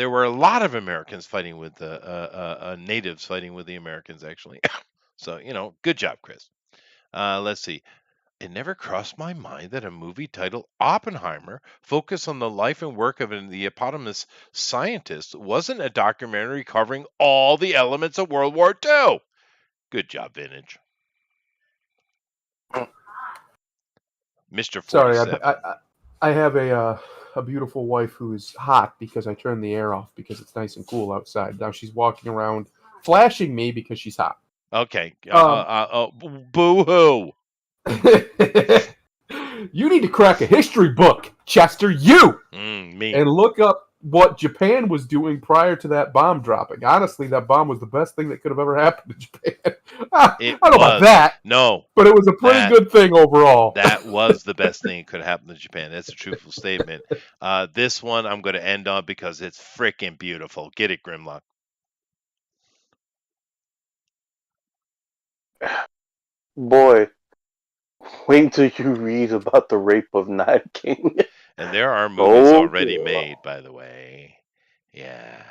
were a lot of Americans fighting with the natives fighting with the Americans, actually. So, good job, Chris. Let's see. It never crossed my mind that a movie titled Oppenheimer focused on the life and work of the eponymous scientist wasn't a documentary covering all the elements of World War II. Good job, Vintage. Mr. 47. Sorry, I have a beautiful wife who is hot because I turned the air off because it's nice and cool outside. Now she's walking around flashing me because she's hot. Okay. Boo-hoo. You need to crack a history book, Chester. Me. And look up what Japan was doing prior to that bomb dropping. Honestly, that bomb was the best thing that could have ever happened to Japan. I don't know about that. No. But it was a pretty good thing overall. That was the best thing that could happen to Japan. That's a truthful statement. This one I'm going to end on because it's freaking beautiful. Get it, Grimlock. Boy. Wait till you read about the rape of Nat King. And there are movies already made, by the way. Yeah.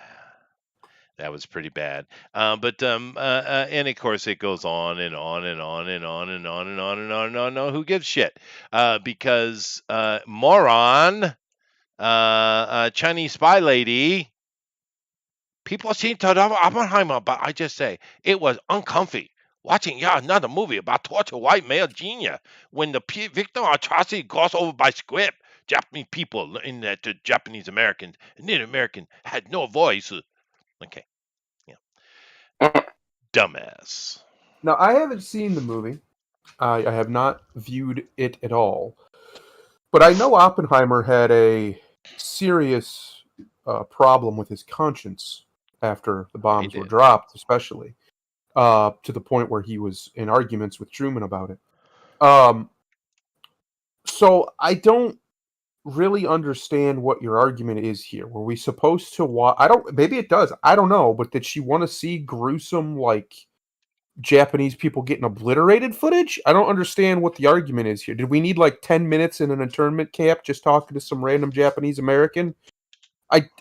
That was pretty bad. And of course it goes on and on and on and on and on and on and on and on. And on. Who gives shit? Because moron, Chinese spy lady. People seem to love Oppenheimer, but I just say it was uncomfy watching another movie about tortured white male genius when the victim atrocity glossed over by script. Japanese people in that the Japanese Americans and Native American had no voice. Okay, dumbass. Now, I haven't seen the movie. I have not viewed it at all. But I know Oppenheimer had a serious problem with his conscience after the bombs were did. dropped, especially to the point where he was in arguments with Truman about it. So I don't really understand what your argument is here. Were we supposed to watch? Maybe it does. I don't know. But did she want to see gruesome, like, Japanese people getting obliterated footage? I don't understand what the argument is here. Did we need like 10 minutes in an internment camp just talking to some random Japanese American?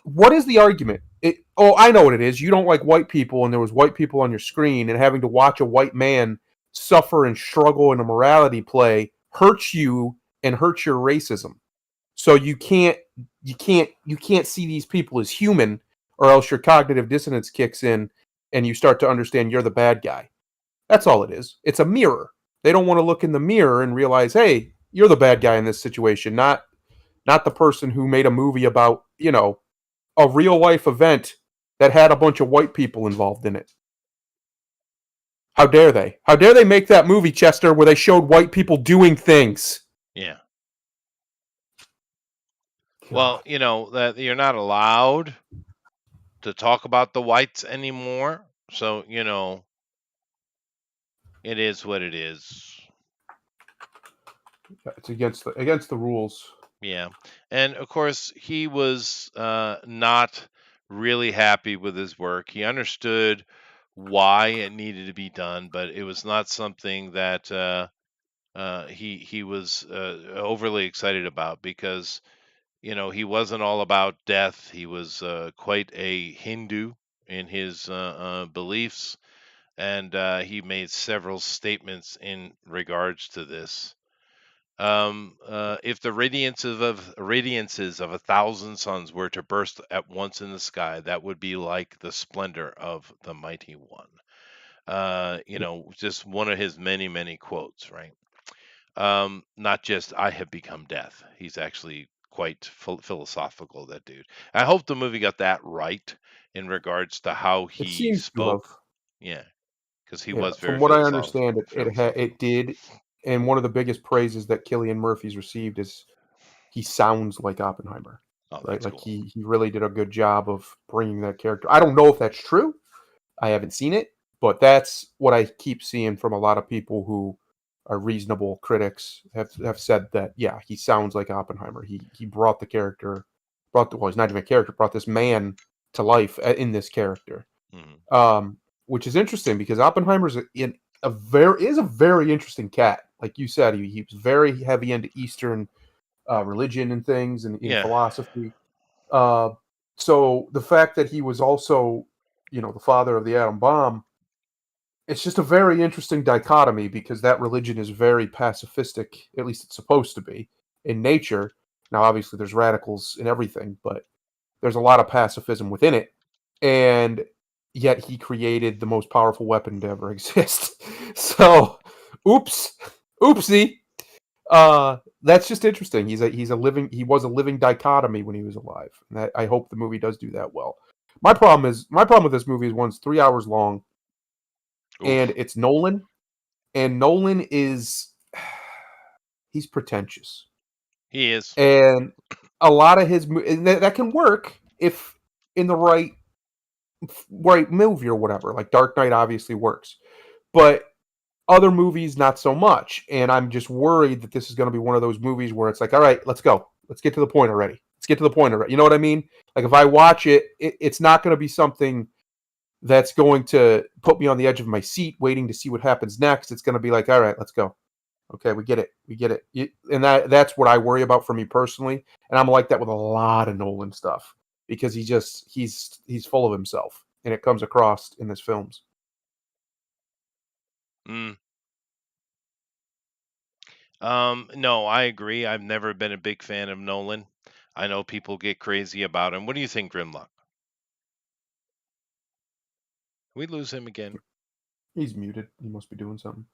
What is the argument? I know what it is. You don't like white people, and there was white people on your screen, and having to watch a white man suffer and struggle in a morality play hurts you and hurts your racism. So you can't see these people as human, or else your cognitive dissonance kicks in and you start to understand you're the bad guy. That's all it is. It's a mirror. They don't want to look in the mirror and realize, hey, you're the bad guy in this situation, not the person who made a movie about, a real life event that had a bunch of white people involved in it. How dare they? How dare they make that movie, Chester, where they showed white people doing things? Yeah. Well, that you're not allowed to talk about the whites anymore. So, it is what it is. It's against the rules. Yeah. And of course, he was not really happy with his work. He understood why it needed to be done, but it was not something that he was overly excited about because he wasn't all about death. He was quite a Hindu in his beliefs, and he made several statements in regards to this. If the radiances of 1,000 suns were to burst at once in the sky, that would be like the splendor of the mighty one. Just one of his many, many quotes, right? Not just "I have become death." He's actually quite philosophical, that dude. I hope the movie got that right in regards to how he spoke. Yeah, because he was very. From what I understand, it did. And one of the biggest praises that Cillian Murphy's received is he sounds like Oppenheimer. Oh, right? Like cool. he really did a good job of bringing that character. I don't know if that's true. I haven't seen it, but that's what I keep seeing from a lot of people who are reasonable critics have said that, yeah, he sounds like Oppenheimer. He brought the character, he's not even a character, brought this man to life in this character. Mm-hmm. Which is interesting because Oppenheimer's a very interesting cat. Like you said, he was very heavy into Eastern religion and things and philosophy. So the fact that he was also, the father of the atom bomb, it's just a very interesting dichotomy because that religion is very pacifistic, at least it's supposed to be, in nature. Now, obviously, there's radicals in everything, but there's a lot of pacifism within it. And yet he created the most powerful weapon to ever exist. So, oopsie. That's just interesting. He was a living dichotomy when he was alive. And I hope the movie does do that well. My problem with this movie is it's 3 hours long. Oof. And it's Nolan. And Nolan he's pretentious. He is. And a lot of his that can work if in the right movie or whatever. Like Dark Knight obviously works. But other movies, not so much. And I'm just worried that this is going to be one of those movies where it's like, all right, let's go. Let's get to the point already. You know what I mean? Like if I watch it, it's not going to be something that's going to put me on the edge of my seat waiting to see what happens next. It's going to be like, all right, let's go. Okay, we get it. And that's what I worry about for me personally. And I'm like that with a lot of Nolan stuff because he's full of himself. and it comes across in his films. Mm. No, I agree. I've never been a big fan of Nolan. I know people get crazy about him. What do you think, Grimlock? We lose him again. He's muted. He must be doing something.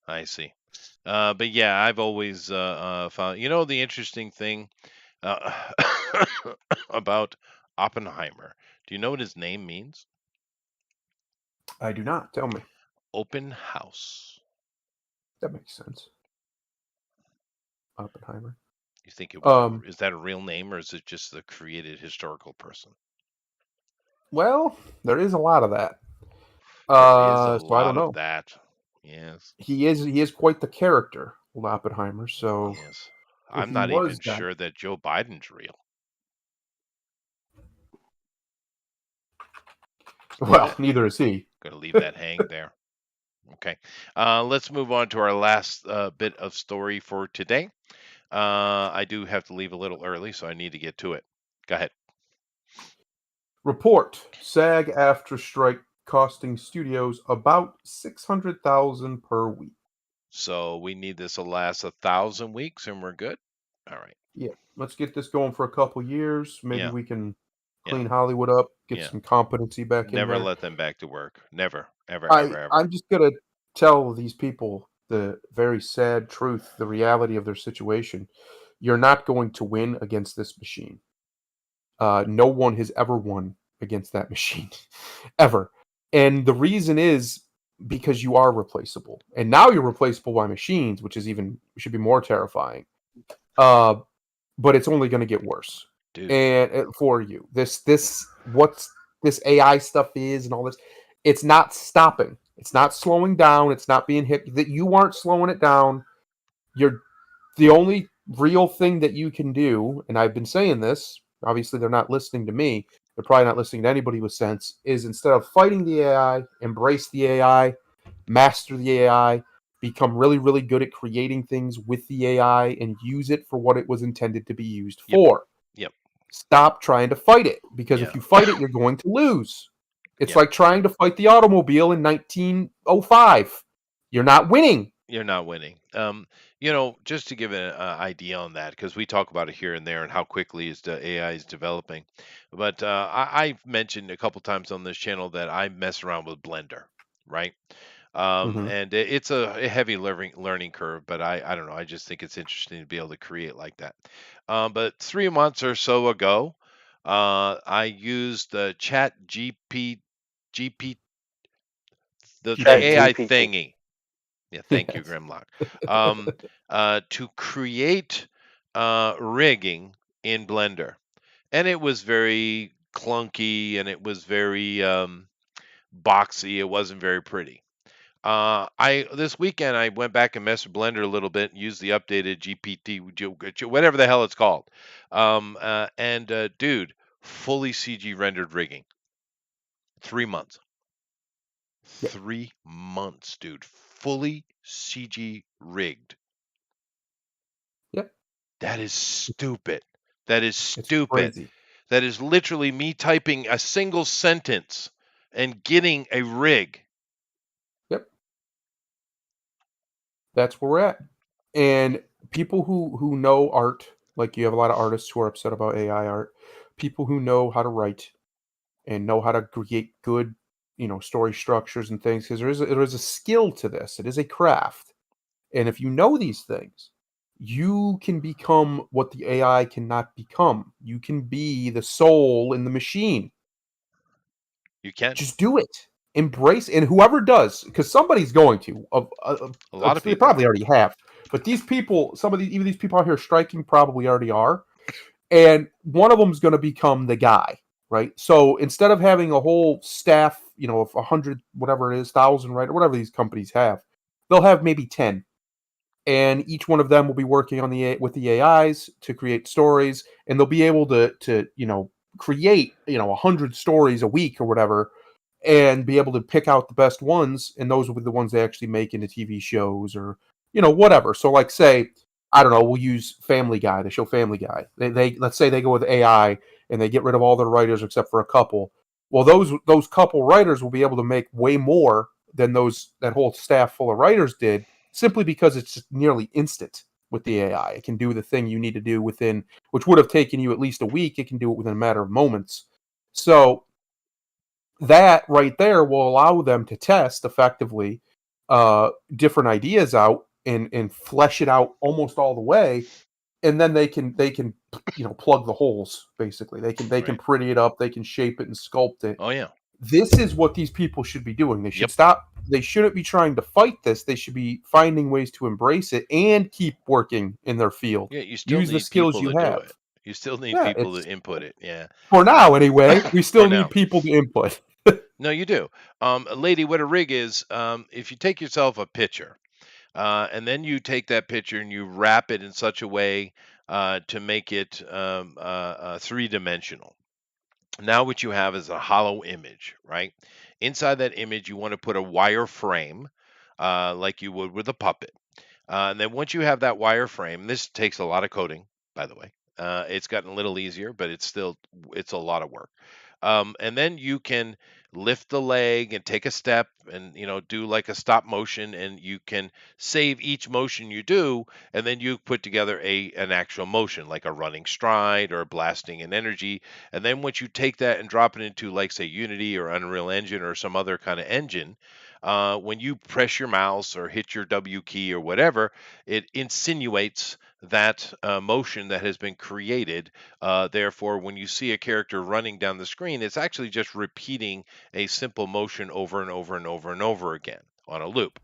I see. But yeah, I've always found, the interesting thing uh, about Oppenheimer. Do you know what his name means? I do not. Tell me. Open house. That makes sense. Oppenheimer. You think it was is that a real name, or is it just the created historical person? Well, there is a lot of that. There is a So I don't lot know. of that. Yes. He is quite the character, Oppenheimer. So Yes. if I'm he not was even that, sure that Joe Biden's real. well, neither is he. Gonna leave that hang there. Okay. Let's move on to our last bit of story for today. I do have to leave a little early, so I need to get to it. Go ahead. Report: SAG-AFTRA strike costing studios about $600,000 per week. So we need this to last 1,000 weeks, and we're good. All right. Yeah, let's get this going for a couple years. Maybe Yeah. we can Yeah. clean Hollywood up, get Yeah. some competency back in Never there. let them back to work. Never, ever, ever, ever. I'm just gonna tell these people the very sad truth, the reality of their situation. You're not going to win against this machine. No one has ever won against that machine, ever. And the reason is because you are replaceable, and now you're replaceable by machines, which is even should be more terrifying. But it's only going to get worse. Dude. And for you, what's this AI stuff is and all this, it's not stopping. It's not slowing down. It's not being hit. That you aren't slowing it down. You're the only real thing that you can do, and I've been saying this. Obviously, they're not listening to me. They're probably not listening to anybody with sense. Is instead of fighting the AI, embrace the AI, master the AI, become really, really good at creating things with the AI, and use it for what it was intended to be used for. Yep. Stop trying to fight it, because if you fight it, you're going to lose. It's like trying to fight the automobile in 1905. You're not winning. You're not winning. Just to give an idea on that, because we talk about it here and there and how quickly the AI is developing. But I've mentioned a couple times on this channel that I mess around with Blender, right? And it's a heavy learning curve, but I don't know. I just think it's interesting to be able to create like that. But 3 months or so ago, I used the Chat GP, the AI GPT. thingy. Yeah, thank you, Yes. Grimlock. To create rigging in Blender, and it was very clunky and it was very boxy. It wasn't very pretty. I This weekend I went back and messed with Blender a little bit and used the updated GPT, whatever the hell it's called. Dude, fully CG rendered rigging. 3 months. Yep. 3 months, dude. Fully CG rigged. Yep. That is stupid. That is It's stupid. crazy. That is literally me typing a single sentence and getting a rig. Yep. That's where we're at. And people who know art, like you have a lot of artists who are upset about AI art, people who know how to write and know how to create good, story structures and things, because there is a skill to this. It is a craft. And if you know these things, you can become what the AI cannot become. You can be the soul in the machine. You can. Just do it. Embrace, and whoever does, because somebody's going to. A lot of They people probably already have. But these people, even these people out here striking probably already are. And one of them is going to become the guy, right? So instead of having a whole staff, of 100, whatever it is, 1,000, right, or whatever these companies have, they'll have maybe 10. And each one of them will be working on with the AIs to create stories, and they'll be able to create 100 stories a week or whatever, and be able to pick out the best ones, and those will be the ones they actually make into TV shows or whatever. So like, say, I don't know, we'll use Family Guy, the show Family Guy. They let's say they go with AI and they get rid of all their writers except for a couple, Well, those couple writers will be able to make way more than that whole staff full of writers did, simply because it's just nearly instant with the AI. It can do the thing you need to do within, which would have taken you at least a week. It can do it within a matter of moments. So that right there will allow them to test effectively different ideas out and flesh it out almost all the way, and then they can plug the holes. Basically, they can Right. pretty it up, they can shape it and sculpt it. Oh yeah. This is what these people should be doing. They should Yep. stop. They shouldn't be trying to fight this. They should be finding ways to embrace it and keep working in their field. Yeah, you still Use the need skills people you to do have. it. You still need Yeah, people to it's input it. Yeah. for now anyway. We still For now. need people to input. No, you do. Lady, what a rig is, if you take yourself a picture, and then you take that picture and you wrap it in such a way to make it three-dimensional. Now what you have is a hollow image, right? Inside that image, you want to put a wire frame, like you would with a puppet. And then once you have that wire frame, this takes a lot of coding, by the way. It's gotten a little easier, but it's a lot of work. And then you can lift the leg and take a step and do like a stop motion, and you can save each motion you do, and then you put together an actual motion like a running stride or blasting an energy. And then once you take that and drop it into, like, say, Unity or Unreal Engine or some other kind of engine, when you press your mouse or hit your W key or whatever, it insinuates that motion that has been created. Therefore, when you see a character running down the screen, it's actually just repeating a simple motion over and over and over and over again on a loop,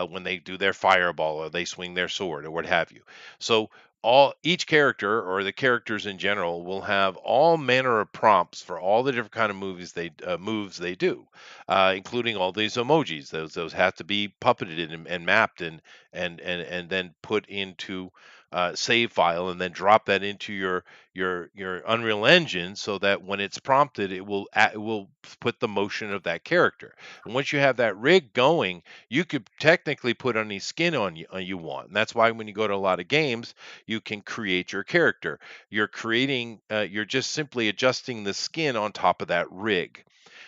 when they do their fireball or they swing their sword or what have you. So each character, or the characters in general, will have all manner of prompts for all the different kind of moves they do, including all these emojis. Those have to be puppeted and mapped and then put into save file, and then drop that into your Unreal Engine, so that when it's prompted, it will put the motion of that character. And once you have that rig going, you could technically put any skin on you want. And that's why when you go to a lot of games, you can create your character. You're just simply adjusting the skin on top of that rig.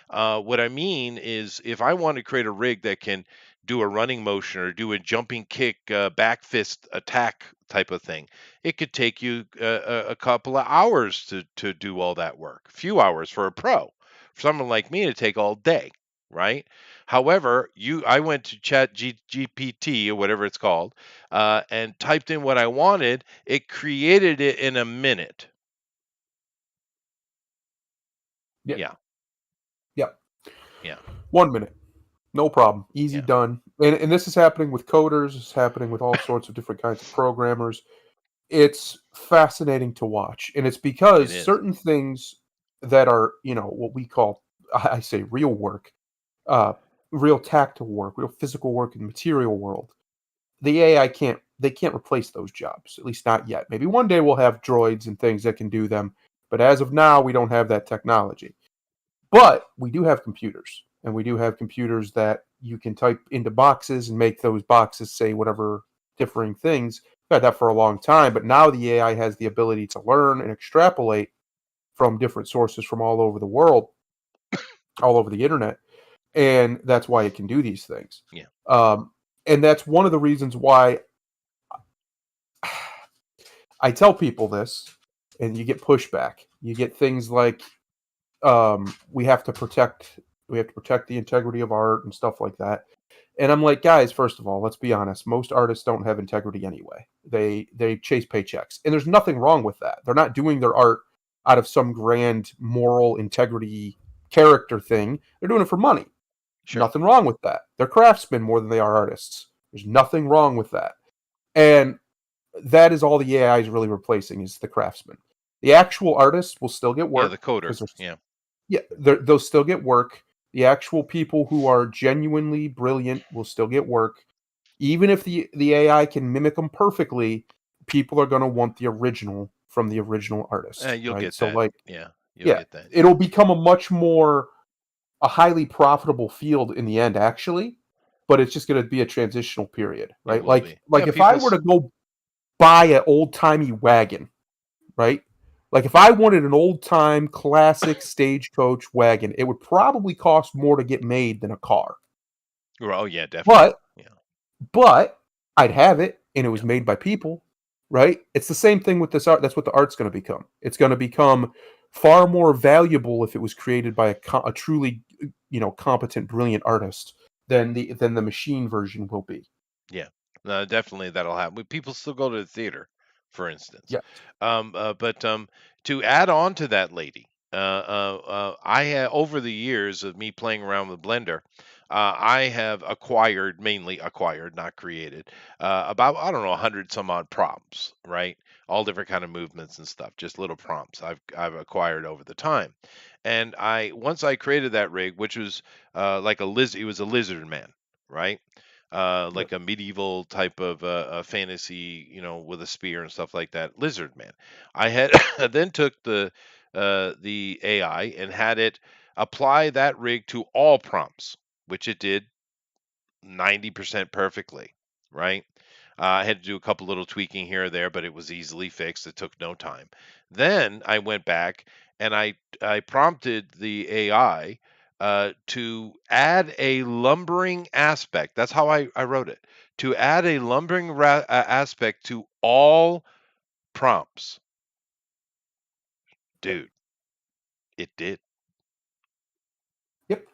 What I mean is, if I want to create a rig that can do a running motion or do a jumping kick, back fist attack type of thing, it could take you a couple of hours to do all that work. A few hours for a pro. For someone like me, it'd take all day, right? However, I went to GPT or whatever it's called, and typed in what I wanted. It created it in a minute. Yeah. Yeah. Yep. Yeah. 1 minute. No problem. Easy Yeah. done. And this is happening with coders. It's happening with all sorts of different kinds of programmers. It's fascinating to watch. And it's because It is. certain things that are, what we call, I say, real work, real tactile work, real physical work in the material world, the AI can't replace those jobs, at least not yet. Maybe one day we'll have droids and things that can do them. But as of now, we don't have that technology. But we do have computers, and we do have computers that you can type into boxes and make those boxes say whatever differing things. We've had that for a long time, but now the AI has the ability to learn and extrapolate from different sources from all over the world, all over the internet, and that's why it can do these things. Yeah. And that's one of the reasons why I tell people this, and you get pushback. You get things like, we have to protect the integrity of art and stuff like that. And I'm like, guys, first of all, let's be honest. Most artists don't have integrity anyway. They chase paychecks, and there's nothing wrong with that. They're not doing their art out of some grand moral integrity character thing. They're doing it for money. Sure. Nothing wrong with that. They're craftsmen more than they are artists. There's nothing wrong with that. And that is all the AI is really replacing, is the craftsman. The actual artists will still get work. Yeah, the coder. Yeah, they'll still get work. The actual people who are genuinely brilliant will still get work. Even if the AI can mimic them perfectly, people are going to want the original from the original artist. You'll right? get so that. Like, you'll get that. It'll become a highly profitable field in the end, actually, but it's just going to be a transitional period, right? Like if I were to go buy an old timey wagon, right? Like if I wanted an old time classic stagecoach wagon, it would probably cost more to get made than a car. Oh yeah, definitely. Yeah. But I'd have it, and it was Yeah. made by people, right? It's the same thing with this art. That's what the art's going to become. It's going to become far more valuable if it was created by a truly, competent, brilliant artist than the machine version will be. Yeah. No, definitely that'll happen. People still go to the theater, for instance. Yeah. But to add on to that, lady, I have over the years of me playing around with Blender, I have mainly acquired, not created, about I don't know 100 some odd prompts, right? All different kind of movements and stuff, just little prompts I've acquired over the time. And once I created that rig, which was like a lizard, it was a lizard man, right? Like a medieval type of fantasy, with a spear and stuff like that. Lizard man. I had then took the AI and had it apply that rig to all prompts, which it did 90% perfectly, right? I had to do a couple little tweaking here or there, but it was easily fixed. It took no time. Then I went back and I prompted the AI to add a lumbering aspect. That's how I wrote it. To add a lumbering aspect to all prompts. Dude, it did. Yep.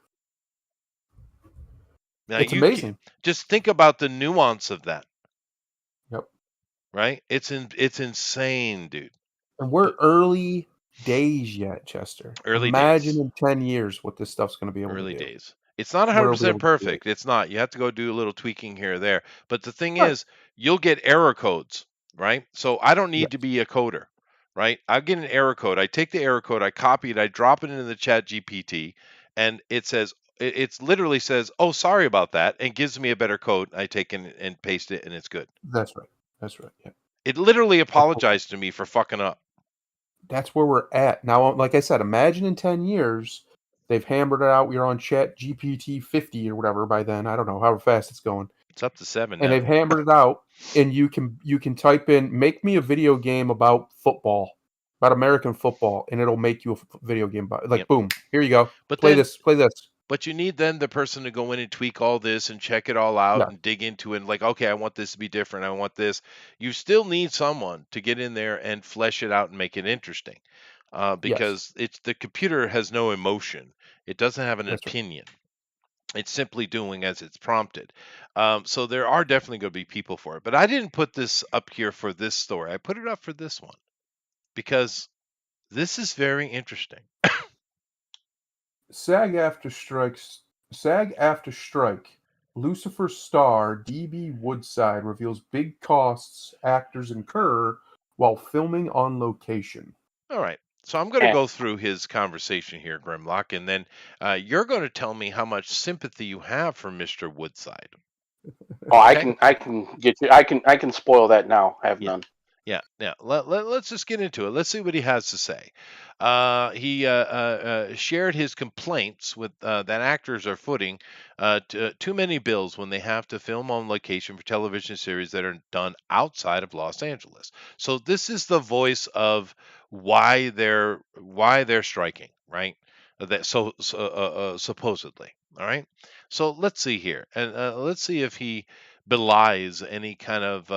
Now It's amazing. just think about the nuance of that. Yep. Right? It's insane, dude. And we're early days yet, Chester. Early Imagine days. in 10 years what this stuff's going to be able Early to do. days. It's not What it'll be 100% able to do. perfect. It's not. You have to go do a little tweaking here or there. But the thing Right. is, you'll get error codes, right? So I don't need Yes. to be a coder, right? I get an error code. I take the error code, I copy it, I drop it into the Chat GPT, and it says, it literally says, "Oh, sorry about that," and gives me a better code. I take it and paste it, and it's good. That's right. That's right. Yeah. It literally apologized to me for fucking up. That's where we're at now. Like I said, imagine in 10 years they've hammered it out. We're on Chat GPT 50 or whatever by then. I don't know however fast it's going. It's up to 7 And now. they've hammered it out, and you can type in "make me a video game about football, about American football," and it'll make you a video game about Yep. boom. Here you go. But play then, this. Play this. But you need then the person to go in and tweak all this and check it all out Yeah. and dig into it. And like, okay, I want this to be different. I want this. You still need someone to get in there and flesh it out and make it interesting, because the computer has no emotion. It doesn't have an That's right. opinion. It's simply doing as it's prompted. So there are definitely going to be people for it. But I didn't put this up here for this story. I put it up for this one because this is very interesting. SAG after strike. Lucifer star D.B. Woodside reveals big costs actors incur while filming on location. All right. So I'm going to go through his conversation here, Grimlock, and then you're going to tell me how much sympathy you have for Mr. Woodside. Oh, Okay? I can get you. I can spoil that now. I have none. Yeah. Let's just get into it. Let's see what he has to say. He shared his complaints with that actors are footing too many bills when they have to film on location for television series that are done outside of Los Angeles. So this is the voice of why they're striking, right? That supposedly. All right. So let's see here, and let's see if he belies any kind of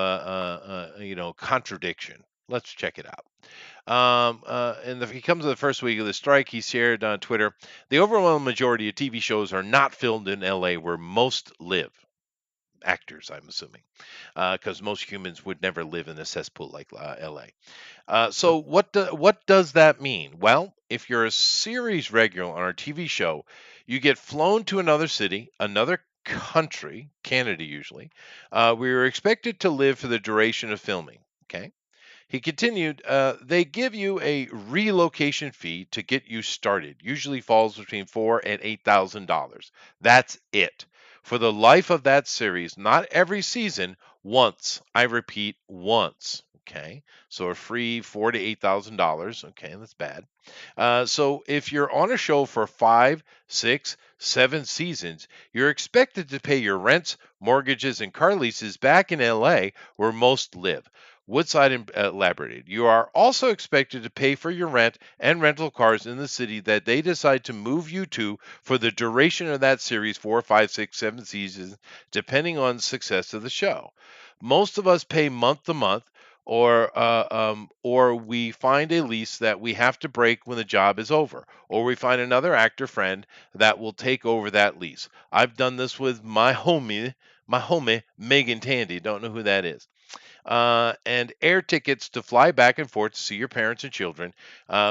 contradiction. Let's check it out. He comes to the first week of the strike. He shared on Twitter, the overwhelming majority of TV shows are not filmed in LA, where most live. Actors, I'm assuming, because most humans would never live in a cesspool like LA. So what does that mean? Well, if you're a series regular on our TV show, you get flown to another city, another country, Canada usually. We are expected to live for the duration of filming. Okay. He continued, they give you a relocation fee to get you started. Usually falls between $4,000 and $8,000. That's it. For the life of that series, not every season, once. I repeat, once. Okay. So a free $4,000 to $8,000. Okay, that's bad. So if you're on a show for 5, 6, 7 seasons, you're expected to pay your rents, mortgages, and car leases back in LA where most live. Woodside elaborated. You are also expected to pay for your rent and rental cars in the city that they decide to move you to for the duration of that series 4, 5, 6, 7 seasons, depending on the success of the show. Most of us pay month to month. Or we find a lease that we have to break when the job is over, or we find another actor friend that will take over that lease. I've done this with my homie Megan Tandy. Don't know who that is. And air tickets to fly back and forth to see your parents and children.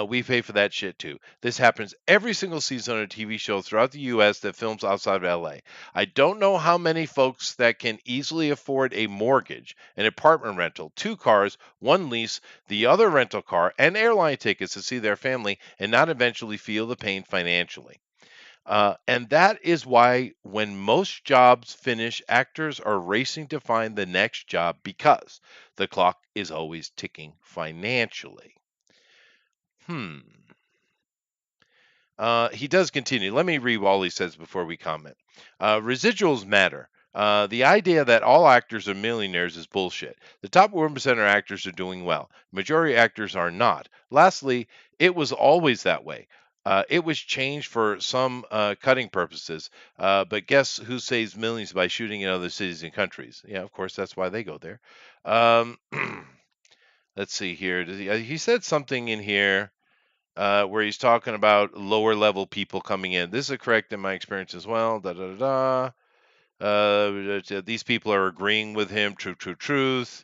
We pay for that shit too. This happens every single season on a TV show throughout the U.S. that films outside of LA. I don't know how many folks that can easily afford a mortgage, an apartment rental, 2 cars, 1 lease, the other rental car, and airline tickets to see their family and not eventually feel the pain financially. And that is why, when most jobs finish, actors are racing to find the next job because the clock is always ticking financially. Hmm. He does continue. Let me read all he says before we comment. Residuals matter. The idea that all actors are millionaires is bullshit. The top 1% of actors are doing well. Majority actors are not. Lastly, it was always that way. It was changed for some cutting purposes, but guess who saves millions by shooting in other cities and countries? Yeah, of course, that's why they go there. Um, let's see here. He said something in here where he's talking about lower level people coming in. This is correct in my experience as well. Da da da. These people are agreeing with him. Truth.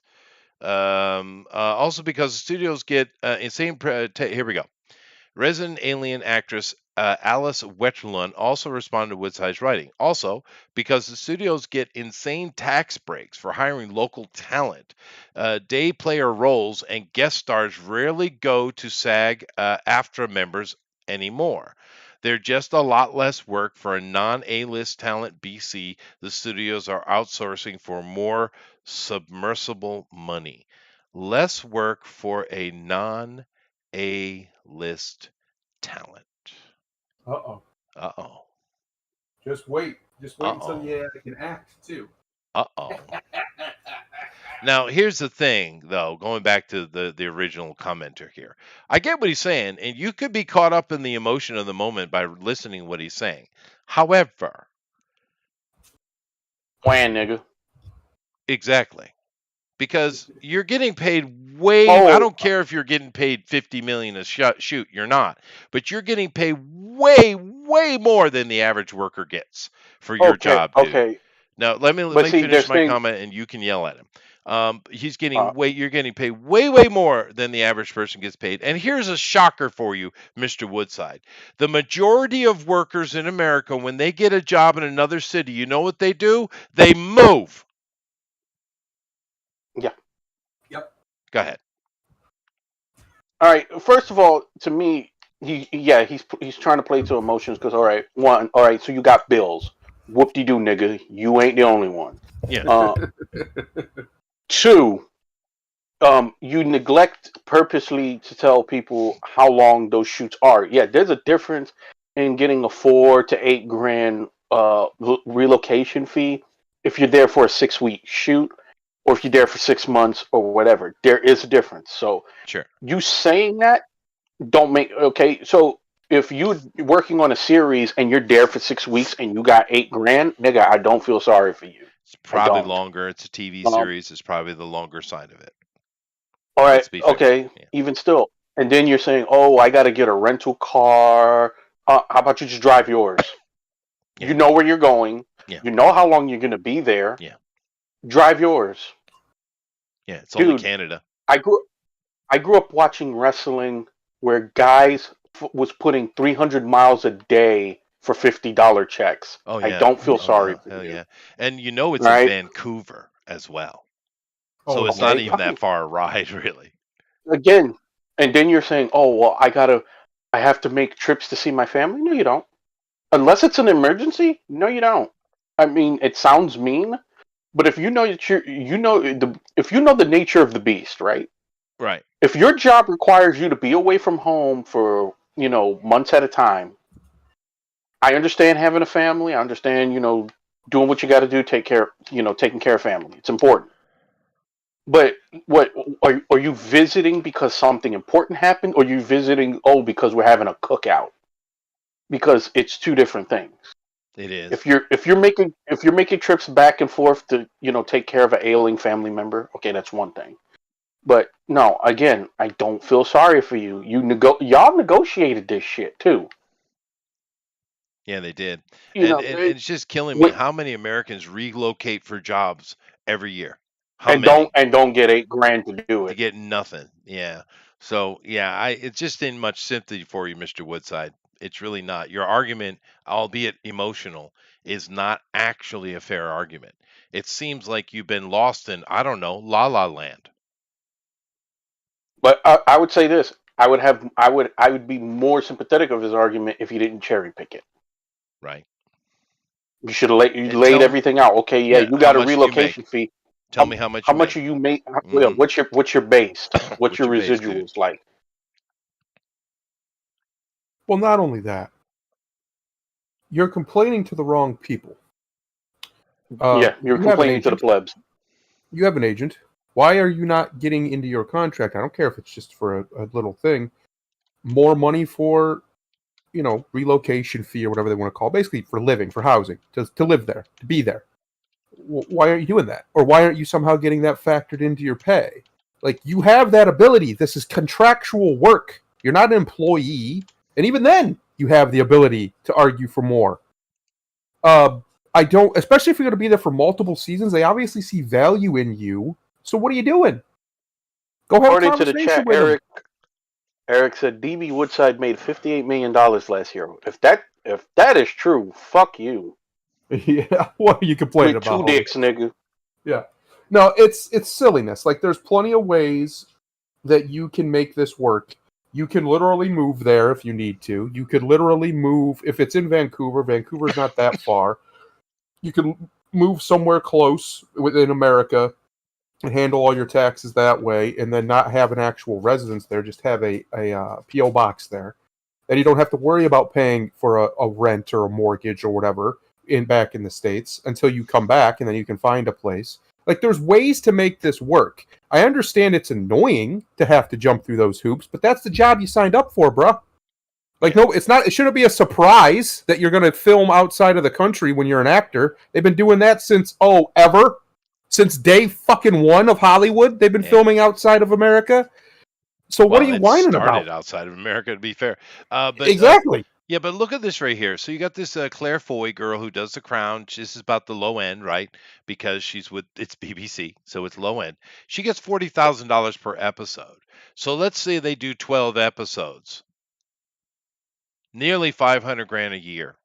Also, because the studios get insane. Here we go. Resident Alien actress Alice Wetterlund also responded to Woodside's writing. Also, because the studios get insane tax breaks for hiring local talent, day player roles and guest stars rarely go to SAG AFTRA members anymore. They're just a lot less work for a non A-list talent BC. The studios are outsourcing for more submersible money. Less work for a non A-list talent. Uh-oh. Uh-oh. Just wait. Just wait Uh-oh. until you can act, too. Uh-oh. Now, here's the thing, though, going back to the original commenter here. I get what he's saying, and you could be caught up in the emotion of the moment by listening to what he's saying. However, Wham, nigga. exactly. Because you're getting paid way, I Oh, don't care if you're getting paid 50 million a shoot, you're not. But you're getting paid way more than the average worker gets for your okay, job, dude. okay. Now, let me But see, finish this my thing. comment, and you can yell at him. Uh, You're getting paid way more than the average person gets paid. And here's a shocker for you, Mr. Woodside. The majority of workers in America, when they get a job in another city, you know what they do? They move. yeah. Yep. Go ahead. All right. First of all, to me, he's trying to play to emotions because all right. So you got bills. Whoop de doo, nigga. You ain't the only one. Yeah. Uh, Two, you neglect purposely to tell people how long those shoots are. Yeah, there's a difference in getting a 4 to 8 grand relocation fee if you're there for a 6 week shoot or if you're there for 6 months or whatever. There is a difference. So Sure. you saying that don't make okay. So if you're working on a series and you're there for 6 weeks and you got 8 grand, nigga, I don't feel sorry for you. It's I probably don't. longer. It's a TV Um, series. It's probably the longer side of it. All right, Let's be fair. okay, Yeah. even still. And then you're saying, oh, I got to get a rental car. How about you just drive yours? Yeah. You know where you're going. Yeah. You know how long you're going to be there. Yeah. Drive yours. Yeah. It's only Dude, Canada. I grew up watching wrestling where guys was putting 300 miles a day for $50 checks. Oh I yeah. don't feel Oh sorry yeah. for Hell you. yeah. And you know it's in Right? Vancouver as well. Oh, So it's yeah. not Okay, even that fine. far a ride, really. Again, and then you're saying, oh, well, I have to make trips to see my family. No, you don't. Unless it's an emergency, no, you don't. I mean, it sounds mean, but if you know that if you know the nature of the beast, right? Right. If your job requires you to be away from home for months at a time, I understand having a family. I understand doing what you got to do, taking care of family. It's important. But what are you visiting because something important happened, or are you visiting because we're having a cookout? Because it's two different things. It is. If you're making trips back and forth to take care of an ailing family member, okay, that's one thing. But no, again, I don't feel sorry for you. Y'all negotiated this shit too. Yeah, they did. You And, know, and, it, and it's just killing me. with, How many Americans relocate for jobs every year? How and don't many? and don't get $8 grand to do To it. get nothing. Yeah. So yeah, it's just in much sympathy for you, Mr. Woodside. It's really not. Your argument, albeit emotional, is not actually a fair argument. It seems like you've been lost in, I don't know, La La Land, But I would say this: I would be more sympathetic of his argument if he didn't cherry pick it. right? You should have And laid everything out. Okay, yeah, yeah, you how got a much do you relocation make? fee. Tell me how much How you much make. are you make? Yeah, Hmm. what's your base? What's What's your your base, dude? residuals like? Well, not only that, you're complaining to the wrong people. Yeah, you're You have an complaining to the agent. plebs. You have an agent. Why are you not getting into your contract? I don't care if it's just for a little thing. More money for, relocation fee or whatever they want to call it. Basically for living, for housing, to live there, to be there. Why aren't you doing that? Or why aren't you somehow getting that factored into your pay? Like, you have that ability. This is contractual work. You're not an employee. And even then, you have the ability to argue for more. I don't, especially if you're going to be there for multiple seasons, they obviously see value in you. So what are you doing? Go have a According to the conversation chat, with them. Eric said DB Woodside made $58 million last year. If that is true, fuck you. Yeah, what are you complaining With about, two homie? dicks, nigga. Yeah. No, it's silliness. Like, there's plenty of ways that you can make this work. You can literally move there if you need to. You could literally move if it's in Vancouver. Vancouver's not that far. You can move somewhere close within America and handle all your taxes that way, and then not have an actual residence there. Just have a PO box there, and you don't have to worry about paying for a rent or a mortgage or whatever back in the States until you come back, and then you can find a place. Like, there's ways to make this work. I understand it's annoying to have to jump through those hoops, but that's the job you signed up for, bruh. Like, Yeah. no, it's not. It shouldn't be a surprise that you're going to film outside of the country when you're an actor. They've been doing that since ever, since day fucking one of Hollywood. They've been Yeah. filming outside of America. So what are you It whining about? started outside of America, to be fair. But Exactly. yeah, but look at this right here. So you got this Claire Foy girl who does The Crown. This is about the low end, right? Because it's BBC, so it's low end. She gets $40,000 per episode. So let's say they do 12 episodes, nearly 500 grand a year.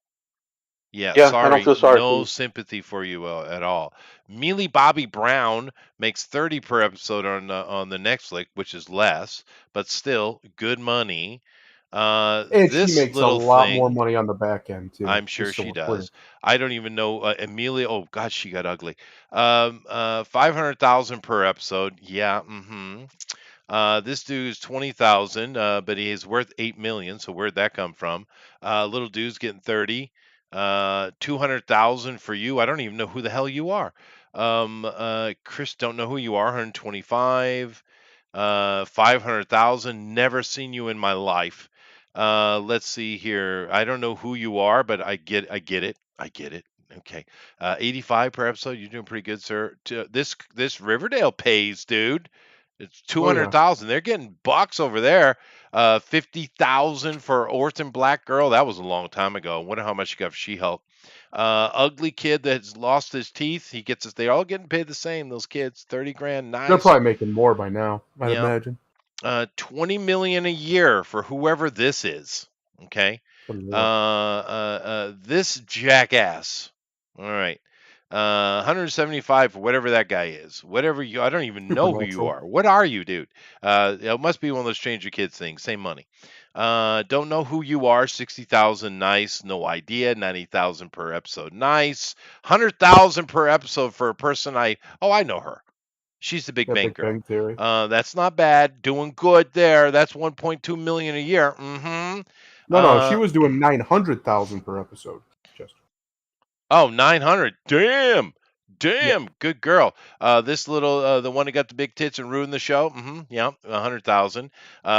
Yeah, Yeah, I don't sorry, feel sorry for no you. sympathy for you at all. Millie Bobby Brown makes 30 per episode on the Netflix, which is less, but still good money. And she This makes a little lot more thing, money on the back end too, I'm sure just so she we're clear. does. I don't even know Amelia. Oh God, she got ugly. 500,000 per episode. Yeah. Mm-hmm. This dude's 20,000, but he is worth 8 million. So where'd that come from? Little dude's getting 30. 200,000 for you. I don't even know who the hell you are. Chris, don't know who you are. 125. 500,000. Never seen you in my life. Let's see here. I don't know who you are, but I get it. I get it. Okay. 85 per episode. You're doing pretty good, sir. This Riverdale pays, dude. It's Oh yeah. 200,000. They're getting bucks over there. 50,000 for Orphan Black Girl. That was a long time ago. Wonder how much she got for She-Hulk. Ugly kid that's lost his teeth. He gets us. They're all getting paid the same. Those kids, 30 grand. They're Nice. probably making more by now, I'd Yeah. imagine. 20 million a year for whoever this is. Okay. This jackass. All right. 175 for whatever that guy is. Whatever you, I don't even know who you Supernatural. are. What are you, dude? It must be one of those Stranger Kids things. Same money. Don't know who you are. 60,000. Nice. No idea. 90,000 per episode. Nice. 100,000 per episode for a person I know her. She's the Big Yeah, Bang Big Girl. Bang Theory. That's not bad. Doing good there. That's 1.2 million a year. Mm-hmm. No, she was doing 900,000 per episode. Just 900. Damn. Damn, good girl. This little, the one who got the big tits and ruined the show. Yeah, 100,000.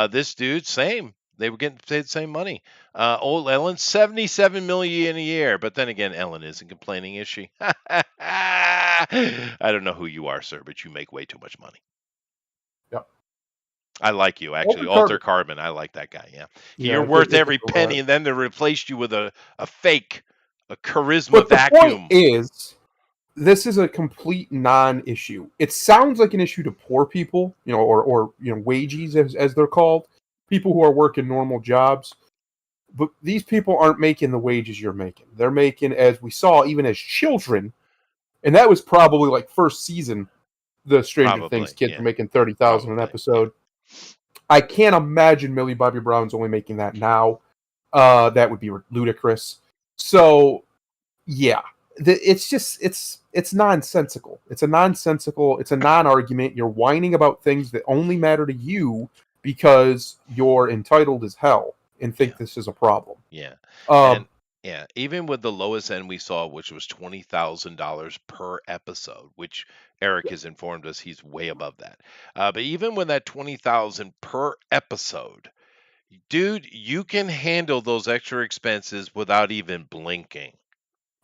This dude, same. They were getting paid the same money. Old Ellen, 77 million a year. But then again, Ellen isn't complaining, is she? I don't know who you are, sir, but you make way too much money. Yep. I like you, actually. Walter Alter Carbon. I like that guy. Yeah. Yeah, You're it's worth a every good penny, one. and then they replaced you with a fake, a charisma But the vacuum. point is, this is a complete non-issue. It sounds like an issue to poor people, or wages as they're called, people who are working normal jobs. But these people aren't making the wages you're making. They're making, as we saw, even as children, and that was probably like first season. The Stranger Things kids were making 30,000 an episode. Yeah. I can't imagine Millie Bobby Brown's only making that now. That would be ludicrous. So, yeah. It's nonsensical. It's a non-argument. You're whining about things that only matter to you because you're entitled as hell and think this is a problem. Yeah. And even with the lowest end we saw, which was $20,000 per episode, which Eric has informed us he's way above that. But even with that $20,000 per episode, dude, you can handle those extra expenses without even blinking.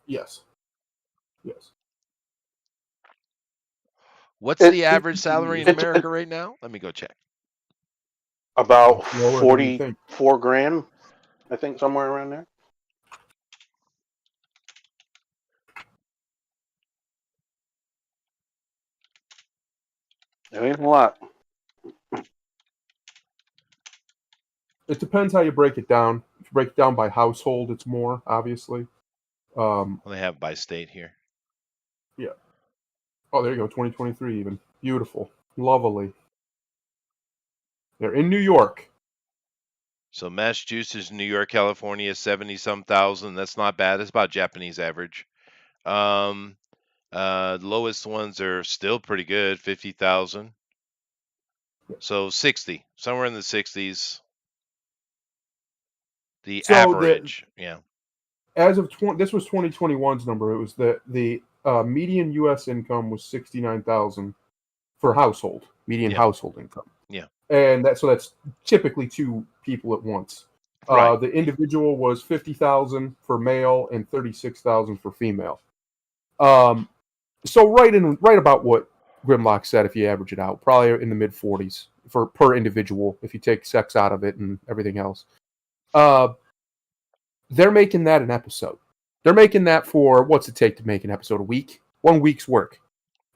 Yes. What's the average salary in America right now? Let me go check. About 44 grand, I think, somewhere around there. It ain't a lot. It depends how you break it down. If you break it down by household, it's more, obviously. Well, they have by state here. Yeah. Oh, there you go. 2023 even. Beautiful. Lovely. They're in New York. So Massachusetts, New York, California, 70-some thousand. That's not bad. It's about Japanese average. The lowest ones are still pretty good, 50,000. So 60, somewhere in the 60s. The average, yeah. As of this was 2021's number. It was the median U.S. income was 69,000 for household, median household income. Yeah. And that's typically two people at once. Right. The individual was 50,000 for male and 36,000 for female. So right about what Grimlock said, if you average it out, probably in the mid 40s per individual, if you take sex out of it and everything else. They're making that an episode. They're making that for, what's it take to make an episode? A week? 1 week's work.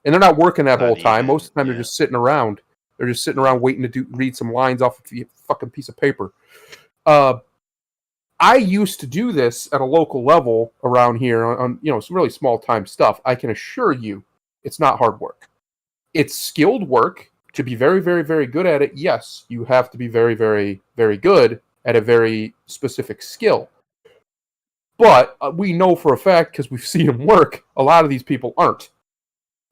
And they're not working that whole time. Most of the time they're just sitting around. They're just sitting around waiting to read some lines off a fucking piece of paper. I used to do this at a local level around here on some really small time stuff. I can assure you it's not hard work. It's skilled work. To be very, very, very good at it, yes, you have to be very, very, very good at a very specific skill. But we know for a fact, because we've seen them work, a lot of these people aren't.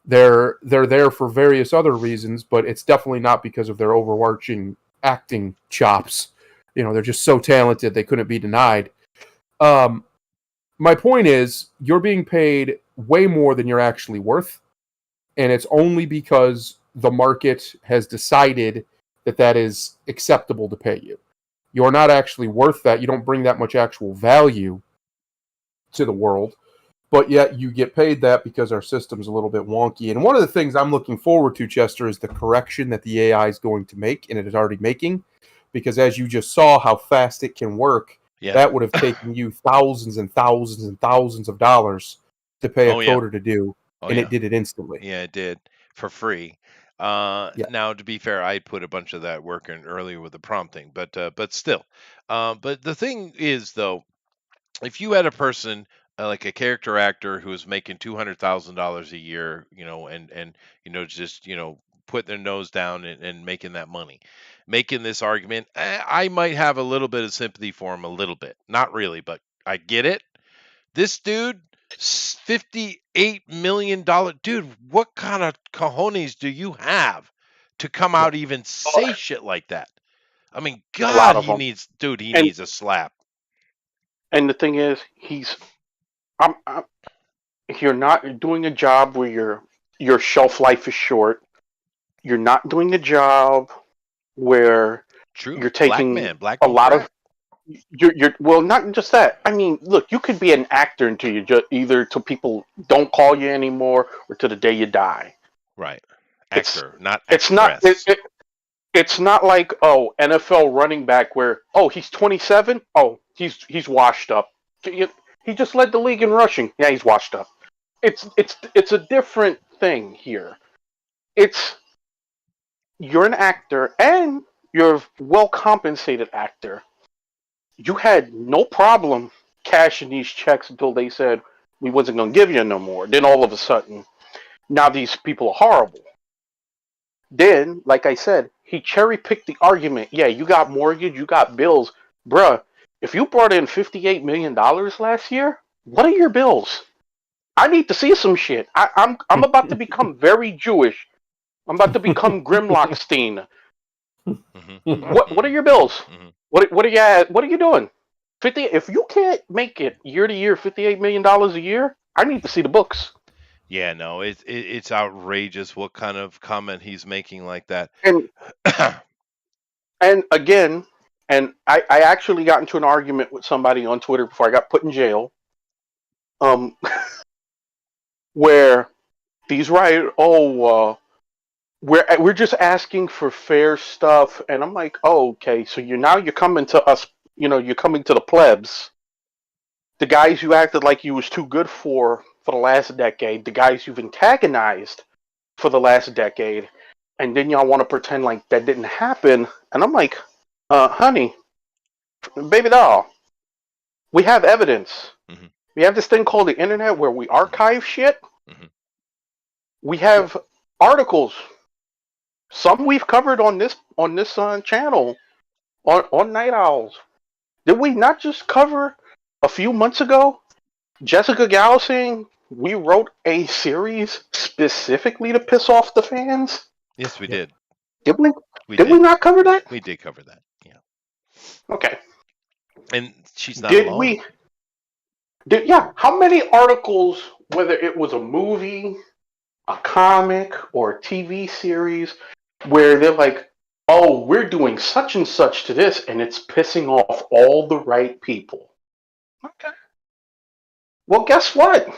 They're there for various other reasons, but it's definitely not because of their overarching acting chops. They're just so talented they couldn't be denied. My point is, you're being paid way more than you're actually worth, and it's only because the market has decided that is acceptable to pay you. You're not actually worth that. You don't bring that much actual value to the world, but yet you get paid that because our system's a little bit wonky. And one of the things I'm looking forward to, Chester, is the correction that the AI is going to make, and it is already making, because as you just saw how fast it can work, that would have taken you thousands and thousands and thousands of dollars to pay a coder to do, and it did it instantly. Yeah, it did, for free. Now, to be fair, I put a bunch of that work in earlier with the prompting, but still. But the thing is, though, if you had a person like a character actor who was making $200,000 a year, and just putting their nose down and making that money, making this argument, I might have a little bit of sympathy for him, a little bit, not really, but I get it. This dude, $58 million, dude. What kind of cojones do you have to come out even say shit like that? I mean, God, he needs a slap. And the thing is, you're not doing a job where your shelf life is short. You're not doing a job where True. you're Black taking man, black a on lot crack. of you're well, not just that. I mean, look, you could be an actor until you just either till people don't call you anymore or to the day you die. Right. It's Actor, not it's not actress. it's not like NFL running back where he's 27, he's washed up. He just led the league in rushing. Yeah, he's washed up. It's a different thing here. It's you're an actor and you're a well compensated actor. You had no problem cashing these checks until they said we wasn't going to give you no more. Then all of a sudden, now these people are horrible. Then, like I said, he cherry picked the argument. Yeah, you got mortgage, you got bills, bruh. If you brought in $58 million last year, what are your bills? I need to see some shit. I'm about to become very Jewish. I'm about to become Grimlockstein. What are your bills? What are you doing? 50. If you can't make it year to year, $58 million a year, I need to see the books. Yeah, no, it's outrageous what kind of comment he's making like that. And again, I actually got into an argument with somebody on Twitter before I got put in jail. Where these we're just asking for fair stuff, and I'm like, okay, so you're coming to us, you're coming to the plebs, the guys you acted like you was too good for the last decade, the guys you've antagonized for the last decade, and then y'all want to pretend like that didn't happen. And I'm like, honey, baby doll, we have evidence. Mm-hmm. We have this thing called the internet where we archive shit. Mm-hmm. We have articles. Some we've covered on this channel on Night Owls. Did we not just cover a few months ago Jessica Gao saying we wrote a series specifically to piss off the fans? Yes, we did. Did we? Did we not cover that? We did cover that. Yeah. Okay. And she's not alone. How many articles, whether it was a movie, a comic, or a TV series, where they're like, oh, we're doing such and such to this, and it's pissing off all the right people. Okay. Well, guess what?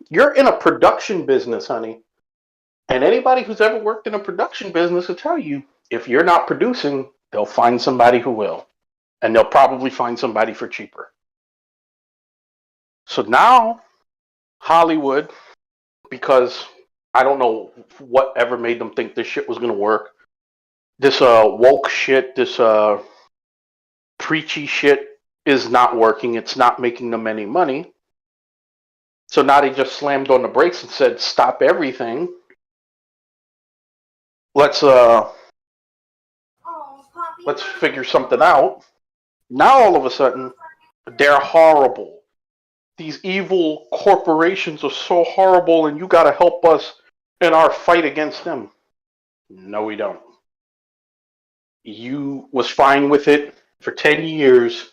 You're in a production business, honey. And anybody who's ever worked in a production business will tell you, if you're not producing, they'll find somebody who will. And they'll probably find somebody for cheaper. So now, Hollywood, because I don't know whatever made them think this shit was going to work. This woke shit, this preachy shit is not working. It's not making them any money. So now they just slammed on the brakes and said, stop everything. Let's figure something out. Now all of a sudden, they're horrible. These evil corporations are so horrible, and you got to help us in our fight against them. No, we don't. You was fine with it for 10 years,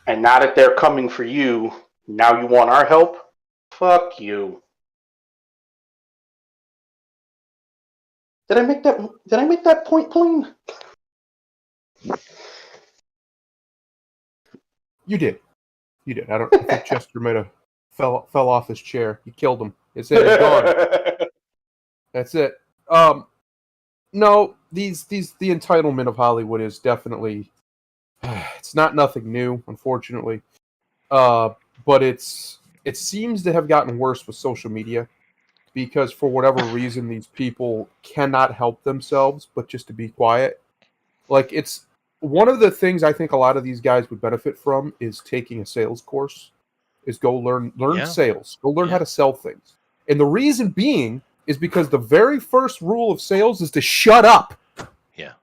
and now that they're coming for you, now you want our help? Fuck you. Did I make that point plain? You did. I think Chester might have fell off his chair. You killed him. It's it. He's gone. That's it. No, the entitlement of Hollywood is definitely it's not nothing new, unfortunately. But it seems to have gotten worse with social media because for whatever reason these people cannot help themselves but just to be quiet. Like it's one of the things I think a lot of these guys would benefit from is taking a sales course. Is go learn sales. Go learn how to sell things. And the reason being is because the very first rule of sales is to shut up. Yeah.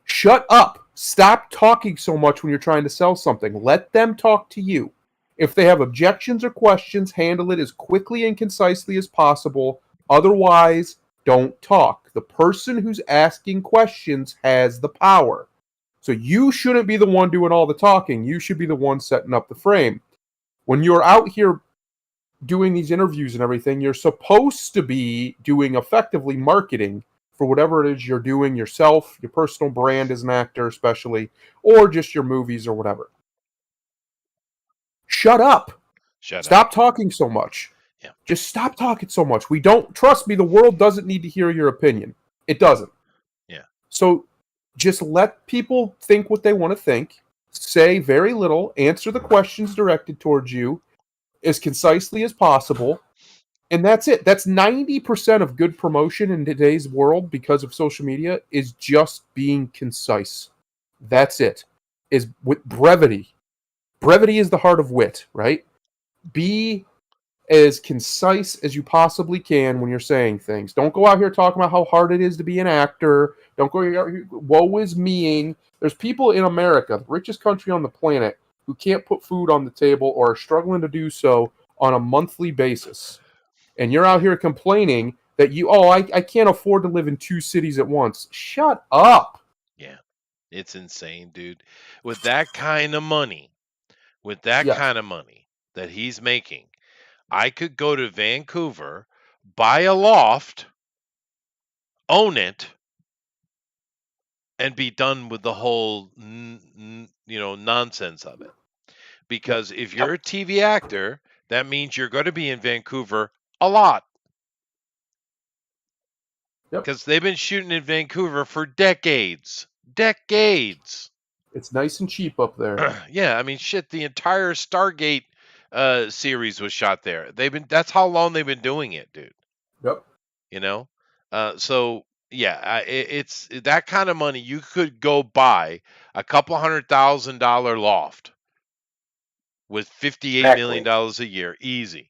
Shut up. Stop talking so much when you're trying to sell something. Let them talk to you. If they have objections or questions, handle it as quickly and concisely as possible. Otherwise, don't talk. The person who's asking questions has the power. So you shouldn't be the one doing all the talking. You should be the one setting up the frame. When you're out here doing these interviews and everything, you're supposed to be doing effectively marketing for whatever it is you're doing yourself, your personal brand as an actor, especially, or just your movies or whatever. Shut up. Stop talking so much. Yeah. Just stop talking so much. We don't, trust me, the world doesn't need to hear your opinion. It doesn't. Yeah. So just let people think what they want to think, say very little, answer the questions directed towards you as concisely as possible, and that's it. That's 90% of good promotion in today's world because of social media is just being concise. That's it. Is with brevity. Brevity is the heart of wit, right? Be as concise as you possibly can when you're saying things. Don't go out here talking about how hard it is to be an actor. Don't go out here, woe is meing. There's people in America, the richest country on the planet, who can't put food on the table or are struggling to do so on a monthly basis. And you're out here complaining that I can't afford to live in 2 cities at once. Shut up. Yeah. It's insane, dude. With that kind of money, that he's making, I could go to Vancouver, buy a loft, own it, and be done with the whole nonsense of it. Because if you're a TV actor, that means you're going to be in Vancouver a lot. Because they've been shooting in Vancouver for decades. It's nice and cheap up there. Yeah, I mean, shit, the entire Stargate series was shot there. That's how long they've been doing it, dude. Yep. You know? So yeah, it's that kind of money. You could go buy a couple $100,000 loft with $58 million a year, easy.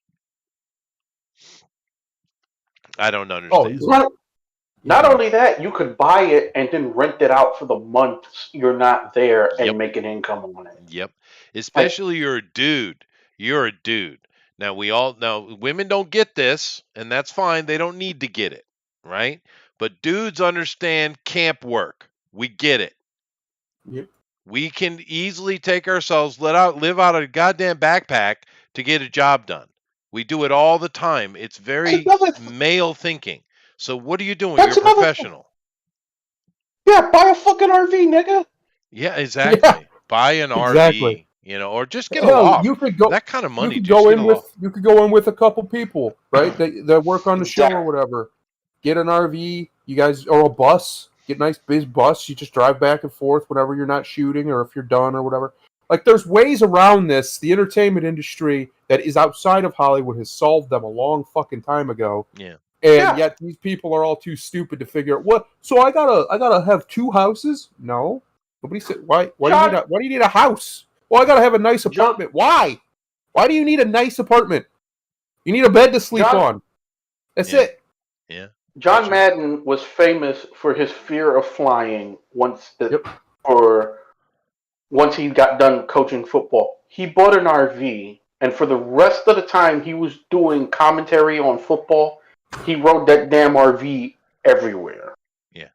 I don't understand. Not only that, you could buy it and then rent it out for the months you're not there and make an income on it. Yep. Especially you're a dude. You're a dude. Now women don't get this, and that's fine. They don't need to get it, right? But dudes understand camp work. We get it. Yep. We can easily take ourselves, live out a goddamn backpack to get a job done. We do it all the time. It's very male thinking. So what are you doing? You're a professional. Yeah, buy a fucking RV, nigga. Yeah, exactly. Yeah. Buy an RV, or just get a loft. You could go, that kind of money. You could go in with a couple people, right? that work on the show or whatever. Get an RV, you guys, or a bus. Get a nice big bus. You just drive back and forth whenever you're not shooting or if you're done or whatever. Like, there's ways around this. The entertainment industry that is outside of Hollywood has solved them a long fucking time ago. Yeah. And yet these people are all too stupid to figure out what. So I gotta have 2 houses? No, nobody said why. Why do you need a house? Well, I gotta have a nice apartment. Why? Why do you need a nice apartment? You need a bed to sleep on. That's it. Yeah. John Madden was famous for his fear of flying once he got done coaching football. He bought an RV, and for the rest of the time he was doing commentary on football, he rode that damn RV everywhere. Yeah.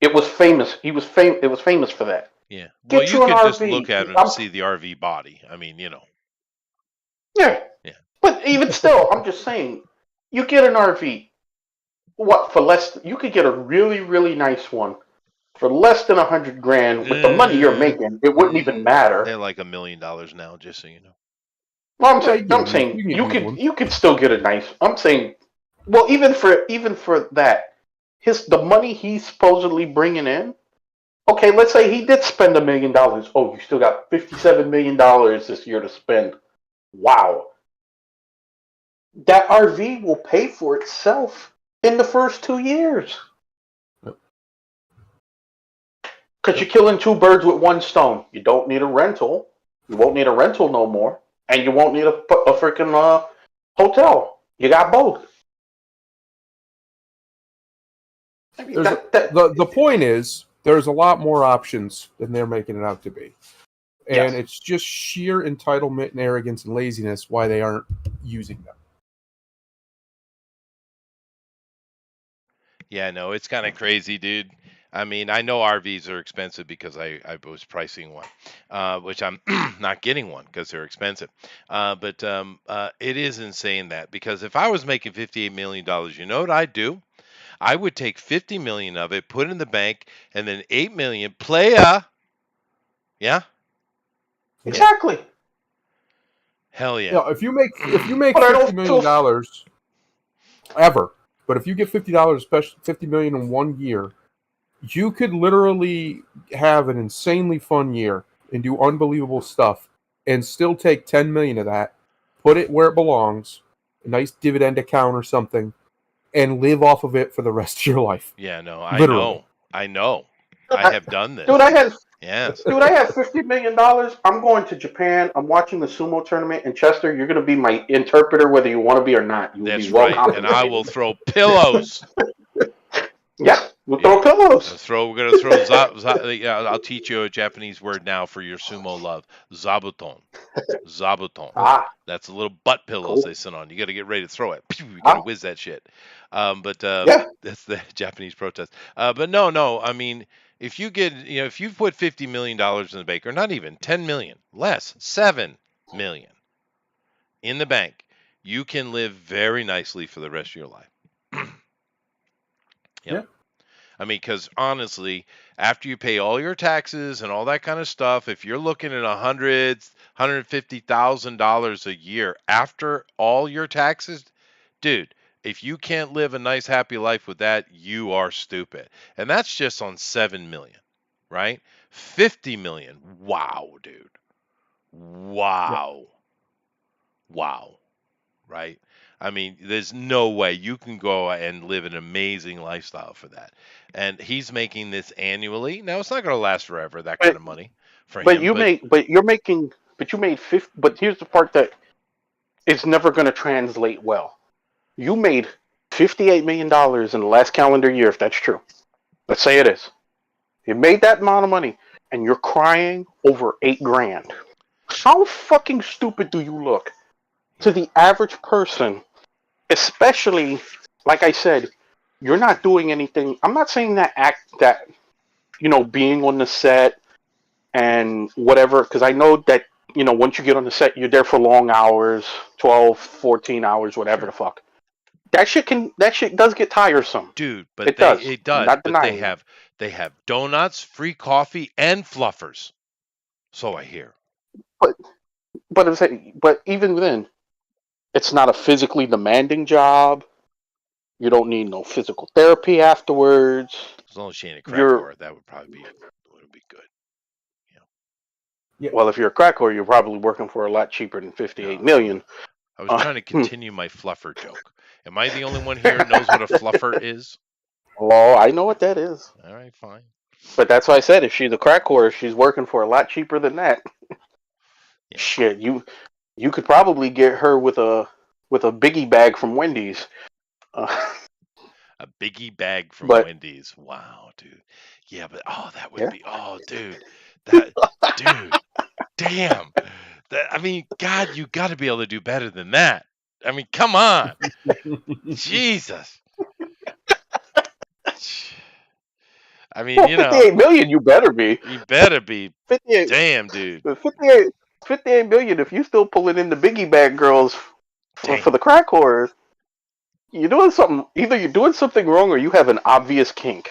It was famous. It was famous for that. Yeah. Well, you could just look at it and see the RV body. I mean, Yeah. Yeah. But even still, I'm just saying, you get an RV, for less? You could get a really, really nice one for less than $100,000 with the money you're making. It wouldn't even matter. They're like $1 million now, just so you know. Well, I'm saying you could still get a nice. I'm saying, well, even for that, the money he's supposedly bringing in. Okay, let's say he did spend $1 million. Oh, you still got $57 million this year to spend. Wow. That RV will pay for itself in the first 2 years. Because you're killing 2 birds with 1 stone. You don't need a rental. You won't need a rental no more. And you won't need a freaking hotel. You got both. I mean, the point is, there's a lot more options than they're making it out to be. And it's just sheer entitlement and arrogance and laziness why they aren't using them. Yeah, no, it's kind of crazy, dude. I mean, I know RVs are expensive because I was pricing one, which I'm not getting one because they're expensive. But it is insane that because if I was making $58 million, you know what I'd do? I would take 50 million of it, put it in the bank, and then 8 million playa. Yeah, Exactly. hell You yeah. know, if you make But I $50 don't million feel. ever, but if you get $50, especially 50 million in 1 year, you could literally have an insanely fun year and do unbelievable stuff, and still take 10 million of that, put it where it belongs, a nice dividend account or something, and live off of it for the rest of your life. Yeah, no, Literally. I know. Dude, I have done dude, this. I had Yes. Dude, I have $50 million. I'm going to Japan. I'm watching the sumo tournament. And Chester, you're going to be my interpreter, whether you want to be or not. You will be That's well right. And I will compensated. throw pillows. Yeah, we'll Yeah. throw pillows. We're gonna throw yeah, I'll teach you a Japanese word now for your sumo love. Zabuton. Zabuton. Ah, That's the little butt pillows they cool. sit on. You got to get ready to throw it. Pew, you got to Ah, whiz that shit. But yeah. that's the Japanese protest. But no. I mean, if you get, if you put $50 million in the bank, or not even 10 million, less, 7 million in the bank, you can live very nicely for the rest of your life. Yep. Yeah. I mean, because honestly, after you pay all your taxes and all that kind of stuff, if you're looking at $150,000 a year after all your taxes, dude, if you can't live a nice, happy life with that, you are stupid. And that's just on 7 million, right? 50 million. Wow, dude. Yeah. Wow. Wow. Right? I mean, there's no way you can go and live an amazing lifestyle for that. And he's making this annually. Now, it's not going to last forever, that kind But of money for but him, you but make but you're making but you made 50. But here's the part that is never going to translate well. You made $58 million in the last calendar year, if that's true. Let's say it is. You made that amount of money, and you're crying over 8 grand. How fucking stupid do you look to yeah. the average person? Especially, like I said, you're not doing anything. I'm not saying that being on the set and whatever, because I know that once you get on the set, you're there for long hours, 12, 14 hours, whatever the Sure. fuck. That shit does get tiresome. Dude, but It does. it I'm does, not but denying it. they have donuts, free coffee, and fluffers. So I hear. But but even then, it's not a physically demanding job. You don't need no physical therapy afterwards. As long as she ain't a crack You're whore, that would be good. Yeah. Yeah. Well, if you're a crack whore, you're probably working for a lot cheaper than 58 No, million. I was Uh, trying to continue my fluffer joke. Am I the only one here who knows what a fluffer is? oh, I know what that is. All right, fine. But that's why I said if she's a crack whore, she's working for a lot cheaper than that. Yeah. Shit, you could probably get her with a biggie bag from Wendy's. Uh, A biggie bag from but Wendy's. Wow, dude. Yeah, but that would yeah, be dude. That dude. Damn. I mean, God, you got to be able to do better than that. I mean, come on. Jesus. I mean, well, 58 million, you better be you better be 58. damn, dude. 58, 58 million. If you still pulling in the biggie bag girls for Damn. the crack whores, you're doing something. Either you're doing something wrong or you have an obvious kink.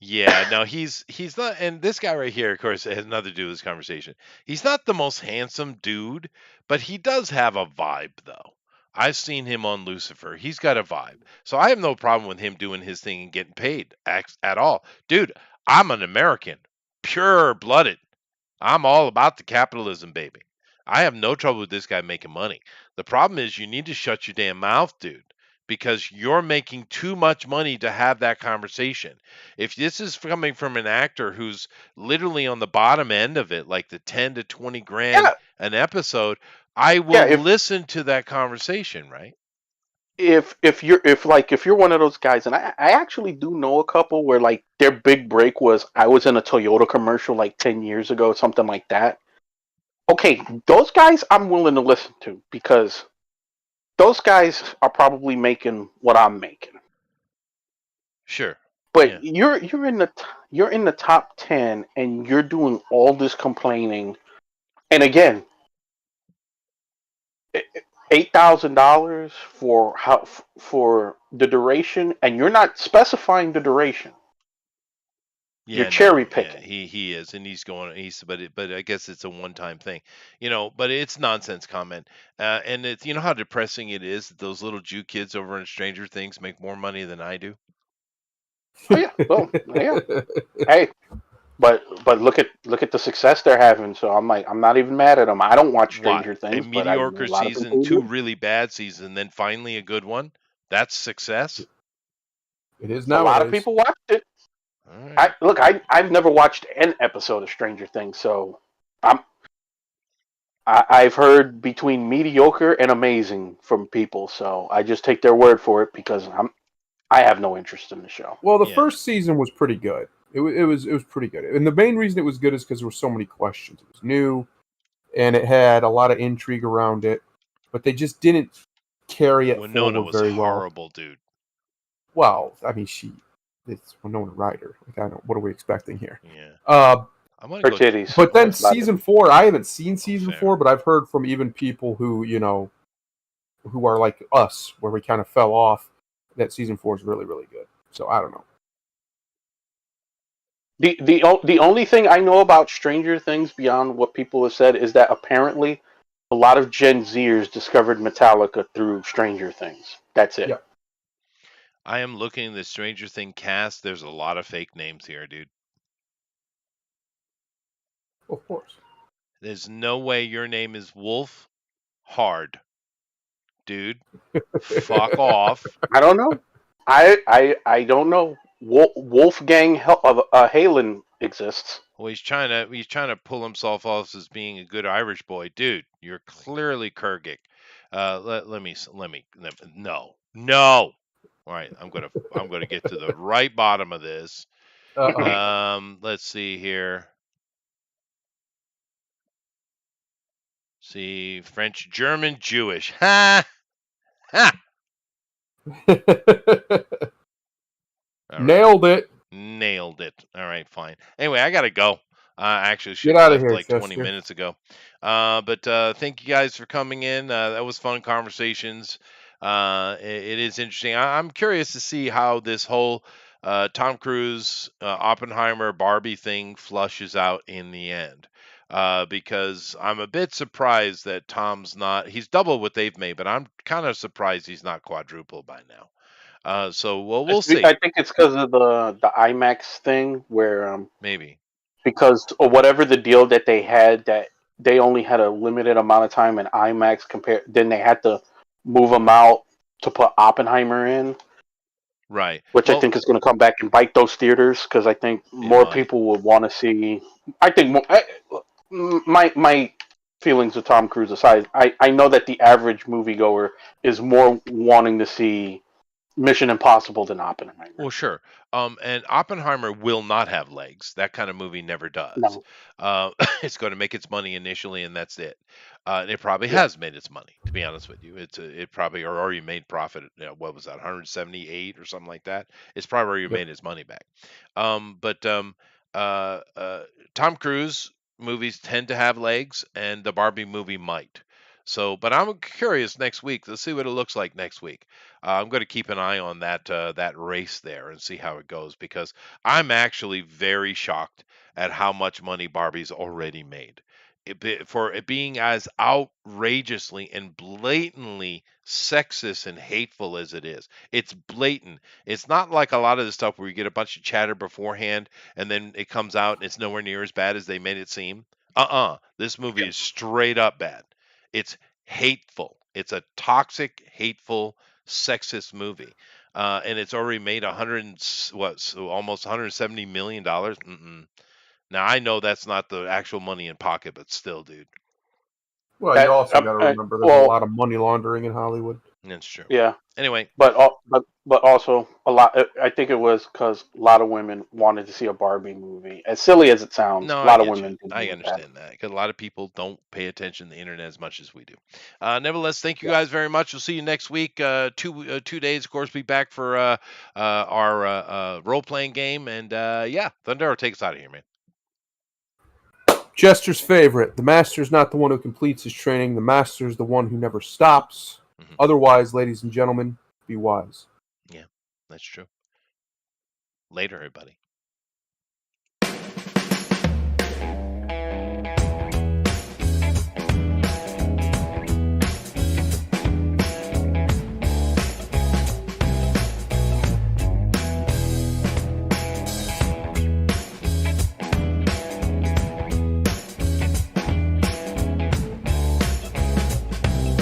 Yeah, no, he's not, and this guy right here, of course, has nothing to do with this conversation. He's not the most handsome dude, but he does have a vibe, though. I've seen him on Lucifer. He's got a vibe, so I have no problem with him doing his thing and getting paid at all, dude. I'm an American, pure blooded. I'm all about the capitalism, baby. I have no trouble with this guy making money. The problem is you need to shut your damn mouth, dude, because you're making too much money to have that conversation. If this is coming from an actor who's literally on the bottom end of it, like the 10 to 20 grand Yeah, an episode, I yeah. will listen to that conversation, right? If you're one of those guys, and I actually do know a couple where like their big break was I was in a Toyota commercial like 10 years ago, something like that. Okay, those guys I'm willing to listen to because those guys are probably making what I'm making. Sure. But Yeah. you're in the top 10, and you're doing all this complaining. And again, $8,000 for the duration, and you're not specifying the duration. You're Yeah, cherry no, yeah, picking. he is, and but I guess it's a one-time thing, But it's nonsense comment, and it's how depressing it is that those little Jew kids over in Stranger Things make more money than I do. Oh yeah, well, yeah. Hey, but look at the success they're having. So I'm like, I'm not even mad at them. I don't watch What? Stranger A Things, but I know mediocre a lot of season, people two do. really bad seasons, then finally a good one? That's success? It is A lot of nowadays. people watch it. All right. I've never watched an episode of Stranger Things, so I'm I've heard between mediocre and amazing from people. So I just take their word for it because I have no interest in the show. Well, the Yeah. first season was pretty good. It was pretty good, and the main reason it was good is because there were so many questions. It was new, and it had a lot of intrigue around it, but they just didn't carry it Winona forward was very well. horrible, dude. Well, I mean, it's Winona Ryder. Like, I don't. What are we expecting here? Yeah. I'm gonna Her go. titties. But then That's about it. season 4, I haven't seen season Fair. 4, but I've heard from even people who who are like us, where we kind of fell off, that season 4 is really, really good. So I don't know. The only thing I know about Stranger Things beyond what people have said is that apparently a lot of Gen Zers discovered Metallica through Stranger Things. That's it. Yeah. I am looking at the Stranger Thing cast. There's a lot of fake names here, dude. Of course. There's no way your name is Wolf Hard. Dude, fuck off. I don't know. I don't know. Wolfgang Halen exists. Well, he's trying to pull himself off as being a good Irish boy, dude. You're clearly Kurgic. Let me no. All right, I'm gonna get to the right bottom of this. Uh-oh. Let's see here. See, French, German, Jewish. Ha ha. All right. Nailed it. Nailed it. All right, fine. Anyway, I gotta go. I actually should Get have out of left here, like 20 Chester. minutes ago. But thank you guys for coming in. That was fun conversations. It is interesting. I'm curious to see how this whole Tom Cruise, Oppenheimer, Barbie thing flushes out in the end. Because I'm a bit surprised that Tom's not. He's double what they've made, but I'm kind of surprised he's not quadruple by now. So we'll see. I think it's because of the IMAX thing, where Maybe. because or whatever the deal that they had, that they only had a limited amount of time in IMAX compared. Then they had to move them out to put Oppenheimer in, Right. which I think is going to come back and bite those theaters because I think more might. people would want to see. I think my feelings of Tom Cruise aside, I know that the average moviegoer is more wanting to see Mission Impossible than Oppenheimer. Well, sure. And Oppenheimer will not have legs. That kind of movie never does. No. It's going to make its money initially, and that's it. And it probably Yeah. has made its money. To be honest with you, it probably or already made profit. What was that, 178 or something like that? It's probably already made its money back. But Tom Cruise movies tend to have legs, and the Barbie movie might. So, but I'm curious next week. Let's see what it looks like next week. I'm going to keep an eye on that race there and see how it goes because I'm actually very shocked at how much money Barbie's already made. For it being as outrageously and blatantly sexist and hateful as it is, it's blatant. It's not like a lot of the stuff where you get a bunch of chatter beforehand and then it comes out and it's nowhere near as bad as they made it seem. This movie is straight up bad. It's hateful. It's a toxic, hateful, sexist movie, and it's already made almost $170 million. Now I know that's not the actual money in pocket, but still, dude, Well, you also got to remember there's a lot of money laundering in Hollywood. that's true. Yeah. Anyway, but also a lot. I think it was because a lot of women wanted to see a Barbie movie. As silly as it sounds, no, a lot I of get women. you. I understand that because a lot of people don't pay attention to the internet as much as we do. Nevertheless, thank you guys very much. We'll see you next week. 2 days, of course. Be back for our role-playing game. And yeah, Thundero, take us out of here, man. Jester's favorite. The master's not the one who completes his training. The master's the one who never stops. Otherwise, ladies and gentlemen, be wise. Yeah, that's true. Later, everybody.